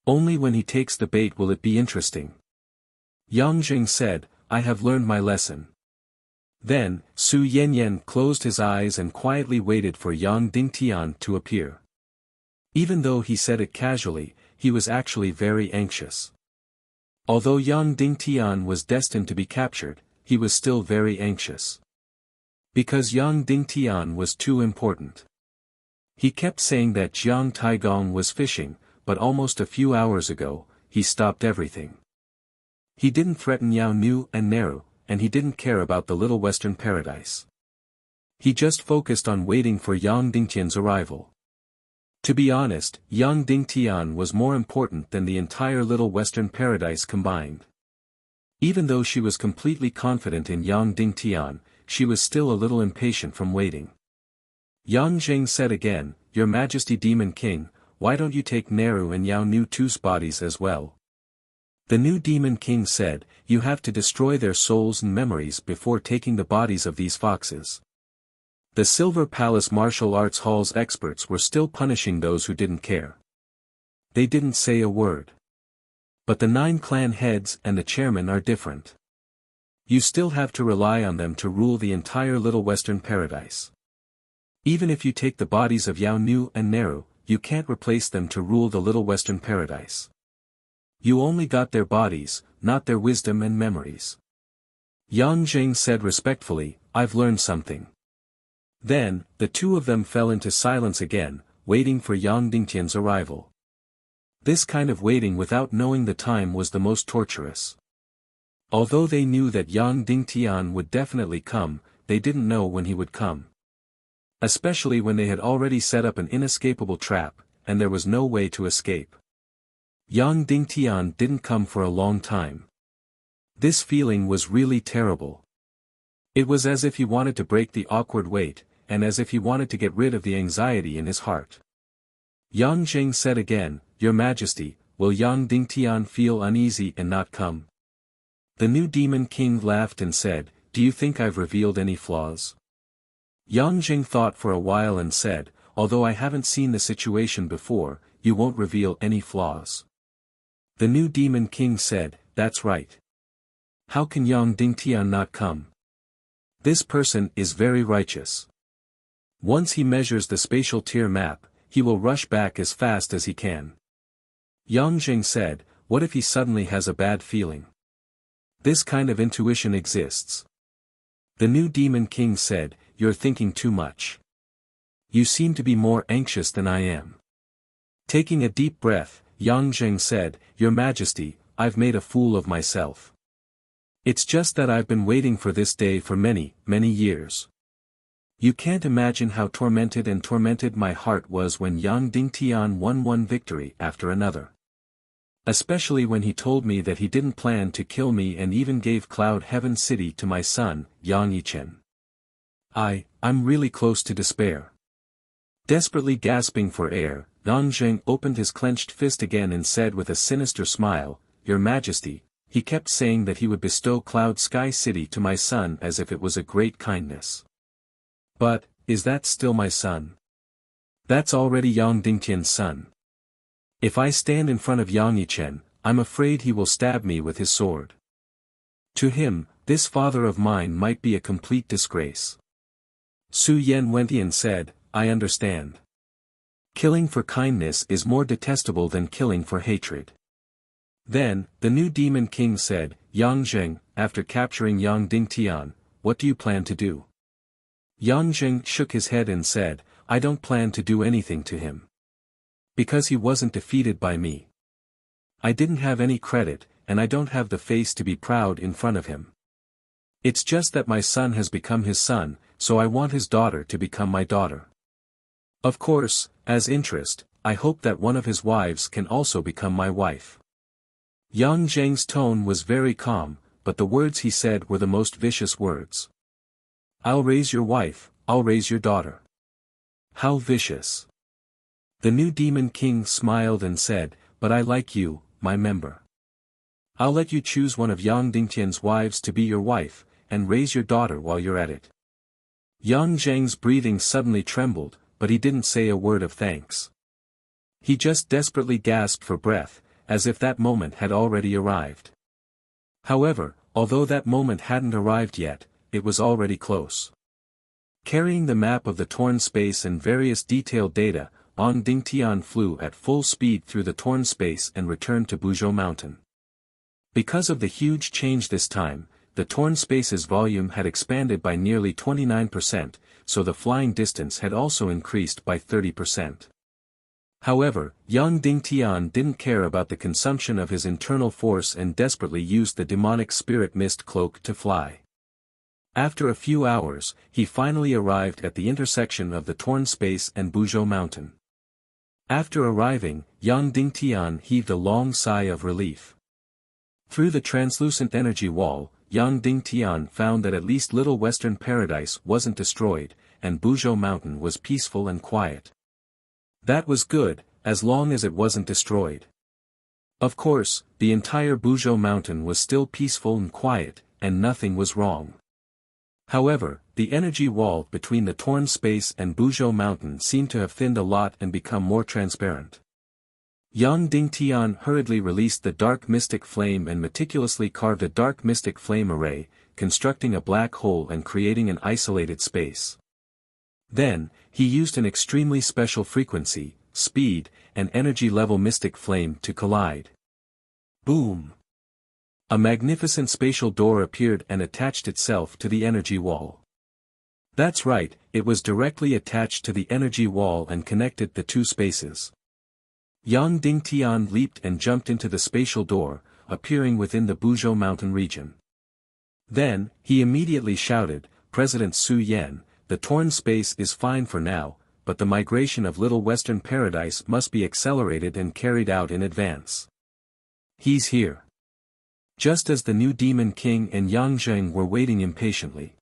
Only when he takes the bait will it be interesting. Yang Zheng said, I have learned my lesson. Then, Su Yanyan closed his eyes and quietly waited for Yang Dingtian to appear. Even though he said it casually, he was actually very anxious. Although Yang Dingtian was destined to be captured, he was still very anxious. Because Yang Dingtian was too important. He kept saying that Jiang Taigong was fishing, but almost a few hours ago, he stopped everything. He didn't threaten Yao Nu and Neru, and he didn't care about the Little Western Paradise. He just focused on waiting for Yang Dingtian's arrival. To be honest, Yang Dingtian was more important than the entire Little Western Paradise combined. Even though she was completely confident in Yang Dingtian, she was still a little impatient from waiting. Yang Zheng said again, Your Majesty Demon King, why don't you take Neru and Yao Nu Tu's bodies as well? The new Demon King said, you have to destroy their souls and memories before taking the bodies of these foxes. The Silver Palace Martial Arts Hall's experts were still punishing those who didn't care. They didn't say a word. But the 9 clan heads and the chairman are different. You still have to rely on them to rule the entire Little Western Paradise. Even if you take the bodies of Yao Nu and Neru, you can't replace them to rule the Little Western Paradise. You only got their bodies, not their wisdom and memories. Yang Zheng said respectfully, I've learned something. Then, the two of them fell into silence again, waiting for Yang Dingtian's arrival. This kind of waiting without knowing the time was the most torturous. Although they knew that Yang Dingtian would definitely come, they didn't know when he would come. Especially when they had already set up an inescapable trap, and there was no way to escape. Yang Dingtian didn't come for a long time. This feeling was really terrible. It was as if he wanted to break the awkward wait, and as if he wanted to get rid of the anxiety in his heart. Yang Zheng said again, Your Majesty, will Yang Dingtian feel uneasy and not come? The new Demon King laughed and said, Do you think I've revealed any flaws? Yang Zheng thought for a while and said, Although I haven't seen the situation before, you won't reveal any flaws. The new Demon King said, That's right. How can Yang Dingtian not come? This person is very righteous. Once he measures the spatial tier map, he will rush back as fast as he can. Yang Zheng said, What if he suddenly has a bad feeling? This kind of intuition exists. The new Demon King said, You're thinking too much. You seem to be more anxious than I am. Taking a deep breath, Yang Zheng said, Your Majesty, I've made a fool of myself. It's just that I've been waiting for this day for many, many years. You can't imagine how tormented my heart was when Yang Dingtian won one victory after another. Especially when he told me that he didn't plan to kill me and even gave Cloud Heaven City to my son, Yang Yichen. I'm really close to despair. Desperately gasping for air, Yang Zheng opened his clenched fist again and said with a sinister smile, "Your Majesty, he kept saying that he would bestow Cloud Sky City to my son as if it was a great kindness. But, is that still my son? That's already Yang Dingtian's son. If I stand in front of Yang Yichen, I'm afraid he will stab me with his sword. To him, this father of mine might be a complete disgrace." Su Yan went and said, "I understand. Killing for kindness is more detestable than killing for hatred." Then, the new Demon King said, "Yang Zheng, after capturing Yang Dingtian, what do you plan to do?" Yang Zheng shook his head and said, "I don't plan to do anything to him. Because he wasn't defeated by me. I didn't have any credit, and I don't have the face to be proud in front of him. It's just that my son has become his son, so I want his daughter to become my daughter. Of course, as interest, I hope that one of his wives can also become my wife." Yang Zheng's tone was very calm, but the words he said were the most vicious words. "I'll raise your wife, I'll raise your daughter." How vicious. The new Demon King smiled and said, "But I like you, my member. I'll let you choose one of Yang Dingtian's wives to be your wife, and raise your daughter while you're at it." Yang Zheng's breathing suddenly trembled, but he didn't say a word of thanks. He just desperately gasped for breath, as if that moment had already arrived. However, although that moment hadn't arrived yet, it was already close. Carrying the map of the torn space and various detailed data, Yang Dingtian flew at full speed through the torn space and returned to Buzhou Mountain. Because of the huge change this time, the torn space's volume had expanded by nearly 29%, so the flying distance had also increased by 30%. However, Yang Dingtian didn't care about the consumption of his internal force and desperately used the demonic spirit mist cloak to fly. After a few hours, he finally arrived at the intersection of the torn space and Buzhou Mountain. After arriving, Yang Dingtian heaved a long sigh of relief. Through the translucent energy wall, Yang Dingtian found that at least Little Western Paradise wasn't destroyed, and Buzhou Mountain was peaceful and quiet. That was good, as long as it wasn't destroyed. Of course, the entire Buzhou Mountain was still peaceful and quiet, and nothing was wrong. However, the energy wall between the torn space and Buzhou Mountain seemed to have thinned a lot and become more transparent. Yang Dingtian hurriedly released the dark mystic flame and meticulously carved a dark mystic flame array, constructing a black hole and creating an isolated space. Then, he used an extremely special frequency, speed, and energy level mystic flame to collide. Boom! A magnificent spatial door appeared and attached itself to the energy wall. That's right, it was directly attached to the energy wall and connected the two spaces. Yang Dingtian leaped and jumped into the spatial door, appearing within the Buzhou Mountain region. Then, he immediately shouted, "President Su Yan, the torn space is fine for now, but the migration of Little Western Paradise must be accelerated and carried out in advance. He's here." Just as the new Demon King and Yang Zheng were waiting impatiently,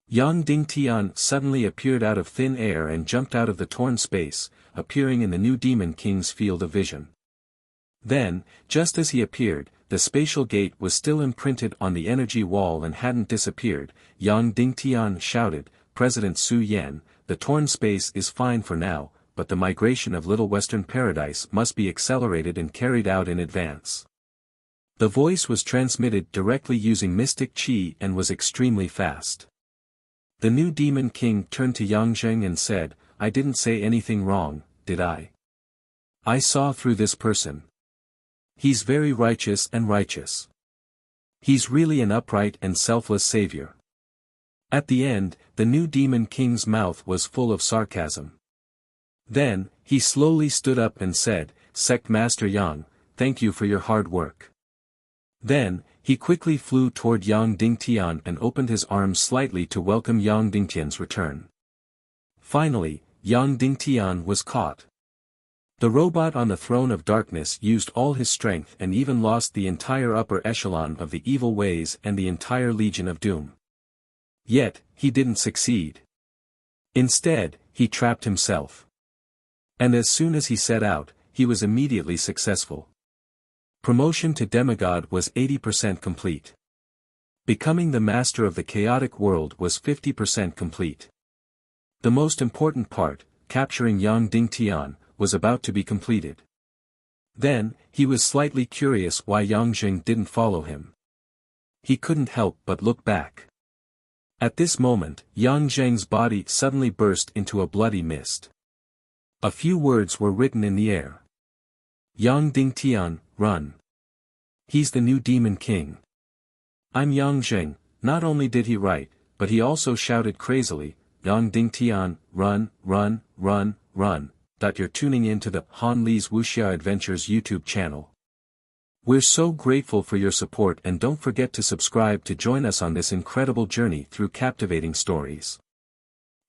Yang Dingtian suddenly appeared out of thin air and jumped out of the torn space, appearing in the new Demon King's field of vision. Then, just as he appeared, the spatial gate was still imprinted on the energy wall and hadn't disappeared. Yang Dingtian shouted, "President Su Yan, the torn space is fine for now, but the migration of Little Western Paradise must be accelerated and carried out in advance." The voice was transmitted directly using mystic chi and was extremely fast. The new Demon King turned to Yang Zheng and said, "I didn't say anything wrong, did I? I saw through this person. He's very righteous and righteous. He's really an upright and selfless savior." At the end, the new Demon King's mouth was full of sarcasm. Then, he slowly stood up and said, "Sect Master Yang, thank you for your hard work." Then, He quickly flew toward Yang Dingtian and opened his arms slightly to welcome Yang Dingtian's return. Finally, Yang Dingtian was caught. The robot on the throne of darkness used all his strength and even lost the entire upper echelon of the evil ways and the entire Legion of Doom. Yet, he didn't succeed. Instead, he trapped himself. And as soon as he set out, he was immediately successful. Promotion to demigod was 80% complete. Becoming the master of the chaotic world was 50% complete. The most important part, capturing Yang Dingtian, was about to be completed. Then, he was slightly curious why Yang Jing didn't follow him. He couldn't help but look back. At this moment, Yang Zheng's body suddenly burst into a bloody mist. A few words were written in the air. Yang Dingtian, run. He's the new Demon King. I'm Yang Zheng. Not only did he write, but he also shouted crazily, Yang Dingtian, run, run, run, run. You're tuning in to the Han Li's Wuxia Adventures YouTube channel. We're so grateful for your support, and don't forget to subscribe to join us on this incredible journey through captivating stories.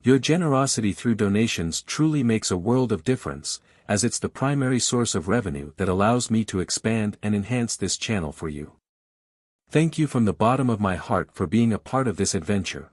Your generosity through donations truly makes a world of difference, as it's the primary source of revenue that allows me to expand and enhance this channel for you. Thank you from the bottom of my heart for being a part of this adventure.